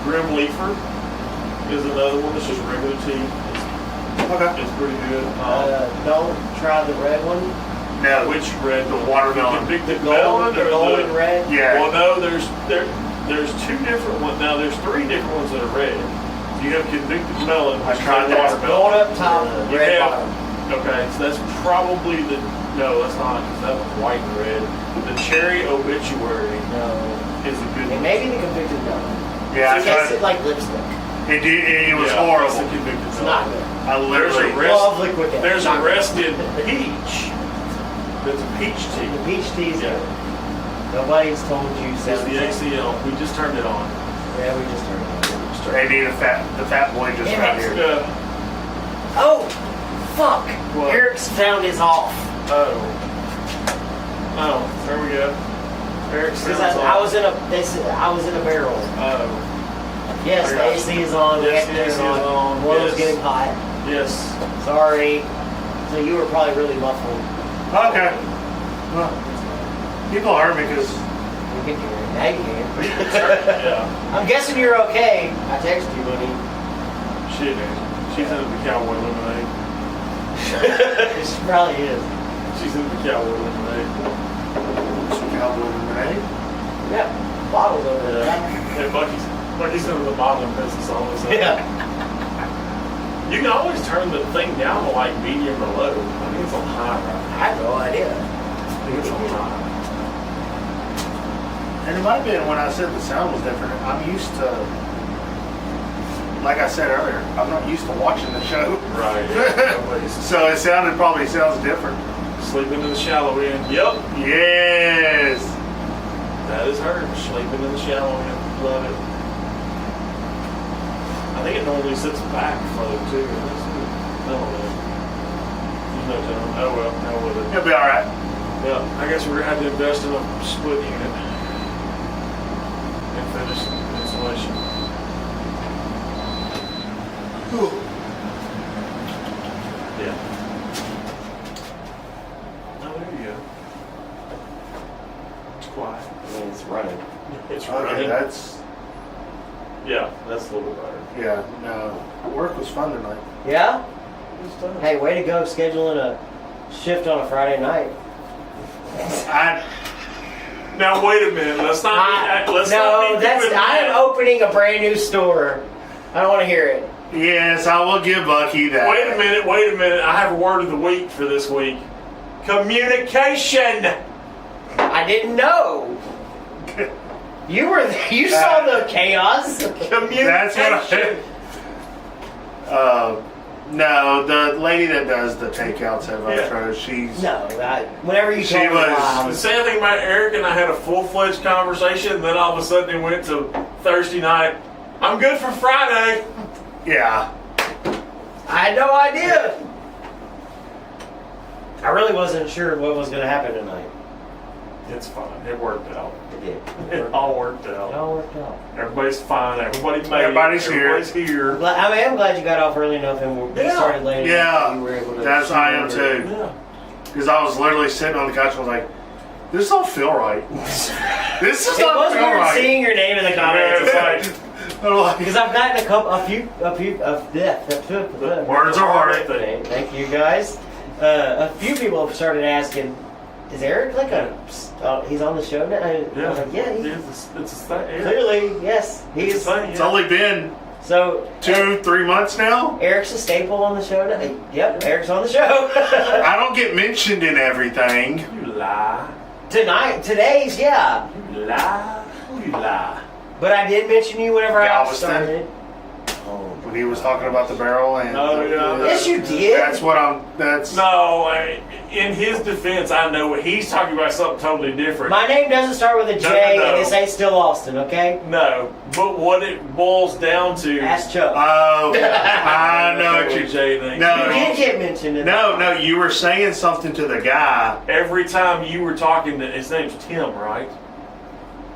Grim Leafer is another one. It's just regular tea. Okay. It's pretty good. Don't try the red one. No. Which red? The watermelon. Convicted melon The or golden red. Yeah. Well, no. There's two different ones. Now there's three different ones that are red. You have convicted melon. I tried which is that. watermelon. Gold up top, You red have- bottom. Okay, so that's probably the. No, that's not, because that one's white and red. The cherry obituary No. is a good And one. maybe the convicted melon. Yeah, I It tasted tried. like lipstick. It was Yeah, horrible. that's the convicted It's melon. not good. I literally. There's a Love liquid death. There's Not a good. rested peach. There's a peach tea. The peach tea's Yeah. good. Nobody's told you It's sounds the ACL. We just turned it on. Yeah, we just turned it on. They need the fat boy just Damn right it. here. Yeah. Oh, fuck! What? Eric's found his off. Oh, there we go. Eric Because sounds I was in a, I was in a barrel. Oh, Yes, I the got AC is on. Yes, the the AC is on, One was yes. getting hot. yes. Sorry. So you were probably really muffled. Okay. Well, people heard me because You can hear it. Now you can. Yeah. I'm guessing you're okay. I texted you, buddy. She didn't. She's into the cowboy lemonade. She probably is. She's into the cowboy lemonade. some cowboy lemonade. Yeah, bottles over there. And Bucky's into the bottling business all of a sudden. Yeah. You can always turn the thing down to like medium or low. I think it's on high right now. I have no idea. I think it's on high. And it might have been when I said the sound was different. I'm used to, like I said earlier, I'm not used to watching the show. Right. Yeah. Nobody's So it probably sounds different. sleeping in the shallow end. Yep. Yes. That is her. Sleeping in the shallow end. Love it. I think it normally sits back further too. I don't know. You know, John. Oh well, hell with it. It'll be all right. Yeah, I guess we're gonna have to invest in a split unit and finish the installation. Yeah. Oh, there you go. It's quiet. I mean, it's running. It's Okay, running. that's, Yeah, that's a little bit better. yeah, no. Work was fun tonight. Yeah? It's done. Hey, way to go scheduling a shift on a Friday night. Now wait a minute. Let's not. Let's no, not that's. I am opening a brand new store. I don't want to hear it. Yes, I will give Bucky that. Wait a minute. I have a word of the week for this week. Communication. I didn't know. You saw the chaos. Communication. That's what no, the lady that does the takeouts at Vitro, she's... No, whenever you She told me was- why, I The sad thing about Eric and I had a full-fledged conversation, and then all of a sudden it went to Thursday night. I'm good for Friday. Yeah. I had no idea. I really wasn't sure what was going to happen tonight. It's fine. It worked out. It did. It all worked It out. all worked out. Everybody's fine. Everybody made Everybody's it. here. Everybody's here. I am glad you got off early enough and we Yeah. started late. Yeah. You were able to That's I am too. Yeah. Because I was literally sitting on the couch and was like, this don't feel right. This does It not was feel weird right. seeing your name in the comments. It's like, I'm like, because I've gotten a few Words are hard. Thank you guys. A few people have started asking, "Is Eric like he's on the show now?" I was like, "Yeah, It's a thing. clearly, yes, he It's is." a thing. it's only been So 2-3 months now. Eric's a staple on the show now. Yep, Eric's on the show I don't get mentioned in everything. You lie. Today's yeah, You lie. You lie. but I did mention you whenever I Galveston. started. When he was talking about the barrel and Oh, yeah. Yes, you did. That's No, in his defense, I know what he's talking about. Something totally different. My name doesn't start with a J, No. and this ain't still Austin, okay? No, but what it boils down to. Ask Chuck. oh, I know what you. Jay thing. No. You did get mentioned in No, you were saying something to the guy. Every time you were talking to, his name's Tim, right?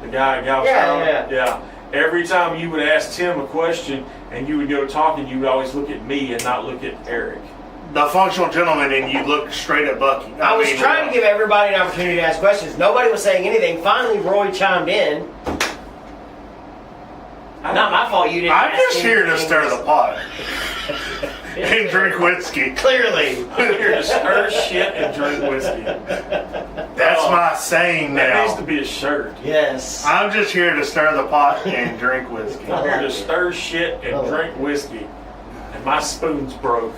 The guy at Yeah. Yeah. Every time you would ask Tim a question and you would go talking, you would always look at me and not look at Eric. The functional gentleman, and you look straight at Bucky. I was trying to give everybody an opportunity to ask questions. Nobody was saying anything. Finally, Roy chimed in. Not my fault you didn't I'm ask just here to anything. stir the pot. and drink whiskey. Clearly. I'm here to stir shit and drink whiskey. That's my saying That now. needs to be a shirt. Yes. I'm just here to stir the pot and drink whiskey. I'm here to stir shit and drink whiskey. And my spoon's broke.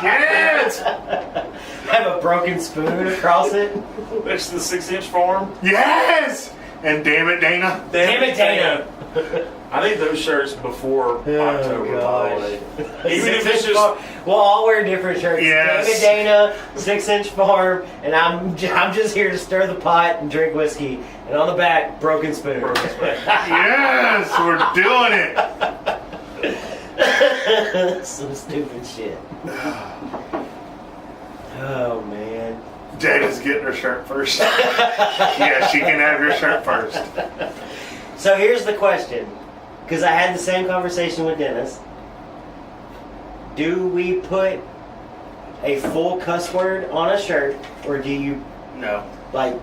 Yes! Have a broken spoon across it. It's the 6-inch farm. Yes! And damn it, Dana. Damn it, Dana. I need those shirts before October, by the way. Even if it's just... We'll all wear different shirts. Yes. Damn it, Dana, 6-inch farm, and I'm just here to stir the pot and drink whiskey. And on the back, broken spoon. Yes! We're doing it! Some stupid shit. Oh, man. Dana's getting her shirt first. Yeah, she can have your shirt first. So here's the question, because I had the same conversation with Dennis. Do we put a full cuss word on a shirt, or do you, No. like,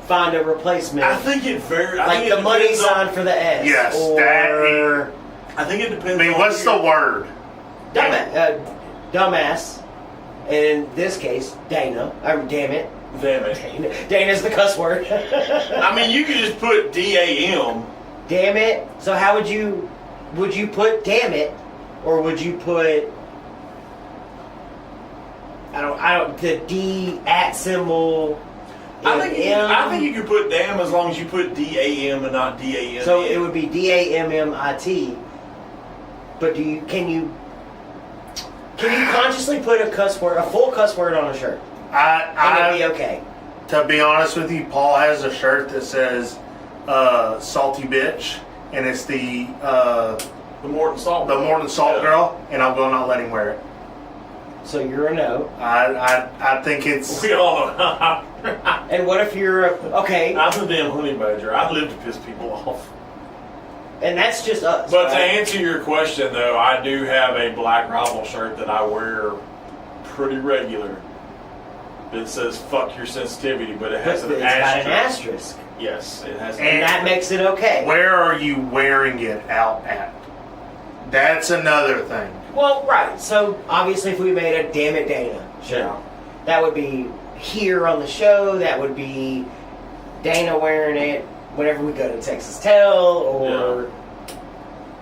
find a replacement? I think it very... like the money sign for the S. Yes, or I think it depends I mean, on what's the word? dumbass. In this case, Dana. Damn it. Damn it. Dana's the cuss word. I mean, you could just put D-A-M. Damn it. So how would you put damn it, or would you put the D at symbol? I think you could put damn as long as you put D-A-M and not D-A-M. So it would be DAMMIT. But can you consciously put a full cuss word on a shirt? And it'd be okay. To be honest with you, Paul has a shirt that says "salty bitch," and it's the Morton Salt. Morton Salt Girl, and I'm going to not let him wear it. So you're a no. I think it's. We all know. And what if you're okay? I'm the damn honey badger. I live to piss people off. And that's just us. But to right? answer your question, though, I do have a black rival shirt that I wear pretty regular. It says "fuck your sensitivity," but it has But an it's got an asterisk. asterisk. Yes, it has. And that makes it okay. Where are you wearing it out at? That's another thing. Well, right. So obviously, if we made a "Damn It, Dana" shirt, Yeah. that would be here on the show. That would be Dana wearing it whenever we go to Texas Tell or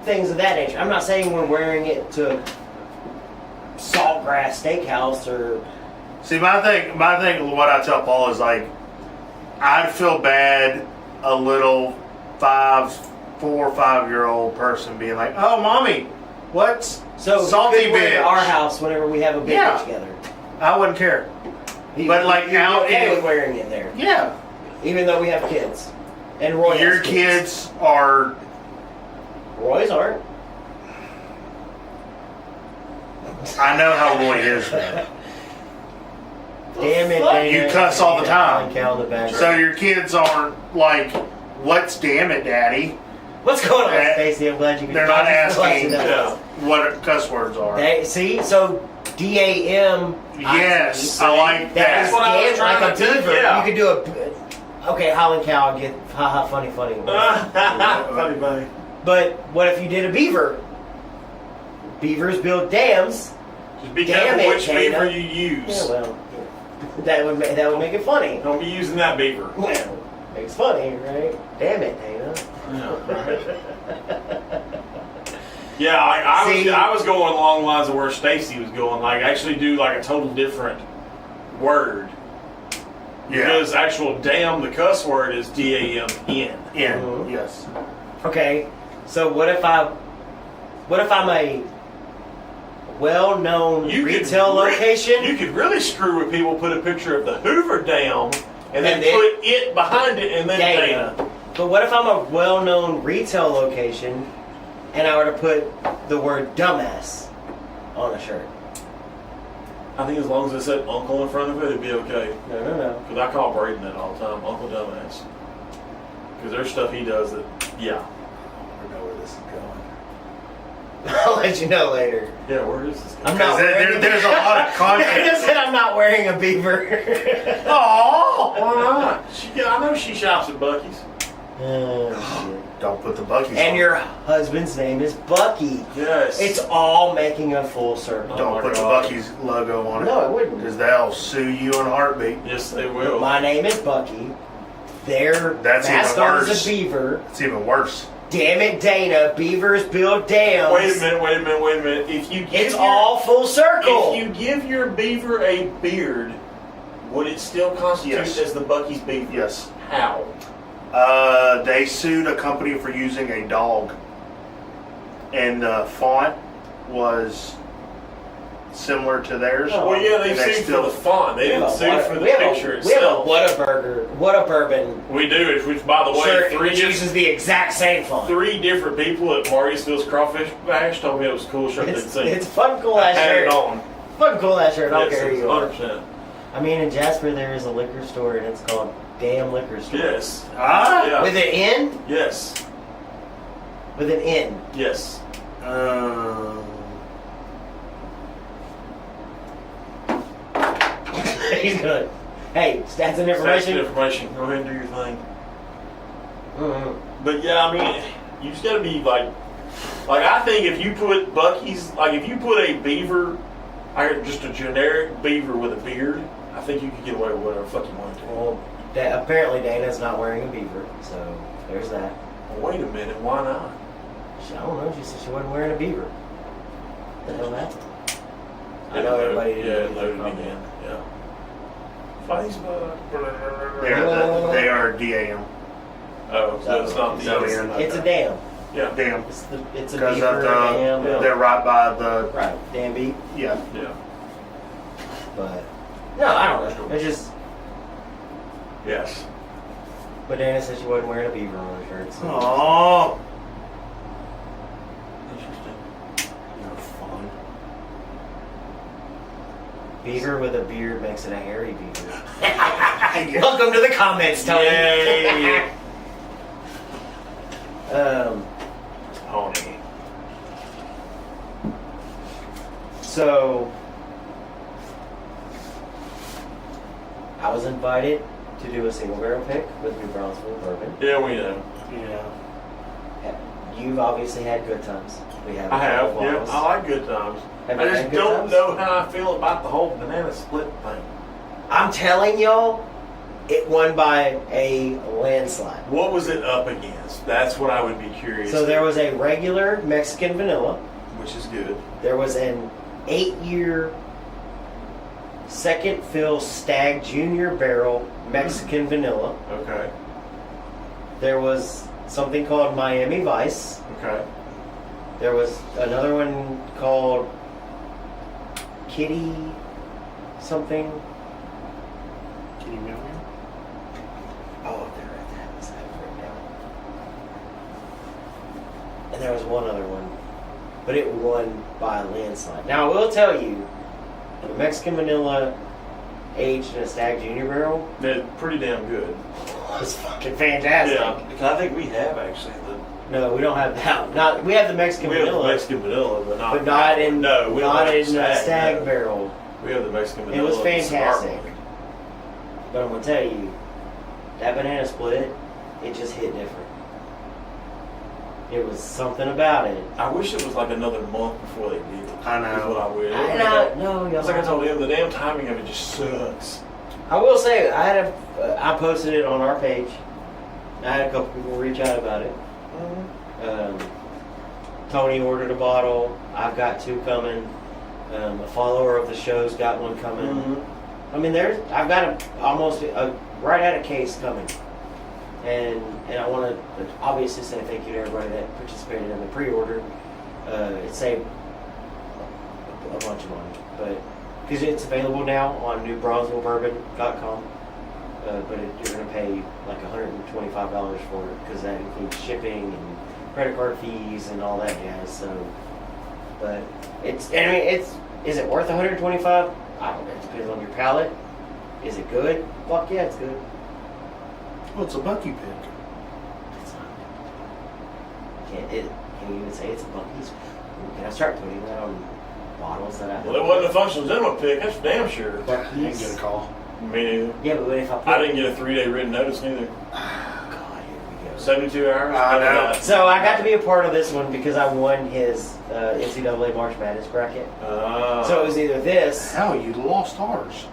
things of that nature. I'm not saying we're wearing it to Saltgrass Steakhouse or. See, my thing, what I tell Paul is like, I'd feel bad a little 4 or 5-year-old person being like, "Oh, mommy, what's So salty you could wear it bitch?" at our house whenever we have a big Yeah. get together. I wouldn't care. But, like, you'd be out okay in- with wearing it there, Yeah, even though we have kids. And Roy has your kids are. Roy's aren't. I know how Roy is, though. Damn it, fuck? Dana. You cuss all the time. Cal in the background. So your kids aren't like, "What's damn it, Daddy?" What's going on, That- Stacey? I'm glad you could. They're not asking Yeah. what cuss words are. See, so DAM. Yes, I like that. That's what I was damn trying like a to do, beaver. yeah. You could do a. Okay, Holland cow. I get haha funny. Funny. But what if you did a beaver? Beavers build dams. Just be Damn careful it, which Dana. beaver you use. Yeah, well, that would make it funny. Don't be using that beaver. Well, it's funny, right? Damn it, Dana. Yeah, I See? was going along the lines of where Stacy was going. Like, actually do like a total different word. Yeah. Because actual damn, the cuss word is D-A-M-N. Yeah. Mhm. Yes. Okay, so what if I'm a well-known retail location? You could really screw with people. Put a picture of the Hoover Dam and then And then put it behind it and then Dana. Dana. But what if I'm a well-known retail location and I were to put the word dumbass on a shirt? I think as long as it said Uncle in front of it, it'd be okay. No. Because I call Braden that all the time, Uncle Dumbass. Because there's stuff he does that, yeah. I know where this is going. I'll let you know later. Yeah, where is this guy? I'm not wearing There's a lot of I content. just said I'm not wearing a beaver. Oh, why not? I know she shops at Buc-ee's. Shit. Don't put the Bucky's And on. your husband's name is Bucky. Yes. It's all making a full circle. Don't put the Bucky's logo on it. No, it wouldn't. Because they'll sue you in a heartbeat. Yes, they will. My name is Bucky. Their That's even mascot is worse. a beaver. It's even worse. Damn it, Dana. Beavers build dams. Wait a minute. If you give It's all full circle. If you give your beaver a beard, would it still constitute Yes. as the Bucky's beaver? Yes. How? They sued a company for using a dog. And the font was similar to theirs. Oh. Well, yeah, they And sued for the font. They didn't sue for the picture We have a itself. Whataburger. We do, which, by the way, Shirt three which uses the exact same font. three different people at Martinsville's Crawfish Bash told me it was a cool shirt they'd It's seen. a fun, cool I ass had shirt. it on. Fun, cool ass shirt. I don't Yes, care who you are. 100%. I mean, in Jasper there is a liquor store, and it's called Damn Liquor Store. Yes. Ah? Yeah. With an N? Yes. With an N. Yes. He's good. Hey, stats and information. That's good information. Go ahead and do your thing. Mm-hmm. But yeah, I mean, you just gotta be like I think if you put Bucky's, like if you put a beaver, just a generic beaver with a beard, I think you could get away with whatever the fuck you want to. Well, apparently Dana's not wearing a beaver, so there's that. Well, wait a minute, why not? I don't know. She said she wasn't wearing a beaver. What the hell happened? I know everybody didn't. Yeah, read the loaded comment. again. Yeah. Facebook. They are DAM. Oh, so it's not the So other. It's a dam. Yeah. Damn. It's a Because beaver dam. they're right by the. Right, dam beat. Yeah. Yeah. But no, I don't know. It's just. Yes. But Dana said she wasn't wearing a beaver on her shirt. So. Oh. Interesting. You're fun. Beaver with a beard makes it a hairy beaver. Yeah. Welcome to the comments, Tony. Yay. Pony. So I was invited to do a single barrel pick with New Brownsville bourbon. Yeah, we know. Yeah. You've obviously had good times. We have. I have. couple Yeah, bottles. I like good times. Have I you just had good don't times? know how I feel about the whole banana split thing. I'm telling y'all, it won by a landslide. What was it up against? That's what I would be curious. So there was a regular Mexican vanilla. which is good. There was an 8-year second fill Stag Junior Barrel Mexican vanilla. Okay. There was something called Miami Vice. Okay. There was another one called Kitty something. Can you mail me? Oh, they're at that. Is that right now? And there was one other one, but it won by a landslide. Now I will tell you, the Mexican vanilla aged in a Stag Junior Barrel They're pretty damn good. was fucking fantastic. Yeah, because I think we have actually No, we don't have that. Not we have the Mexican we have the vanilla, Mexican vanilla, but not but not in no, we don't not have in the Stag no. Barrel. We have the Mexican It vanilla. was and the cigar fantastic. one. But I'm gonna tell you, that banana split, it just hit different. It was something about it. I wish it was like another month before they did it. I know. Is what I wish. No, It's like I told him, the damn timing of it just sucks. I will say, I posted it on our page. I had a couple people reach out about it. Tony ordered a bottle. I've got 2 coming. A follower of the show's got one coming. Mm-hmm. I mean, I've got almost right out of case coming. And I want to obviously say thank you to everybody that participated in the pre-order. It saved a bunch of money, but because it's available now on newbronzevillebourbon.com. But you're going to pay like $125 for it because that includes shipping and credit card fees and all that jazz. So, but is it worth $125? I don't know. It depends on your palate. Is it good? Fuck yeah, it's good. Well, it's a Bucky pick. It's not. Can you even say it's a Bucky's? Can I start putting that on bottles that I? Well, it wasn't a functional cinema pick, that's for damn sure. I didn't get a call. Me neither. Yeah, but what if I put? I didn't get a 3-day written notice neither. God, here we go. 72 hours. I know. So I got to be a part of this one because I won his NCAA March Madness bracket. So it was either this. Hell, you lost ours.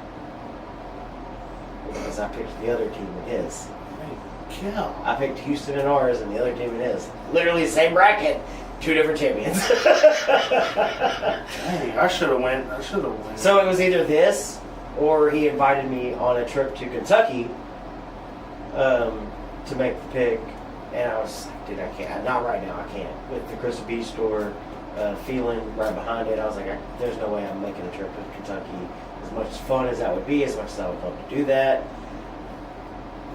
Because I picked the other team in his. Yeah. I picked Houston in ours and the other team in his. Literally the same bracket, 2 different champions. Dang, I should have went. So it was either this or he invited me on a trip to Kentucky to make the pick. And I was like, dude, I can't. Not right now, I can't. With the Crystal Beach store feeling right behind it, I was like, there's no way I'm making a trip to Kentucky. As much fun as that would be, as much as I would love to do that.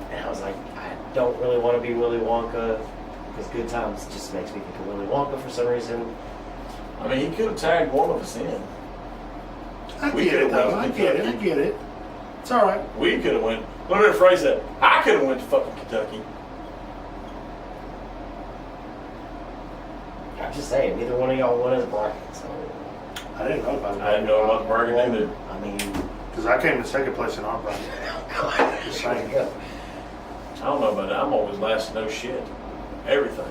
And I was like, I don't really want to be Willy Wonka because Good Times just makes me think of Willy Wonka for some reason. I mean, he could have tagged one of us in. I get it, though. I get it. It's all right. We could have went. Let me rephrase that. I could have went to fucking Kentucky. I'm just saying, neither one of y'all won as a bracket, so. I didn't know about it. I didn't know about the bracket either. I mean, because I came in second place in our bracket. Just saying. I don't know about that. I'm always last to know shit. Everything.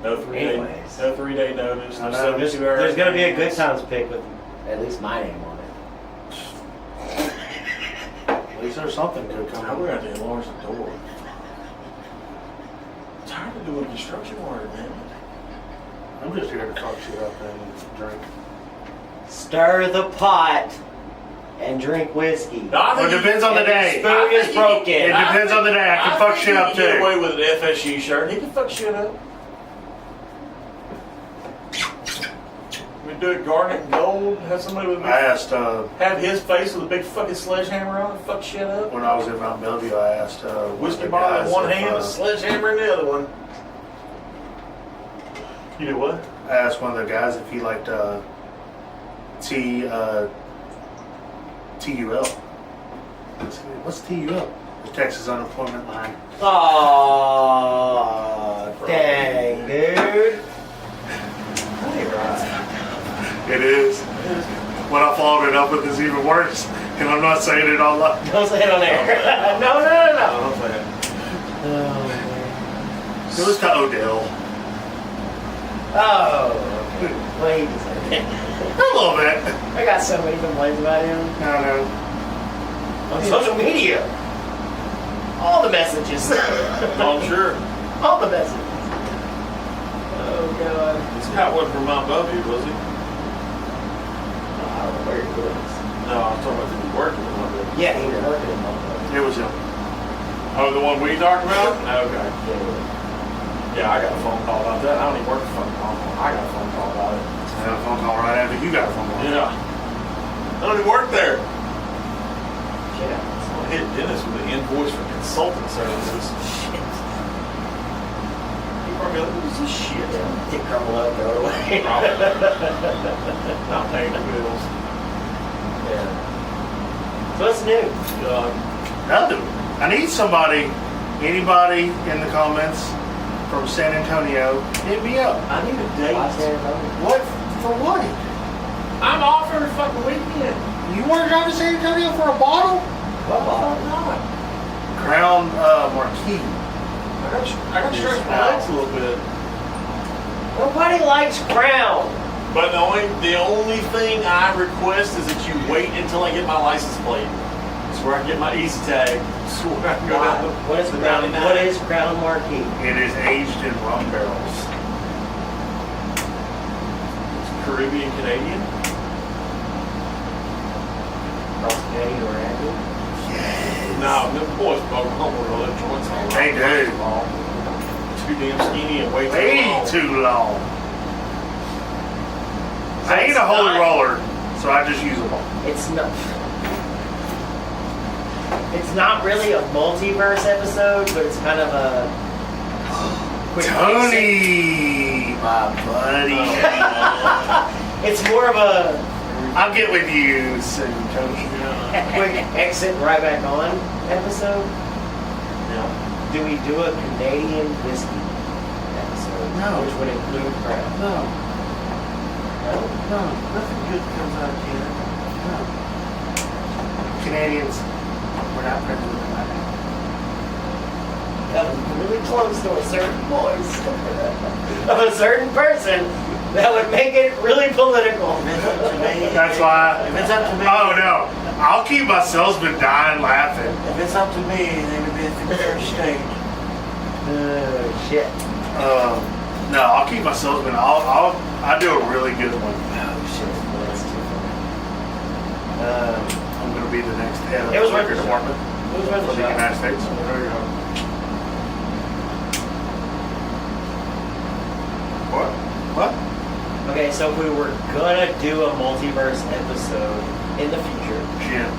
No 3-day. Anyways. No 3-day notice. I No know. 72 hours. there's going to be a Good Times pick with at least my name on it. At least there's something good We're coming. going to have to enlarge the door. I'm tired of doing construction work, man. I'm just here to talk shit up and drink. Stir the pot and drink whiskey. No, I Well, it think depends on the day. Spoon is broken. It depends on the day. I can fuck shit up He can get too. away with an FSU shirt. He can fuck shit up. We do it garnet and gold. Have somebody with me. I asked Have his face with a big fucking sledgehammer on it. Fuck shit up. when I was in Mount Bellevue. I asked Whiskey the bottle in guys one if, hand, a sledgehammer in the other one. You do what? I asked one of the guys if he liked TUL. I said, what's TUL? The Texas Unemployment Line. Aww, dang, dude. It is. When I followed it up with it's even worse, and I'm not saying it all up. Don't say it on air. No. don't say it. It was to Odell. Oh, okay. Well, he deserved it. A little bit. I got so many complaints about him I know. on social media. All the messages. I'm sure. All the messages. Oh, God. This guy wasn't from Mount Bellevue, was he? I don't know where he was. No, I was talking about the working with Mount Bellevue. Yeah, he was working in Buffalo. It was him. Oh, the one we talked about? Okay. Yeah. Yeah, I got a phone call about that. I don't even work the fucking phone call. I got a phone call about it. I got a phone call right after you got a phone call. Yeah. I don't even work there. Shit. I hit Dennis with an invoice for consulting services. Shit. He probably like, what is this shit? Get crumble up, throw it away. Probably. Not paying the bills. Yeah. So what's new? Nothing. I need somebody, anybody in the comments from San Antonio, hit me up. I need a date. What? For what? I'm off every fucking weekend. You want to drive to San Antonio for a bottle? What bottle? not? Crown Marquis. I got to stretch my legs a little bit. Nobody likes Crown. But the only thing I request is that you wait until I get my license plate. That's where I get my easy tag. That's where I can go down the What is Crown? 99. What is Crown Marquis? It is aged in rum barrels. It's Caribbean Canadian. Cross Canadian or Andy? No, them boys broke home with all their joints on. They do. Too damn skinny and way too Way long. too long. I ain't a holy roller, so I just use them all. It's not. It's not really a multiverse episode, but it's kind of a. quick Tony, my buddy. It's more of a I'll get with you soon, Tony. quick exit right back on episode. Yeah. Do we do a Canadian whiskey episode? No. Which would include Crown? No, No. no, Nothing good comes out of Canada. no. Canadians, we're not friends with them right now. that was really close to a certain voice of a certain person that would make it really political. That's why. If it's up to me, Oh no! I'll keep my salesman dying laughing. if it's up to me, they would be at the first stage. Shit. No, I'll keep my salesman. I'll do a really good one. Oh shit. Well, that's too funny. I'm gonna be the next head of It was the liquor worth a department It was worth for a the shot. United States. There you go. What? What? Okay, so if we were gonna do a multiverse episode in the future, Gin.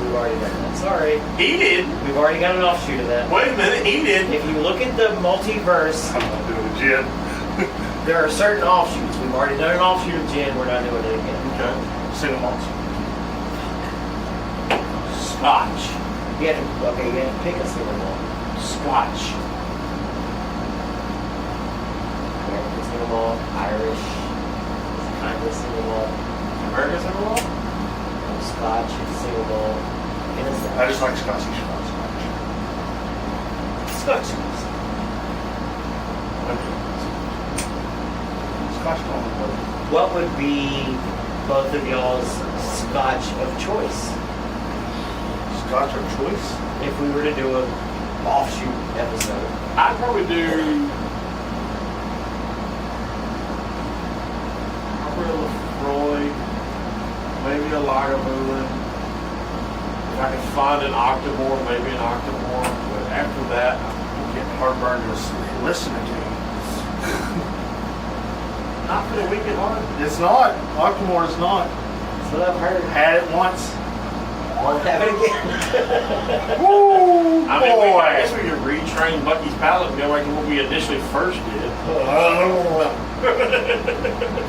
we've already done that. Sorry. He did. We've already got an offshoot of that. Wait a minute, he did. If you look at the multiverse, I'm not doing a gin. there are certain offshoots. We've already done an offshoot of gin. We're not doing it again. Okay. Single malts. Scotch. You had to pick a single malt. Scotch. American single malt, Irish, kind of single malt, American single malt? Scotch is single malt. And it's I just like Scotchy Scotch. Scotch. Scotch don't. What would be both of y'all's Scotch of choice Scotch of choice? if we were to do a offshoot episode? I'd probably do probably a Lefroy, maybe a Lagavulin. If I could find an Octomore, maybe an Octomore. But after that, I'm getting heartburn just listening to you. not for the weak at heart. It's not. Octomore is not. That's what I've heard. Had it once. Won't have it again. Woo! I mean, I guess we could retrain Bucky's palate and go back to what we initially first did.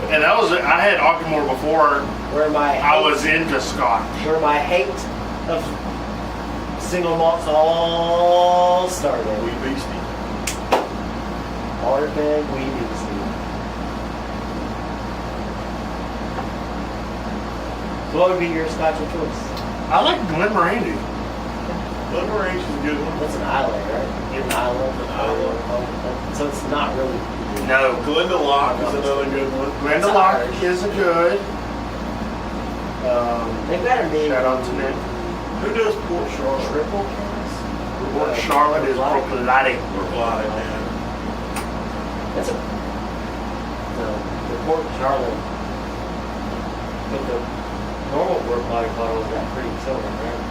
And that was, I had Octomore before Where my I hate, was into Scotch. where my hate of single malts all started. We beastie. Waterbed, Wee Beastie. So what would be your Scotch of choice? I like Glenmorangie. Glenmorangie is a good one. That's an island, right? An island. An island. So it's not really. No. Glendalough is another good one. Glendalough is a good. They've got a name. Shout out to them. Who does Port Charlotte? Triple cast? Port Charlotte is Brooklighting. Brooklighting, man. That's a. The Port Charlotte. But the normal Port Charlotte bottle is that pretty silver, right?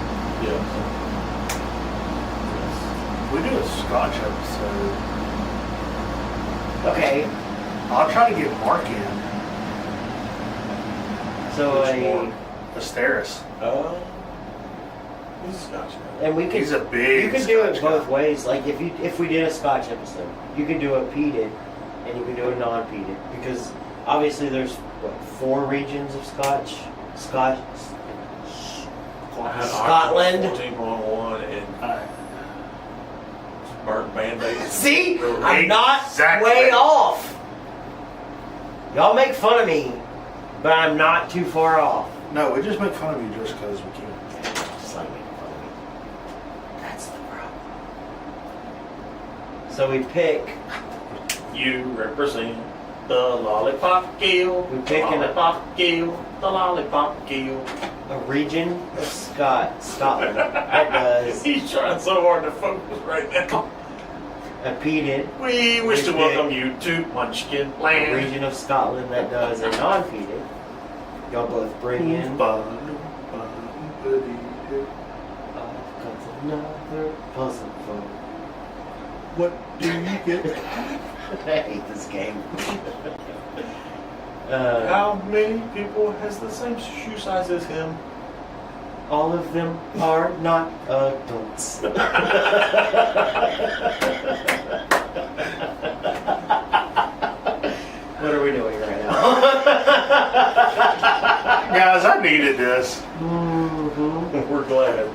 Yeah. We do a Scotch episode. Okay, I'll try to get Mark in. so Which one? Asteris. He's a Scotch guy. and we could. He's a big You could do it Scotch both guy. ways. Like if we did a Scotch episode, you could do a peated, and you could do a non-peated because obviously there's what 4 regions of Scotch. I had Scotland. 14.1 and burnt Band-Aids. See, Really? I'm not Exactly. way off. Y'all make fun of me, but I'm not too far off. No, we just make fun of you just because we can. Just like making fun of me. That's the problem. So we pick. You represent the lollipop gill. We The picking a- lollipop gill. The lollipop gill. A region of Scotland that does He's trying so hard to focus right now. a peated, We wish to We welcome pick you to Munchkin a Land. region of Scotland that does a non-peated. Y'all both bring in. I've Got another puzzle for. What do you get? I hate this game. How many people has the same shoe size as him? All of them are not adults. What are we doing right now? Guys, I needed this. We're glad.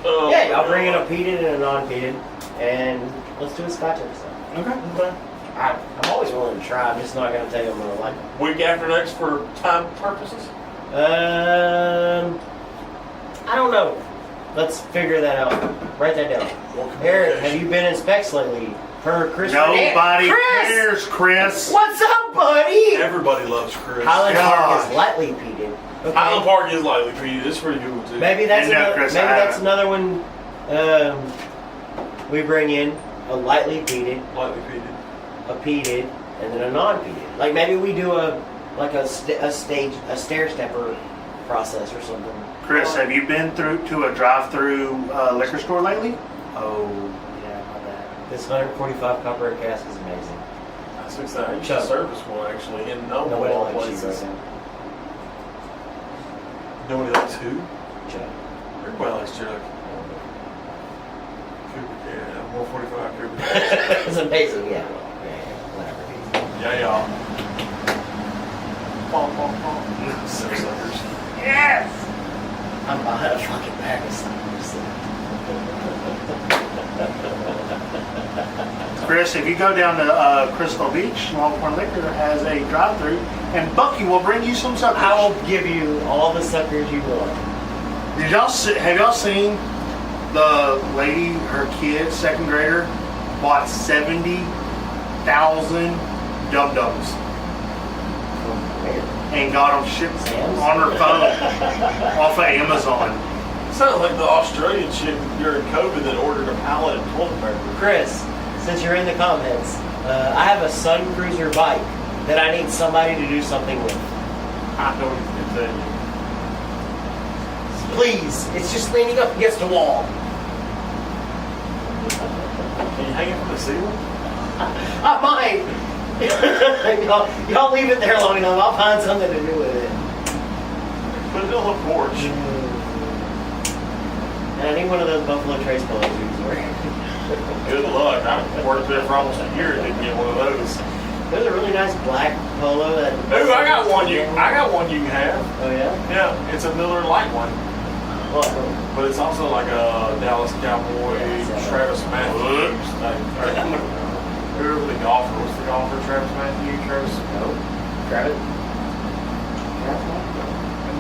Yeah, I'll bring in a peated and a non-peated, and let's do a Scotch episode. Okay. I'm always willing to try. I'm just not going to tell you I'm going to like it. Week after next for time purposes. I don't know. Let's figure that out. Write that down. Eric, have you been in specs lately? Per Chris. Nobody Chris! cares, Chris. What's up, buddy? Everybody loves Chris. Highland Park Gosh. is lightly peated. Okay. Highland Park is lightly peated. It's pretty good too. Maybe that's You know, another, Chris, maybe I that's haven't. another one. We bring in a lightly peated, Lightly peated. a peated, and then a non-peated. Like maybe we do a stair stepper process or something. Chris, have you been to a drive-through liquor store lately? Oh, yeah, my bad. This 145 copper cask is amazing. That's exciting. I used Chuck. to service one actually in no Nobody all likes you places. right now. Nobody likes who? Chuck. Everybody likes Chuck. Cooper, yeah, 145 Cooper. It's amazing, yeah. Whatever. Yeah, y'all. Pom, pom, pom. Some suckers. Yes! I'm behind a fucking bag of suckers. Chris, if you go down to Crystal Beach, Longhorn Liquor has a drive-through, and Bucky will bring you some suckers. I will give you all the suckers you want. Have y'all seen the lady, her kid, second grader, bought 70,000 dum-dums and got them shipped Sam's? on her phone off of Amazon. Sounds like the Australian chick during COVID that ordered a pallet of toilet paper. Chris, since you're in the comments, I have a Sun Cruiser bike that I need somebody to do something with. I know he's going to tell you. Please, it's just leaning up against the wall. Can you hang it from the ceiling? I might. y'all leave it there long enough. I'll find something to do with it. Put it on the porch. And I need one of those Buffalo Trace polos you was wearing. Good luck. I worked there for almost a year and didn't get one of those. There's a really nice black polo that. Ooh, I got one you can have. Oh yeah. Yeah, it's a Miller Lite one. What? But it's also like a Dallas Cowboy, Travis Matthews type. Whoever the golfer, what's the golfer? Travis Matthews? No. Travis.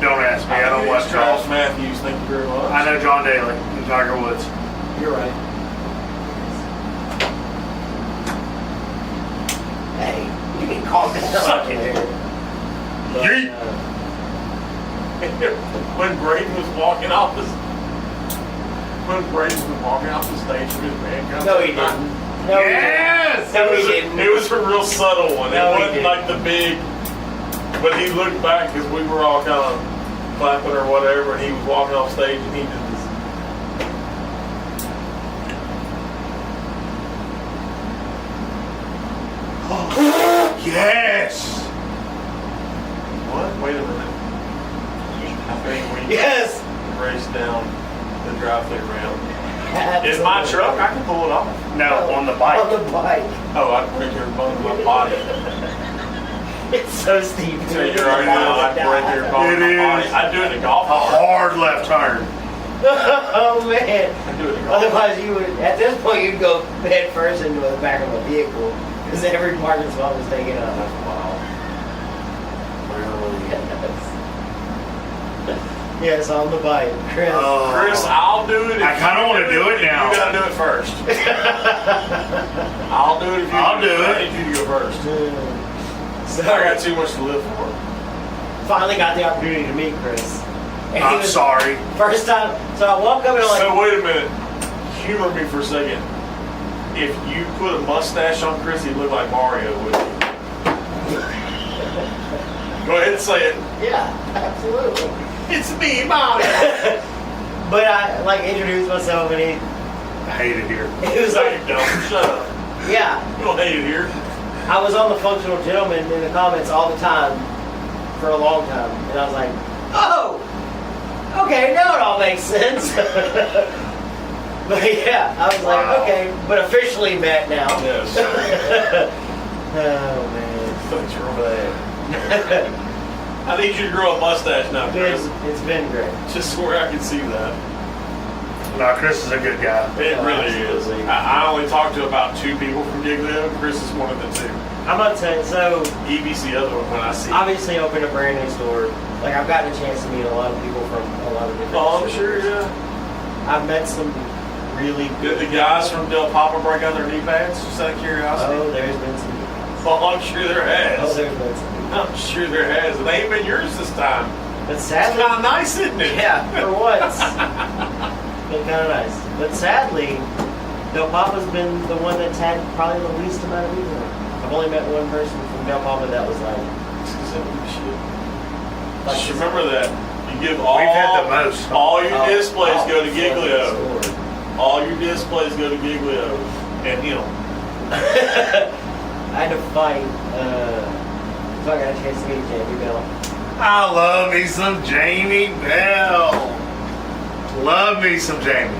Don't ask me, I don't watch Travis golf. Matthews, thank you very much. I know John Daly and Tiger Woods. You're right. Hey, you can calm down. Suck it. there. Yeet. When Braden was walking off the stage with his man comes. No, he didn't. No, Yes! he didn't. It was a real subtle one. No, It he wasn't didn't. like the big. But he looked back because we were all kind of clapping or whatever, and he was walking off stage and he did this. Yes! What? Wait a minute. I think we Yes. raced down the drive-through ramp. Absolutely. In my truck, I can pull it off. No, on the bike. On the bike. Oh, I'd break your bone in my body. It's so steep. So you're already know I'd break your bone in It my body. is. I'd do it in a golf A cart. hard left turn. Oh man. I'd do it in a golf cart. Otherwise, you would. At this point, you'd go head first into the back of a vehicle because every parking spot was taken up. Wow. Yes, on the bike, Chris. Chris, I'll do it. If I kinda you wanna do it now. You gotta do it first. I'll do it if you I'll do I it. need you to go first. So I got too much to live for. finally got the opportunity to meet Chris. And he I'm was- sorry. First time, so I walk up and I'm like, So wait a minute. Humor me for a second. If you put a mustache on Chris, he'd look like Mario, wouldn't he? Go ahead and say it. yeah, absolutely. It's me, Mario. But I like introduced myself and I hate it here. he was No, like, you don't. Shut up. yeah. You don't hate it here. I was on the functional gentleman in the comments all the time for a long time, and I was like, oh, okay, now it all makes sense. But yeah, I was like, Wow. okay, but officially met now. Yes. Oh man. Thanks for But I need you to grow a mustache now, Chris. it's been great. Just where I can see that. No, Chris is a good guy. It Oh, really is. absolutely. I only talked to about 2 people from Gig Live. Chris is one of the 2. I'm not saying so. EB's the other one when I see him. Obviously, opened a brand new store. Like I've gotten a chance to meet a lot of people from a lot of different. Oh, I'm sure, distributors. yeah. I've met some really Did the guys from Del Papa break out their knee pads? Just out of curiosity. Oh, there's been some. Well, I'm sure there has. Oh, there's been some. I'm sure there has. And they ain't been yours this time. But It's sadly, kind of nice, isn't it? yeah, for once, been kind of nice. But sadly, Del Papa's been the one that's had probably the least amount of people. I've only met one person from Del Papa that was like, Shit. Like, Just remember that. You give all, We've had the most. all your oh, displays oh, go to fucking Giglio. Lord. All your displays go to Giglio. And him. I had to fight. So I got a chance to meet Jamie Bell. I love me some Jamie Bell. Love me some Jamie.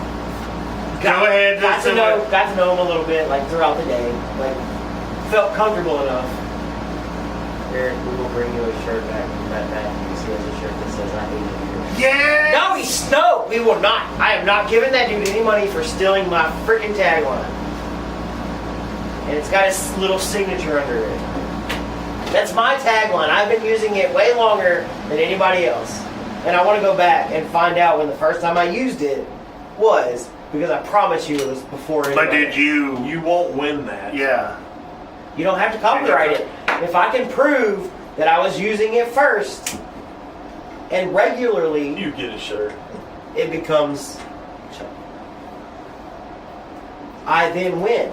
Go ahead. Got to know him a little bit, like throughout the day. Like, felt comfortable enough. Eric, we will bring you a shirt back from Matt Matthews. He has a shirt that says "I hate you." Yes. No, we will not. I am not giving that dude any money for stealing my freaking tagline. And it's got his little signature under it. That's my tagline. I've been using it way longer than anybody else. And I want to go back and find out when the first time I used it was, because I promise you it was before anybody But did else. You won't win that. Yeah. You don't have to copyright it. If I can prove that I was using it first and regularly, You get a shirt. it becomes. I then win.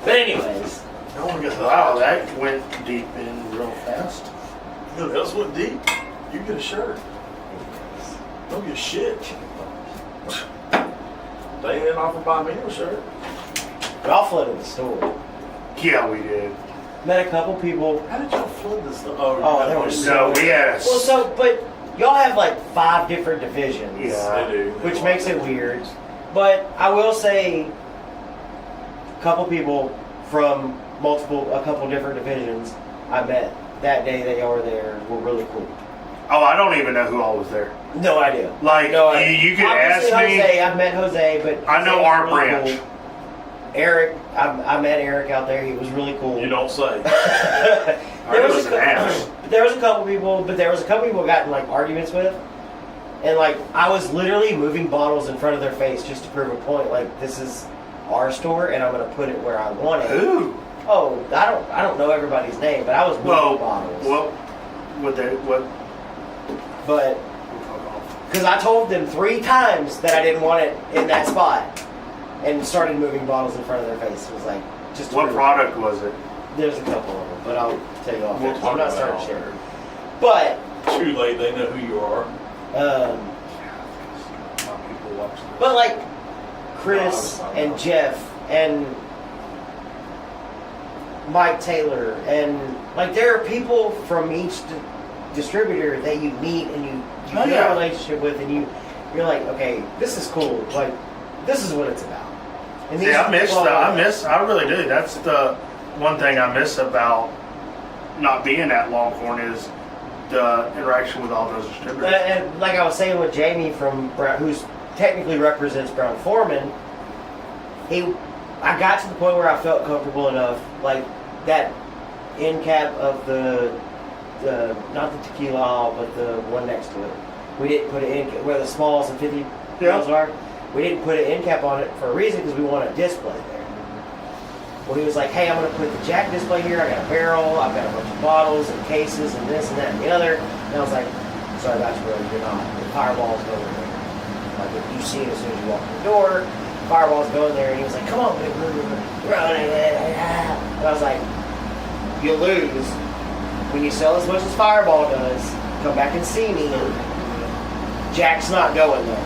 But anyways, No one gets Wow, that went deep in real fast. You know, else went deep. You get a shirt. Don't get shit. They ain't offer to buy me a shirt. y'all flooded the store. Yeah, we did. Met a couple people. How did y'all flood this stuff? Oh, there was No, we had a. Well, so, but y'all have like 5 different divisions. Yeah. They do. Which makes it weird. But I will say, a couple people from a couple different divisions I met that day that y'all were there were really cool. Oh, I don't even know who all was there. No idea. Like, No you, idea. you could ask Obviously, me. Jose, I've met Jose, but I know Jose was our really branch. cool. Eric, I met Eric out there. He was really cool. You don't say. there was an ass. There was a couple people, but there was a couple people I got in like arguments with, and like I was literally moving bottles in front of their face just to prove a point. Like, this is our store, and I'm gonna put it where I want it. Who? Oh, I don't know everybody's name, but I was moving bottles. What? But because I told them 3 times that I didn't want it in that spot, and started moving bottles in front of their face. It was like just to What prove- product was it? There's a couple of them, but I'll tell you off. We'll air. talk I'm not about starting all sharing. that. But Too late. They know who you are. People watch this. but like Chris and Jeff and Mike Taylor and like there are people from each distributor that you meet and you Oh, build yeah. a relationship with, and you're like, okay, this is cool. Like, this is what it's about. And these Yeah, people I really do. That's the one thing I miss about not being at Longhorn is the interaction with all those distributors. And like I was saying with Jamie from Brown, who's technically represents Brown Foreman, I got to the point where I felt comfortable enough, like that end cap of the not the tequila aisle, but the one next to it. We didn't put it in where the smalls and 50 mils are. We didn't put an end cap on it for a reason, because we want a display there. Well, he was like, hey, I'm going to put the Jack display here. I got a barrel. I've got a bunch of bottles and cases and this and that and the other. And I was like, sorry about you, brother. You're not. The fireball's going there. Like, if you see it as soon as you walk in the door, fireball's going there. And he was like, come on, big brother. And I was like, you'll lose. When you sell as much as Fireball does, come back and see me. Jack's not going there.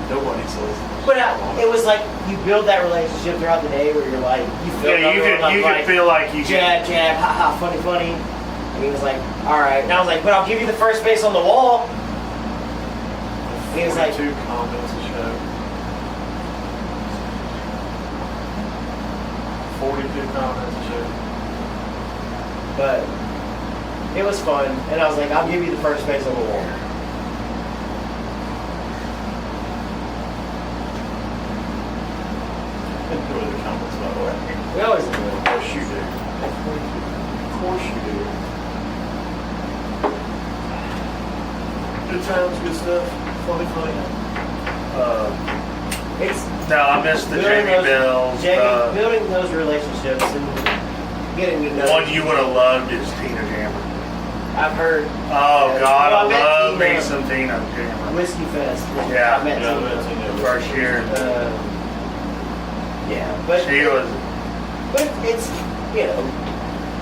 Nobody says. But it was like you build that relationship throughout the day where you're like, you feel You could feel like you jab, ha ha, funny. And he was like, all right. And I was like, but I'll give you the first space on the wall. He was like, 2 comments a show. 42 comments a show. but it was fun. And I was like, I'll give you the first space on the wall. Enjoy the comments, by the way. We always do. Of course you do. Of course you do. Good times, good stuff. Funny. It's No, I missed the Jamie Bells. building those relationships and getting to know. One you would have loved is Tina Jammer. I've heard. Oh God, Well, I I met love Tina. me some Tina Jammer. Whiskey Fest. Yeah. I met Yeah, Tina. that's in there. First year. Yeah, but She was. it's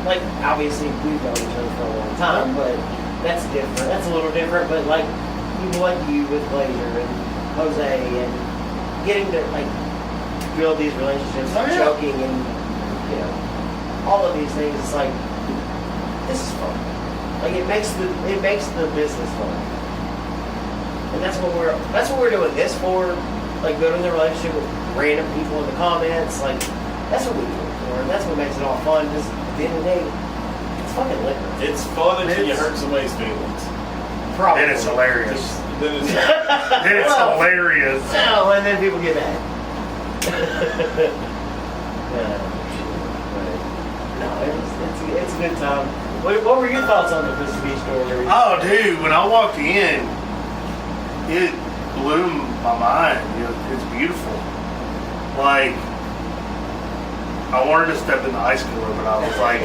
like obviously we've known each other for a long time, but that's different. That's a little different. But like people like you with Glazer and Jose and getting to like build these relationships, Oh, yeah. joking and all of these things. It's like this is fun. Like it makes the business fun, and that's what we're doing this for. Like building the relationship with random people in the comments. Like that's what we do it for, and that's what makes it all fun. Because at the end of the day, it's fucking liquor. It's fun until you hurt somebody's feelings. Probably. Then it's hilarious. Then it's Then it's hilarious. No, and then people get mad. No, it's a good time. What were your thoughts on the Mr. Beach story? Oh, dude, when I walked in, it blew my mind. It's beautiful. Like, I wanted to step in the ice cooler, but I was like,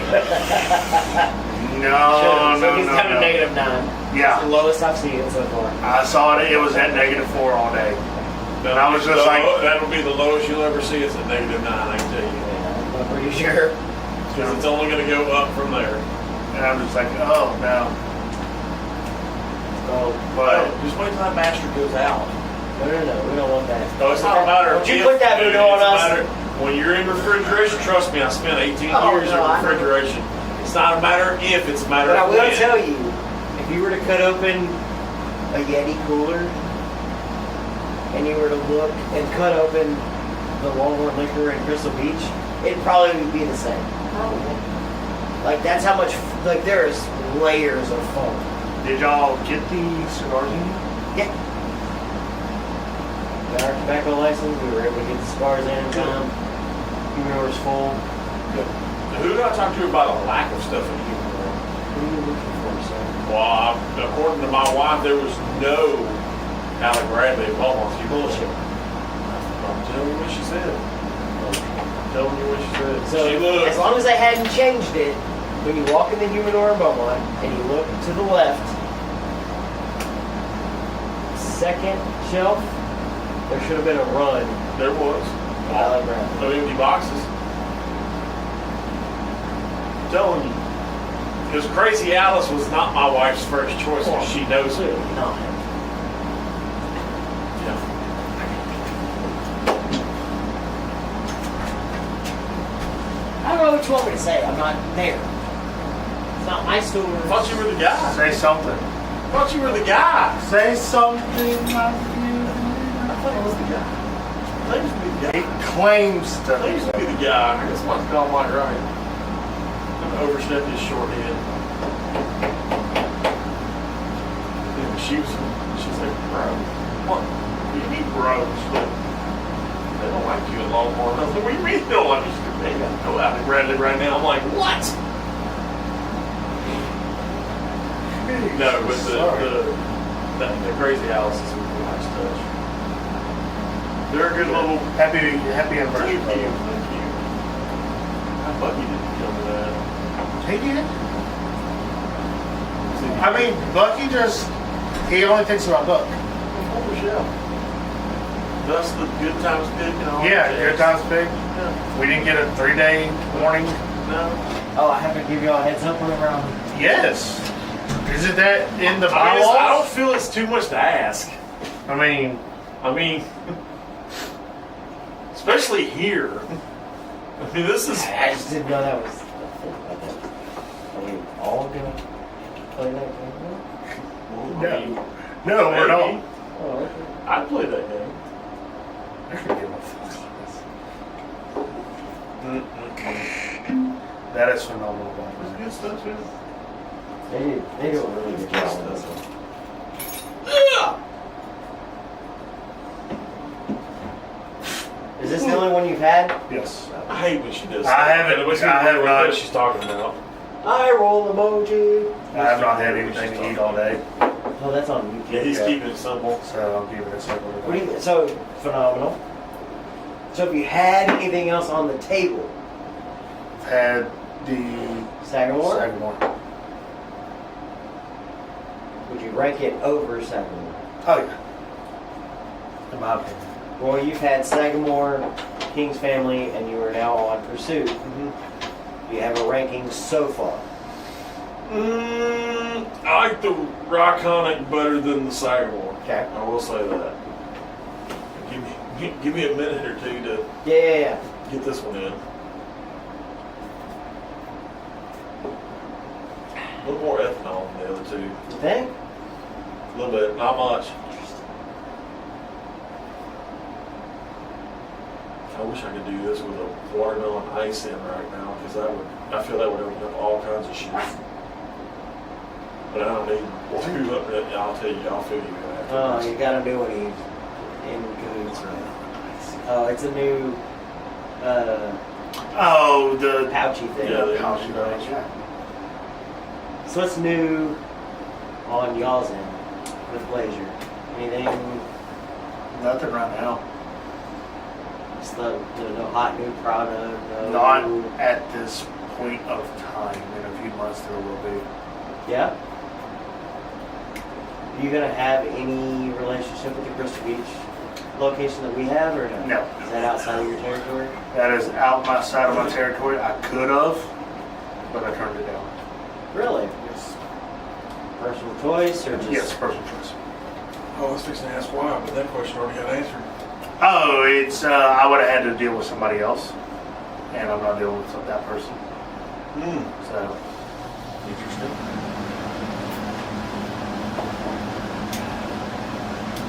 no. So it's kind of -9. Yeah. It's the lowest I've seen it so far. I saw it. It was at -4 all day. And I was just like, that'll be the lowest you'll ever see. It's a -9, I can tell you. Yeah, I'm pretty sure. Because it's only going to go up from there. and I'm just like, oh no. But just wait till that master goes out. No, we don't want that. No, it's not a matter of Don't you if, put that dude, voodoo on it's a us. matter- When you're in refrigeration, trust me, I spent 18 Oh, years no, in I know. refrigeration. It's not a matter of if, it's a matter But I of will when. tell you, if you were to cut open a Yeti cooler and you were to look and cut open the Longhorn liquor in Crystal Beach, it'd probably be the same. Like that's how much. Like there's layers of fun. Did y'all get the cigars in? Yeah. Got our tobacco license. We were able to get the cigars in time. Humidor's full. Who did I talk to about a lack of stuff in the humidor? What are you looking for, sir? Well, according to my wife, there was no Alec Bradley at Beaumont. You Bullshit. I'm telling you what she said. I'm telling you what she said. So she looked. as long as they hadn't changed it, when you walk in the humidor in Beaumont and you look to the left, second shelf, there should have been a run. There was. Alec Bradley. No empty boxes. I'm telling you. Because Crazy Alice was not my wife's first choice, because she knows it. Clearly not. Yeah. I don't know what you want me to say. I'm not there. It's not my store. I thought you were the guy. Say something. I thought you were the guy. Say something. I thought he was the guy. Claims to be the He guy. claims to. Claims to be the guy. I guess what's called Mike Ryan. I'm overstepped his short head. And she's like, bro, what do you mean, bro? She's like, they don't like you at Longhorn. I was like, what do you mean they don't like me? She's like, they got no Alec Bradley right now. I'm like, what? No, but the Crazy Alice is a really nice touch. They're a good little. Happy anniversary. Thank you. Thank you. I thought you didn't come to that. He did. I mean, Bucky he only thinks about Buck. Of course, yeah. Thus the good times big and all Yeah, that good jazz. times big. Yeah. We didn't get a 3-day warning. No. Oh, I have to give y'all a heads up whenever I'm. Yes. Isn't that in the I don't bylaws? feel it's too much to ask. I mean, especially here. I mean, this is. I just didn't know that was. Are we all gonna play that game? no, we're not. Oh, okay. I'd play that game. I can give a fuck. That is phenomenal. It's good stuff, yeah. They do a really good job on this one. Is this the only one you've had? Yes. I hate when she does. I haven't- That. I have not. What she's talking about. I roll emoji. I have not had anything to eat all day, Oh, that's on YouTube. Yeah, he's keeping it simple. so I'll give it a second. What do you, so phenomenal. So if you had anything else on the table, I've had the Sagamore, Sagamore. would you rank it over Sagamore? Oh yeah. In my opinion. Well, you've had Sagamore, King's Family, and you are now on Pursuit. Do you have a ranking so far? I like the Rockonic better than the Sagamore. Okay. I will say that. Give me a minute or two to Yeah. get this one in. A little more ethanol than the other two. You think? A little bit, not much. I wish I could do this with a watermelon ice in right now, because I feel that would open up all kinds of shit. But I don't need two. I'll tell you, I'll fill you in after Oh, this. you got a new one in cahoots with. Oh, it's a new Oh, the pouchy thing. Yeah, the pouch. pouchy pouch. Yeah. So what's new on y'all's end with Glacier? Anything? Nothing right now. Just no hot new product? No. Not at this point of time. In a few months there will be. Yeah? Are you going to have any relationship with the Crystal Beach location that we have, or no? No. Is that outside of your territory? That is outside of my territory. I could have, but I turned it down. Really? Yes. Personal choice, or just... Yes, personal choice. Oh, I was fixing to ask why, but that question already got answered. Oh, it's I would have had to deal with somebody else, and I'm not dealing with that person. So Interesting.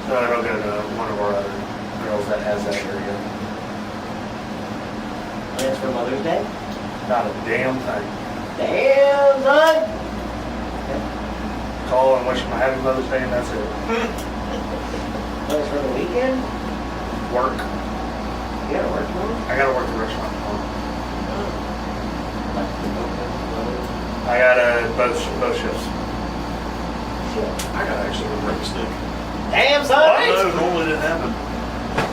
So it'll go to one of our other girls that has that area. Plans for Mother's Day? Not a damn thing. Damn, son! Call and wish them a happy Mother's Day, and that's it. Plans for the weekend? Work. You gotta work tomorrow? I gotta work the restaurant tomorrow. Like, I got both shifts. shit. I got actually a break stick. Damn, son! Well, no, normally didn't happen.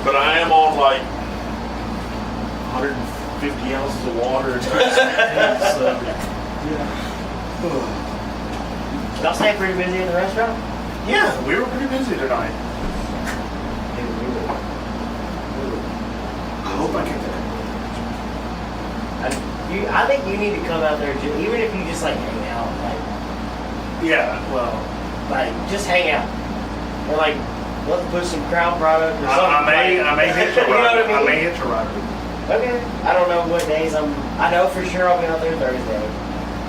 But I am on like 150 ounces of water. So, Y'all stay pretty busy in the restaurant? Yeah, we were pretty busy tonight. I hope I can do it. I think you need to come out there, even if you just like hang out, Yeah, well, like just hang out, or like let's put some Crown product or something. I may hit your You know rider. what I mean? I may hit your rider. Okay. I don't know what days I know for sure I'll be out there Thursday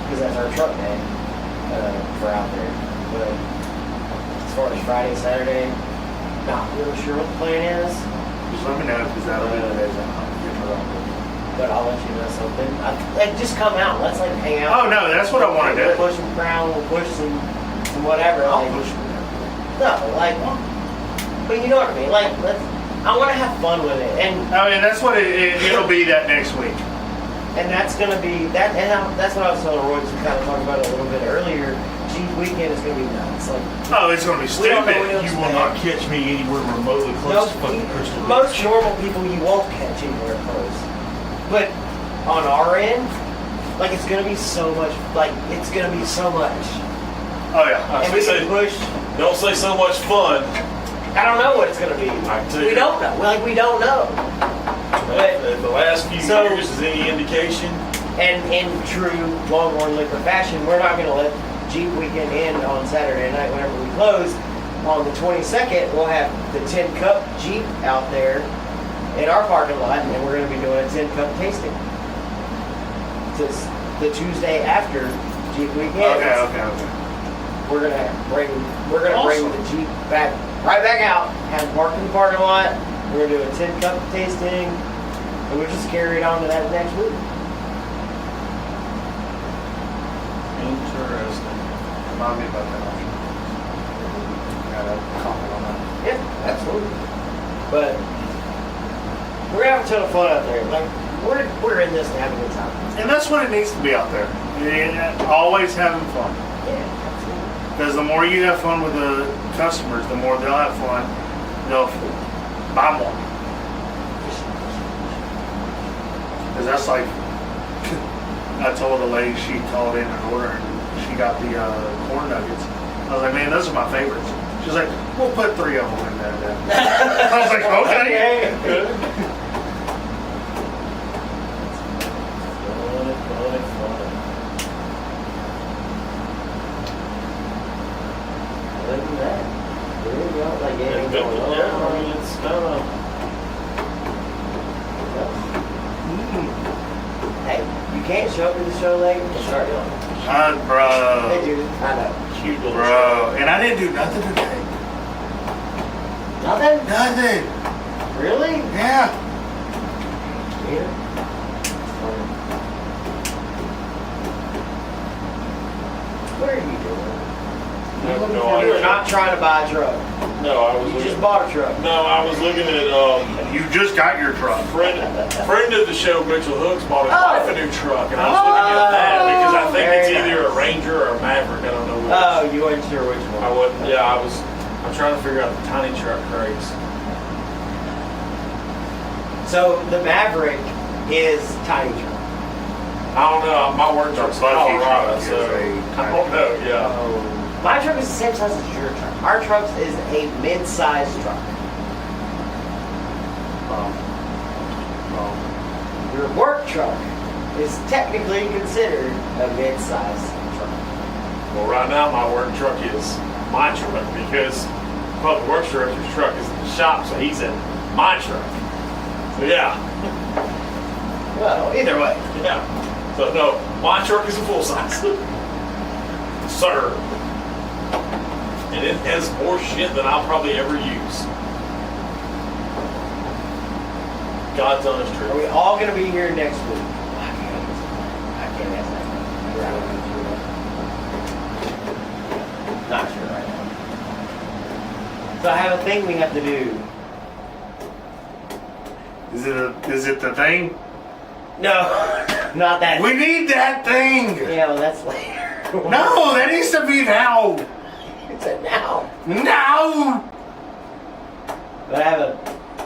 because that's our truck day for out there. But as far as Friday, Saturday, not really sure what the plan is. Just let me know because that'll be the days I'll hit your rider. But I'll let you know something. Like, just come out. Let's like hang out. Oh no, that's what I want to do. We'll push some Crown. We'll push some whatever. I'll like, push it. No, like, but you know what I mean. Like, I want to have fun with it, and I mean, that's what it'll be that next week. that's gonna be that. And that's what I was telling Roy. We kind of talked about it a little bit earlier. Jeep weekend is gonna be nuts. Like, Oh, it's going to be we don't know stupid. what you will not catch me anywhere remotely close to fucking Crystal Beach. most normal people you won't catch anywhere close. But on our end, like it's gonna be so much. Like it's gonna be so much, Oh yeah. and we can push. Don't say so much fun. I don't know what it's gonna be. I can tell you. We don't know. Like we don't know. But The last few So- years is any indication. and in true Longhorn Liquor fashion, we're not gonna let Jeep weekend end on Saturday night whenever we close. On the 22nd, we'll have the 10 Cup Jeep out there in our parking lot, and we're gonna be doing a 10 Cup tasting. It's the Tuesday after Jeep weekend. Okay. We're gonna bring Awesome. the Jeep right back out, have it parked in the parking lot. We're gonna do a 10 Cup tasting, and we'll just carry it on to that next week. Interesting. Remind me about that option. Got a comment on that. Yeah, absolutely. But we're having a ton of fun out there. Like we're in this to have a good time. And that's what it needs to be out there. Yeah, always having fun. Yeah, absolutely. Because the more you have fun with the customers, the more they'll have fun. They'll buy more. Because that's like, I told a lady, she called in an order and she got the corn nuggets. I was like, man, those are my favorites. She's like, we'll put 3 of them in there then. I was like, okay. Other than that, really don't like anything going on. Yeah, I mean, it's kind of. Hey, you can't show up to the show late and start yelling. Hey, Bro. dude, I know. Cute little Bro. And I didn't do nothing today. Nothing? Nothing. Really? Yeah. Yeah. What are you doing? No, You're not trying to buy a truck. No, I was You looking. just bought a truck. No, I was looking at You just got your truck. friend of the show, Mitchell Hooks, bought his Oh. wife a new truck, and I was looking at that because I think it's Very either nice. a Ranger or a Maverick. I don't know which. Oh, you weren't sure which I one. wasn't. Yeah, I'm trying to figure out the tiny truck craze. So the Maverick is tiny truck. I don't know. My work truck's in Bucky Colorado, truck so is a I don't know. Yeah. My truck is the same size as your truck. Our truck is a mid-sized truck. Your work truck is technically considered a mid-sized truck. Well, right now my work truck is my truck because public works director's truck is in the shop, so he's in my truck. So yeah, Well, either way. yeah. So no, my truck is a full size, sir, and it has more shit than I'll probably ever use. God's honest Are truth. we all going to be here next week? I can't ask that. Not sure right now. So I have a thing we have to do. Is it the thing? No, not that. We need that thing. Yeah, well, that's later. No, that needs to be now. It's a now. Now. But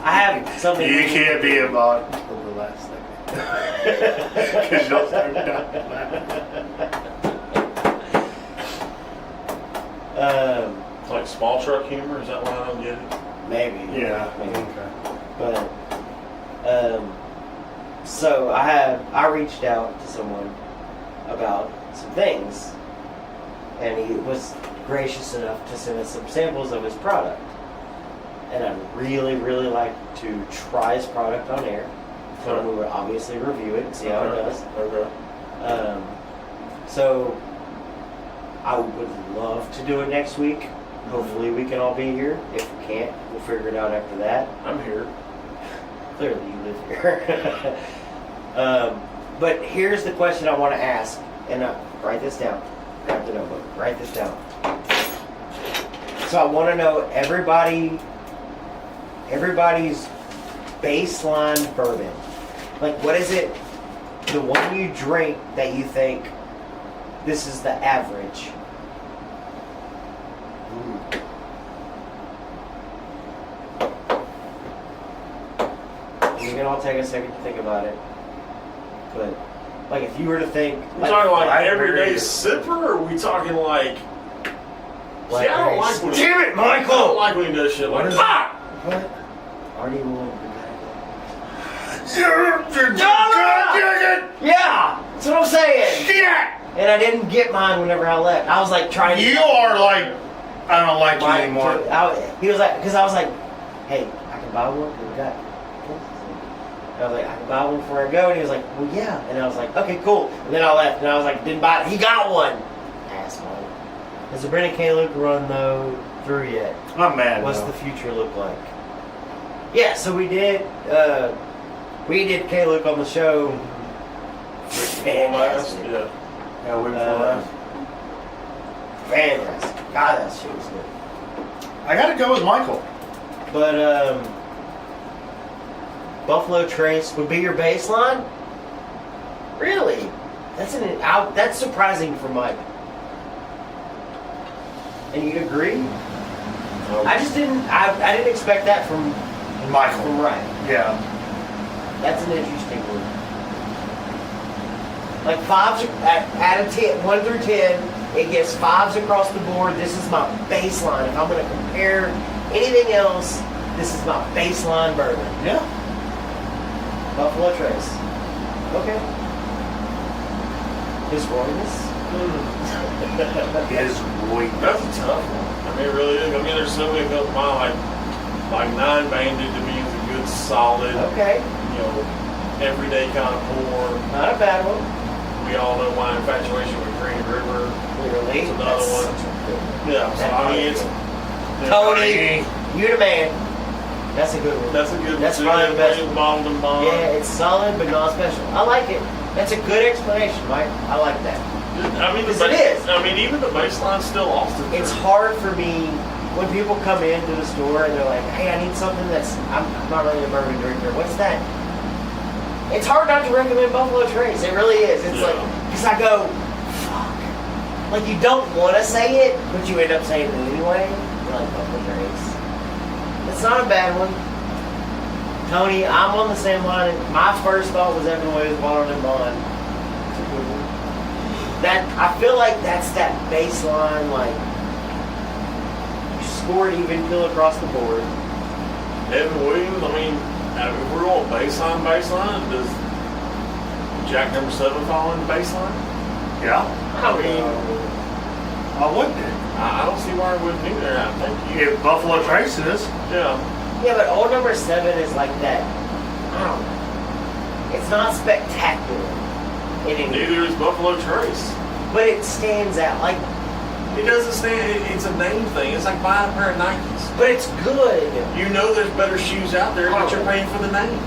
I have something. You can't be about until the last second. Because you'll start It's like small truck humor. Is that what I don't get it? Maybe. Yeah. Maybe. Okay. But so I reached out to someone about some things, and he was gracious enough to send us some samples of his product. And I'd really, really like to try his product on air. So we would obviously review it and see how it does. Okay. So I would love to do it next week. Hopefully we can all be here. If we can't, we'll figure it out after that. I'm here. Clearly you live here. But here's the question I want to ask. And write this down. Grab the notebook. Write this down. So I want to know everybody's baseline bourbon. Like, what is it, the one you drink that you think this is the average? You can all take a second to think about it. But, like, if you were to think... We talking like Blackberry everyday or- sipper, or are we talking like? See, I don't like when he, Damn it, I don't Michael! like when he does shit like What is that. What? Already won. Yeah. Yeah! That's what I'm saying! And I didn't get mine whenever I left. I was like trying to... You are like, I don't like you anymore. He was like, because I was like, hey, I can buy one? We got... And I was like, I can buy one before I go. And he was like, well, yeah. And I was like, okay, cool. And then I left, and I was like, didn't buy it. He got one! Asshole. Has the Brennan K-Luke run, though, through yet? I'm mad. What's though. the future look like? Yeah, so we did K-Luke on the show. Fantastic. Yeah. Yeah, we before that. Fantastic. God, that shit was good. I gotta go with Michael. But, Buffalo Trace would be your baseline? Really? That's surprising for Mike. And you'd agree? I just didn't. I didn't expect that from Michael. Ryan. Yeah. That's an interesting one. Like fives out of 10, 1 through 10, it gets fives across the board. This is my baseline. If I'm going to compare anything else, this is my baseline bourbon. Yeah. Buffalo Trace. Okay. His Royness. His Roy. That's a tough one. I mean, it really is. I mean, there's so many of mine, like 9 Bandit to me is a good, solid, Okay. Everyday kind of pour. Not a bad one. We all know my infatuation with Green River. Clearly. It's another That's one. such a good one. Yeah, so I mean, it's Tony, you the man. That's a good one. that's a good one. That's too. Ryan Best. Bottled and bond. Yeah, it's solid but not special. I like it. That's a good explanation, Mike. I like that. I mean, Because it is. I mean, even the baseline's still Austin. It's hard for me when people come into the store and they're like, "Hey, I need something that's I'm not really a bourbon drinker. What's that?" It's hard not to recommend Buffalo Trace. It really is. It's like because I go, "Fuck." Like you don't want to say it, but you end up saying it anyway. You're like Buffalo Trace. It's not a bad one. Tony, I'm on the same line. My first thought was Evan Williams, Bottled and Bond. It's a good one. That I feel like that's that baseline, like you scored even kill across the board. Evan Williams, I mean, if we're going baseline, does Jack number 7 fall in baseline? Yeah. I mean, I wouldn't. I don't see why it wouldn't be there. I think you. If Buffalo Trace is. Yeah. yeah, but old number 7 is like that. I don't know. It's not spectacular in any, Neither is Buffalo Trace. but it stands out. Like, It doesn't stand. It's a name thing. It's like buying a pair of Nikes. but it's good. You know there's better shoes out there, but you're paying for the name.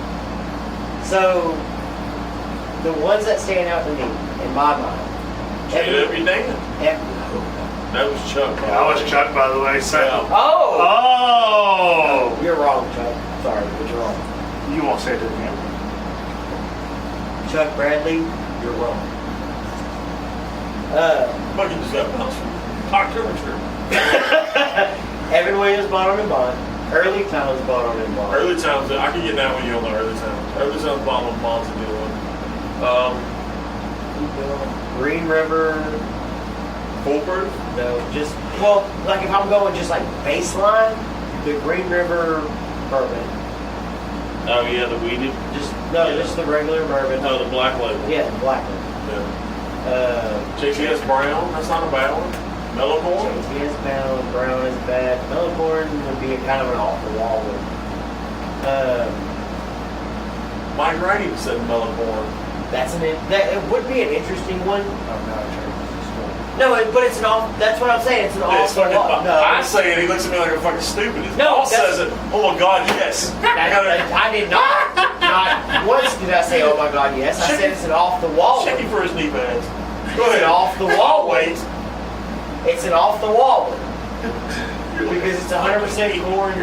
So the ones that stand out to me, in my mind, J.W. Dan. That was Chuck. by That the was way. Chuck, by the way. So. Yeah. Oh, Oh! you're wrong, Chuck. Sorry, but you're wrong. You won't say it again. Chuck Bradley, you're wrong. Bucky just got bounced from October trip. Evan Williams, Bottled and Bond. Early Times, Bottled and Bond. Early Times, I can get down with you on the Early Times. Early Times Bottled and Bond's a good one. Green River. Foolproof? No, just well, like if I'm going just like baseline, the Green River bourbon. Oh yeah, the weeded. Just Yeah. just the regular bourbon. No, the black label. Yeah, the black one. Yeah. JTS Brown, that's not a bad one. Mellow Corn? JTS Brown is bad. Mellow would be a kind of an off the wall one. Mike Wright even said Mellow Corn. That it would be an interesting one. Oh, no, I tried. No, but it's an off. That's what I'm saying. It's an off It's the fucking, wall. No, I say it, he looks at me like I'm fucking stupid. His No, boss that's- says it. Oh my God, yes. I did not. Not once did I say, "Oh my God, yes." I said it's an off the wall. Check him for his knee pads. Go It's ahead. an off the wall one. Wait. It's an off the wall one because it's 100% corn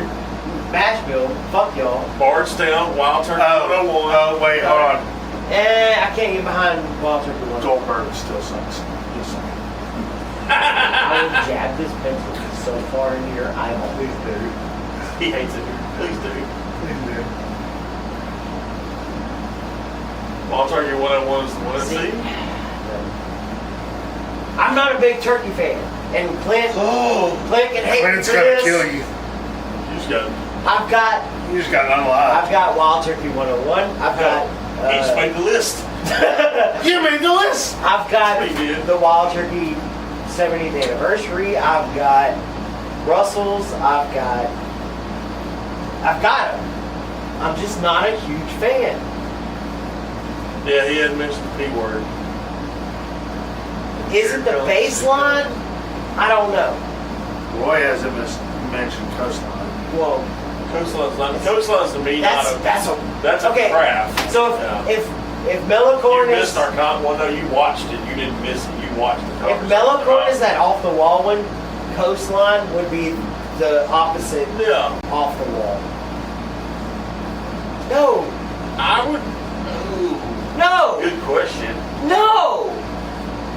mash bill. Fuck y'all. Bardstown, Wild Turkey 101. Oh, wait, hold on. I can't get behind Wild Turkey one. Goldberg still sucks. Just saying. I will jab this pencil so far into your eyeball. Please do. He hates it. Please do. Please do. Wild Turkey 101 is the one to see. I'm not a big turkey fan, and Clint can hate me Clint's for gonna this. kill you. You just got You just got unalive. I've got Wild Turkey 101. I've got. he just made the list. You made the list. I've got He did. the Wild Turkey 70th anniversary. I've got Russell's. I've got them. I'm just not a huge fan. Yeah, he hadn't mentioned the P word. Is it the baseline? I don't know. Roy hasn't mentioned coastline. Well, Coastline's to me not a. That's a okay. craft. So Yeah. if Mellow Corn You is missed our well, no, you watched it. You didn't miss it. You watched the if conversation. Mellow Corn is that off the wall one, Coastline would be the opposite Yeah, off the wall. No, I would. Ooh, no, good question. no.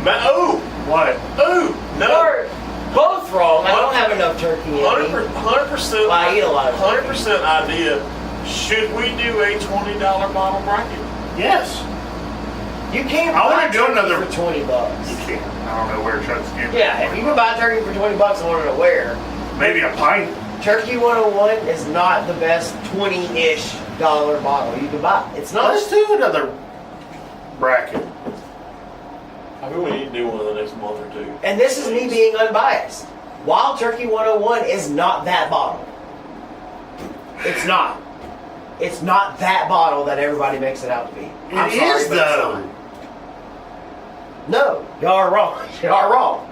Ooh, What? ooh, no. You're both wrong. I don't have enough turkey in me. 100%. Well, I eat a lot of turkey. 100% idea. Should we do a $20 bottle bracket? Yes. You can't I buy wanna do turkey another- for $20. You can't. I don't know where Chuck's getting. Yeah, if you can buy turkey for $20, I want to know where. Maybe a pint. Turkey 101 is not the best $20-ish bottle you can buy. It's not. Let's do another bracket. I think we need to do one in the next month or two. And this is me being unbiased. Wild Turkey 101 is not that bottle. It's not. It's not that bottle that everybody makes it out to be. I'm It sorry, is but it's though. not. No, y'all are wrong. Y'all are wrong.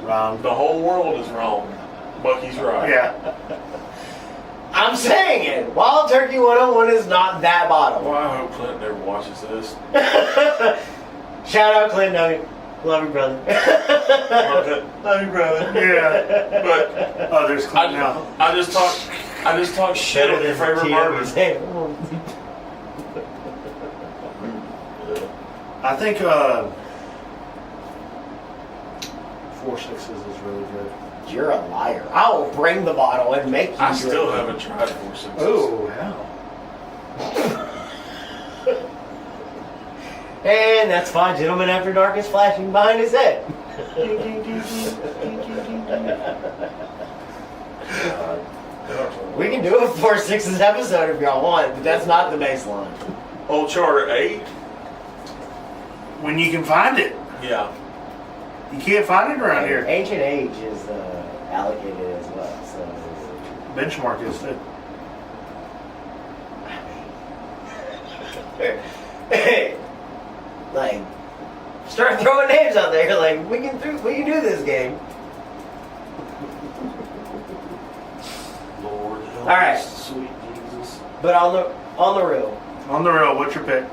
Wrong. The whole world is wrong. Bucky's right. Yeah. I'm saying it. Wild Turkey 101 is not that bottle. Well, I hope Clint never watches this. Shout out Clint. Love you, brother. Love you, brother. Yeah. But Oh, there's Clint now. I just talk shit on your favorite bourbon. I think 4 6s is really good. You're a liar. I will bring the bottle and make you I drink still it. haven't tried 4 6s. Oh, hell. And that's fine. Gentleman After Dark is flashing behind his head. We can do a 4 6s episode if y'all want, but that's not the baseline. Old Charter 8? When you can find it. Yeah. You can't find it around here. Ancient Age is allocated as well, so. Benchmark is too. Hey, like, start throwing names out there. Like, we can do this game. Lord help All right. us, sweet Jesus. But on the real, On the real, what's your pick?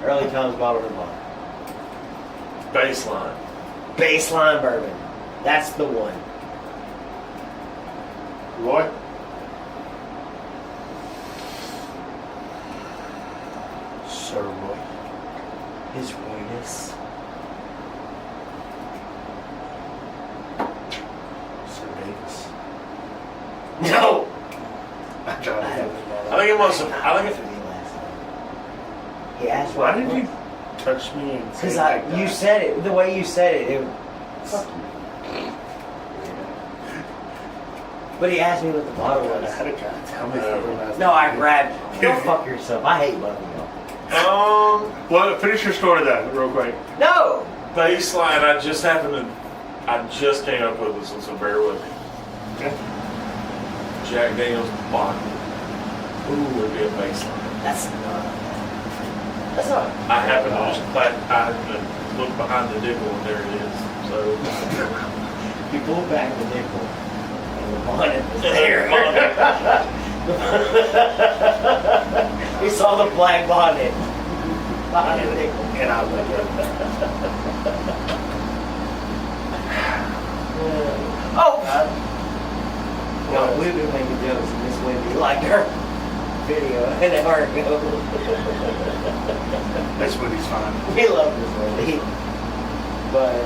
early times bottled and bond. Baseline. Baseline bourbon. That's the one. Roy? Sir Roy. His Royness. Sir Davis. No. I tried to have it. I think it must have. I think it. He asked Why what did it you was. touch me and say Because it like you that? said it, the way you said it, fuck you. But he asked me what the bottle I was. had a guy tell me something last No, night. I grabbed. Go fuck yourself. I hate both of y'all. Well, finish your story then, real quick. No! baseline. I just came up with this one, so bear with me. Okay. Jack Daniel's vodka. Would be a baseline. That's not. That's not. I happened to look behind the nickel and there it is. So You pull back the nickel and the bonnet was there. We saw the black bonnet behind the nickel. And I went in. Oh! No, we've been making jokes and Miss Wendy liked her video an hour ago. That's what he's fine. We love Miss Wendy. But,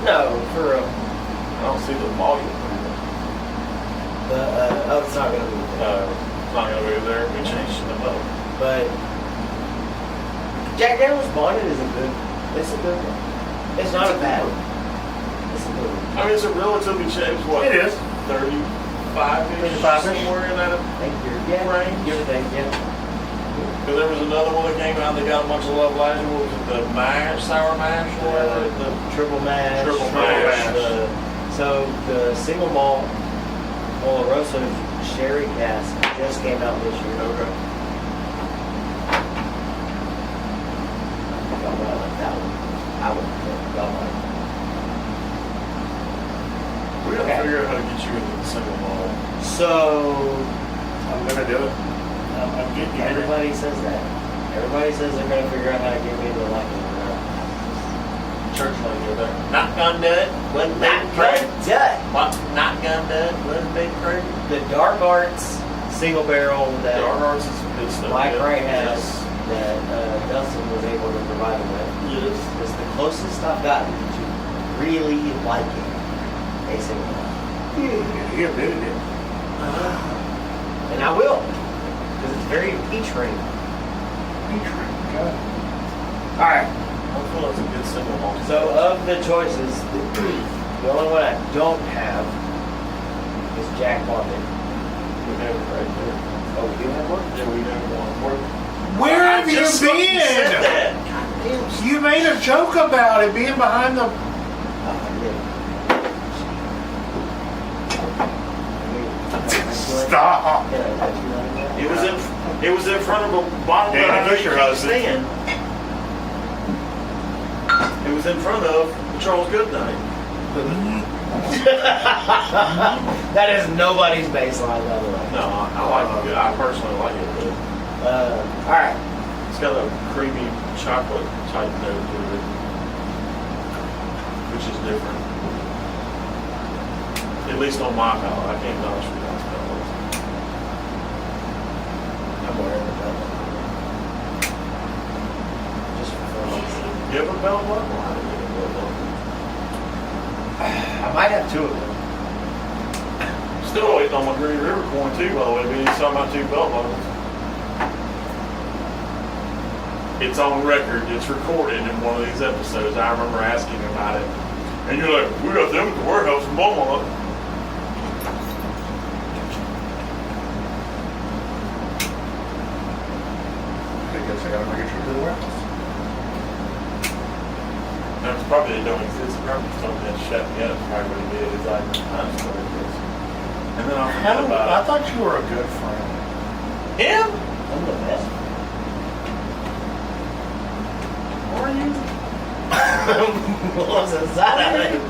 no, for real. I don't see the volume. It's not going to be there. It's not gonna be there. We changed them up. But Jack Daniel's Bonnet is a good one. It's not a bad one. It's a good one. I mean, it's a relatively changed. What? It is. 35-ish, 35-ish. somewhere in that. Thank you. Yeah, Range. give or take, yeah. Because there was another one that came out that got a bunch of love last year. What was it? The mash, sour mash, or whatever. The Triple mash. Triple mash. So the single malt Oloroso sherry cask just came out this year. Okay. Y'all might like that one. I would. Y'all might. We gotta Okay. figure out how to get you into the single malt. So I'm gonna do it. I'm getting you. everybody says that. Everybody says they're gonna figure out how to get me into like it. Church money go there. Not gonna do it. Wouldn't be Not crazy. gonna do it. What? Not gonna do it. Wouldn't be crazy. The Dark Arts single barrel that Dark Arts is some good stuff. Mike yeah. Wright has. that Dustin was able to provide him with. Yes. Is the closest I've gotten to really liking a cigar. He admitted it. And I will, because it's very peach ring. Okay. All right. I feel that's a good symbol. So of the choices, the only one I don't have is Jack London. We have it right there. Oh, we do have one? Yeah, we have one. Where I have you just fucking said been? that. You made a joke about it being behind the. Oh, I did. Stop. Did I touch you like that? It was in front of a bottle Dana that I Fisher keep has it. saying. It was in front of the Charles Goodnight. That is nobody's baseline, by the way. No, I like it. I personally like it, but All right. it's got a creamy chocolate type note to it, which is different. At least on my palate. I can't vouch for y'all's palate. I'm wearing the belt. Just for fun. You have a belt buckle? I didn't get a belt buckle. I might have two of them. Still waiting on my Green River coin too, by the way. But he's talking about 2 belt buckles. It's on record. It's recorded in one of these episodes. I remember asking about it, and you're like, "We got them at the warehouse in Beaumont." I guess I gotta make a trip to the warehouse. That's probably they don't exist. Probably something that shut me up. Probably what he did. It's like, I'm just going to this. And then I forgot I about thought you were a good friend. him. I'm the best. Are you? What's inside of it?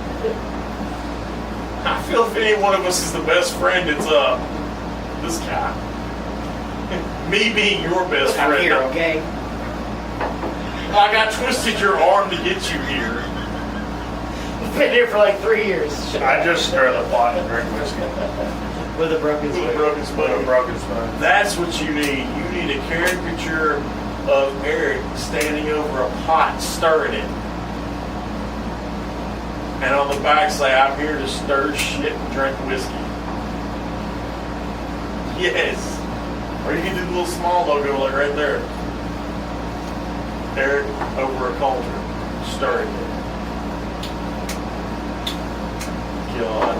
I feel if any one of us is the best friend, it's this guy. Me being your best I'm friend. here, okay? Like I twisted your arm to get you here. Been here for like 3 years. I just stir the pot and drink whiskey. With a broken With a spoon. broken With a spoon. broken spoon. That's what you need. You need a caricature of Eric standing over a pot stirring it. And on the back say, I'm here to stir shit and drink whiskey. Yes. Or you can do the little small logo like right there. Eric over a cauldron, stirring it. God.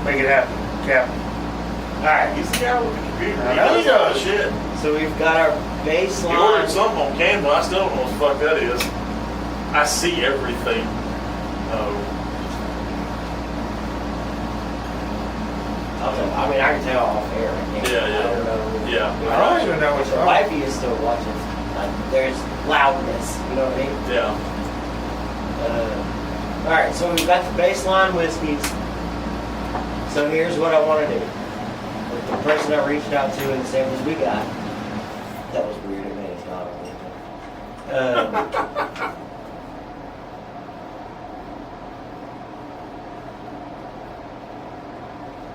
Make it happen, Captain. Alright, He's the guy with the computer. I He know he does all the does. shit. so we've got our He baseline. ordered something on Canva. I still don't know what the fuck that is. I see everything. Oh. I mean, I can tell off air. I can't. Yeah, yeah. I don't know. Yeah. I don't even know what's The wrong. wifey is still watching. Like, there's loudness. You know what I mean? Yeah. All right, so we've got the baseline whiskeys. So here's what I want to do. With the person I reached out to and the samples we got. That was weird. It made us not.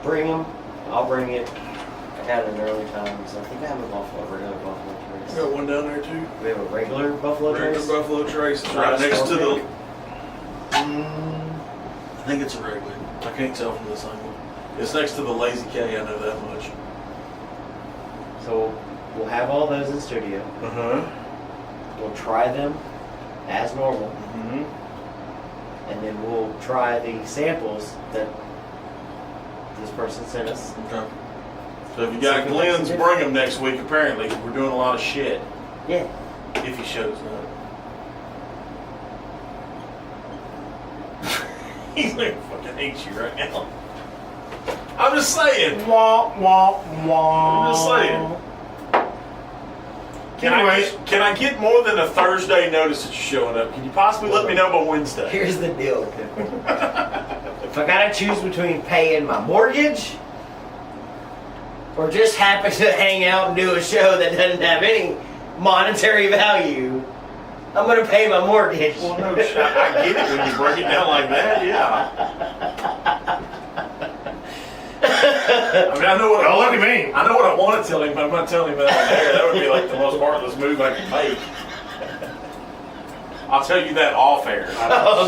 Bring them. I'll bring it. I got it an early time, so I think I have a regular Buffalo Trace. Got one down there too. We have a regular Buffalo Regular Trace. Buffalo Trace. It's Right right next to Storm the. I think it's a regular. I can't tell from this angle. It's next to the Lazy K. I know that much. So we'll have all those in studio. Uh huh. We'll try them as normal, Mm-hmm. and then we'll try the samples that this person sent us. Okay. So if you got Glenn's, bring them next week. Apparently, we're doing a lot of shit. Yeah. If he shows up. He's like, fucking hates you right now. I'm just saying. Wah, wah, wah. I'm just saying. Anyways. Can I get more than a Thursday notice that you're showing up? Can you possibly let me know by Wednesday? Here's the deal. If I gotta choose between paying my mortgage or just happen to hang out and do a show that doesn't have any monetary value, I'm gonna pay my mortgage. Well, no shit. I get it when you break it down like that, yeah. I mean, I know what Don't I look want. at me. I know what I want to tell him, but I'm not telling him that on air. That would be like the most heartless move I could make. I'll tell you that off air.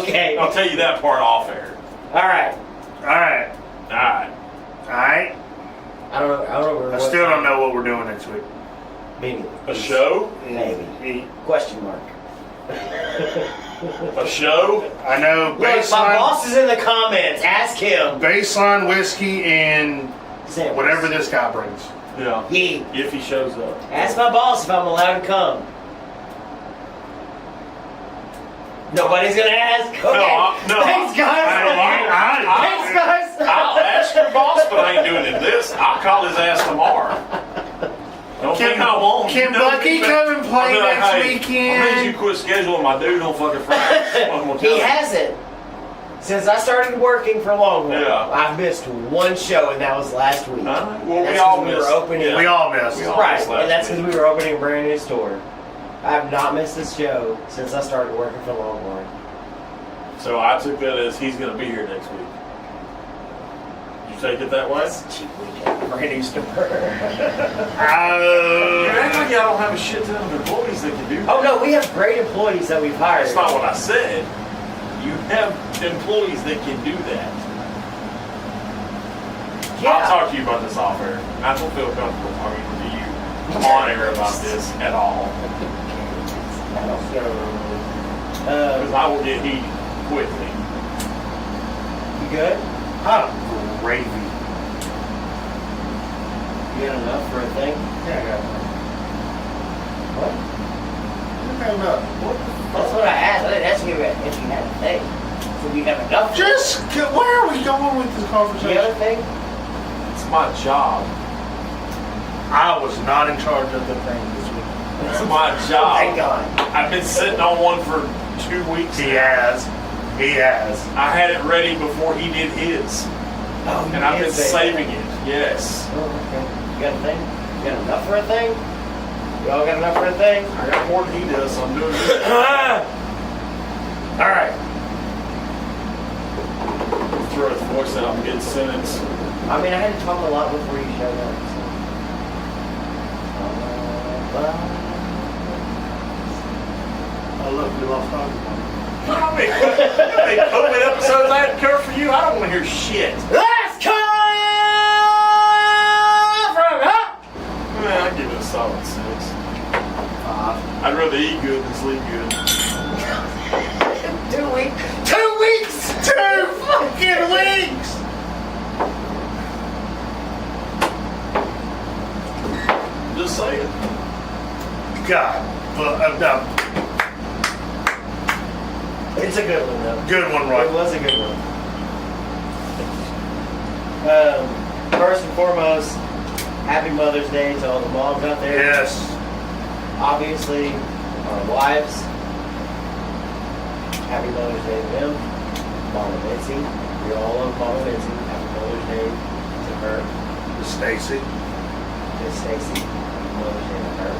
Okay. I'll tell you that part off air. All right. All right. All right. All right. I don't know. I still don't know what we're doing next week. Maybe. A show? Maybe. Question mark. A show? I know Look, my boss is in the comments. Ask him. baseline whiskey and Samples. whatever this guy brings. Yeah. Yeah. If he shows up. Ask my boss if I'm allowed to come. Nobody's gonna ask. Okay. No, Thanks, guys. Thanks, guys. I'll ask your boss, but I ain't doing it this. I'll call his ass tomorrow. Don't think I won't. Can You know Bucky me, come and play I'll be like, next hey, weekend? I made you quit scheduling my dude on fucking Friday. One more time. He hasn't. Since I started working for Longhorn, Yeah. I've missed one show, and that was last week. Well, That's we all 'cause we were missed. opening. Yeah. We all missed. We all Right, missed last and that's week. because we were opening a brand new store. I have not missed this show since I started working for Longhorn. So I took that as he's going to be here next week. You take it that way? That's a cheap weekend. Brand new store. You act like y'all don't have a shit ton of employees that can do that. Oh no, we have great employees that we've hired. That's not what I said. You have employees that can do that. Yeah. I'll talk to you about this off air. I don't feel comfortable talking to you on air about this at all. Because I will get heated quickly. You good? Oh, gravy. You got enough for a thing? Yeah, I got What? enough. That's what I asked. I didn't ask you if you had a thing. So you have enough. Just, where are we going with this The conversation? other thing? It's my job. I was not in charge of the thing this week. It's my job. Thank God. I've been sitting on one for 2 weeks. He has. He has. I had it ready before he did his. Oh, And I've been saving it. Yes. Oh, okay. You got a thing? You got enough for a thing? You all got enough for a thing? I got more than he does, so I'm doing good. All right. Throw his voice out mid-sentence. I mean, I had to talk a lot before you showed up. Oh, look, we lost Ogden. How many COVID episodes I had to cover for you? I don't want to hear shit. Let's come from up. Man, I'd give it a solid 6. I'd rather eat good than sleep good. 2 weeks. 2 weeks. 2 fucking weeks! Just saying. God. No. It's a good one, though. Good one, It Roy. was a good one. First and foremost, happy Mother's Day to all the moms out there. Yes. Obviously, our wives. Happy Mother's Day to them. Mama Mitzi. We all love Mama Mitzi. Happy Mother's Day to her. Stacy. Miss Stacy. Happy Mother's Day to her.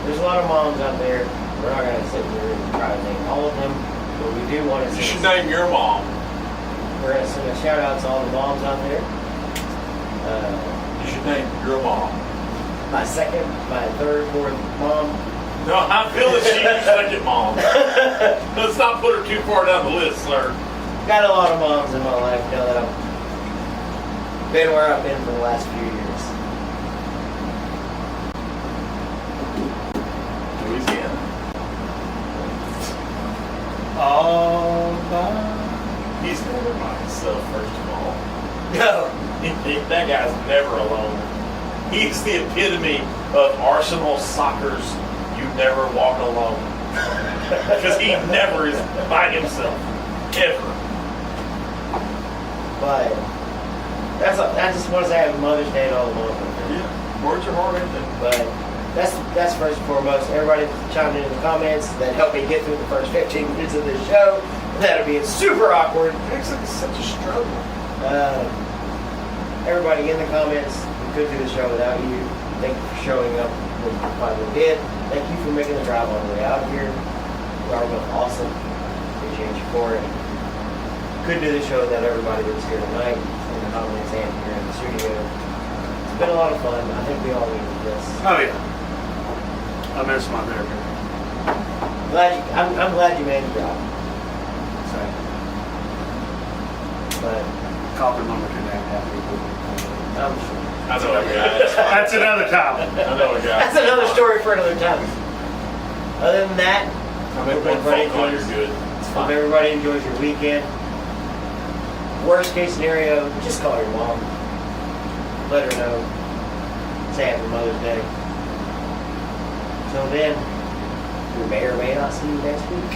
There's a lot of moms out there. We're not going to sit here and try to name all of them, but we do want to You should send, name your mom. we're going to send a shout out to all the moms out there. You should name your mom. My second, my third, fourth mom. No, I feel that she's your second mom. Let's not put her too far down the list, sir. Got a lot of moms in my life now that I've been where I've been for the last few years. Louisiana. All by. He's never by himself, first of all. No. That guy's never alone. He's the epitome of Arsenal soccer's you never walk alone. Because he never is by himself. Ever. But I just want to say happy Mother's Day to all the moms out there. Yeah. Words are hard, ain't they? But that's first and foremost. Everybody chimed in the comments that helped me get through the first 15 minutes of this show. That'll be super awkward. It's like such a struggle. Everybody in the comments, we could do the show without you. Thank you for showing up when you finally did. Thank you for making the drive all the way out here. You are both awesome. Appreciate you for it. couldn't do the show without everybody that was here tonight, and the Holidays and here in the studio. It's been a lot of fun. I think we all needed this. Oh yeah. I miss my therapy. I'm glad you made the job. So, But coffee mama can have people. I'm sure. I know a guy. That's another time. I know a guy. That's another story for another time. Other than that, I make one phone call, you're good. It's hope fine. everybody enjoys your weekend. Worst case scenario, just call your mom. Let her know. Say happy Mother's Day. Till then, we may or may not see you next week.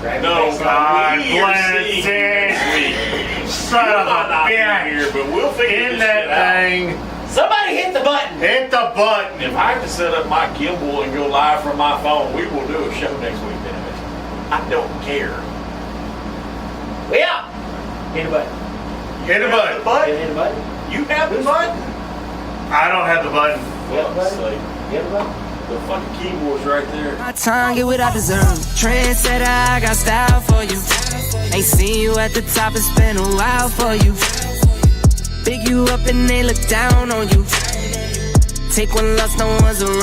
Grab your No, face God off. bless it. next week. Son of Might a not be bitch. here, but we'll figure In this shit out. that thing. Somebody hit the button. Hit the button. If I have to set up my gimbal and go live from my phone, we will do a show next week, damn it. I don't care. We out. Hit the button. Hit the button. Hit the button. You have the button? I don't have the button. Hit the Fuck's button. sake. Hit the button. The fucking keyboard's right there. My tongue, get what I deserve. Trendsetter, I got style for you. Ain't seen you at the top, it's been a while for you. Big you up and they look down on you. Take one loss, no one's around.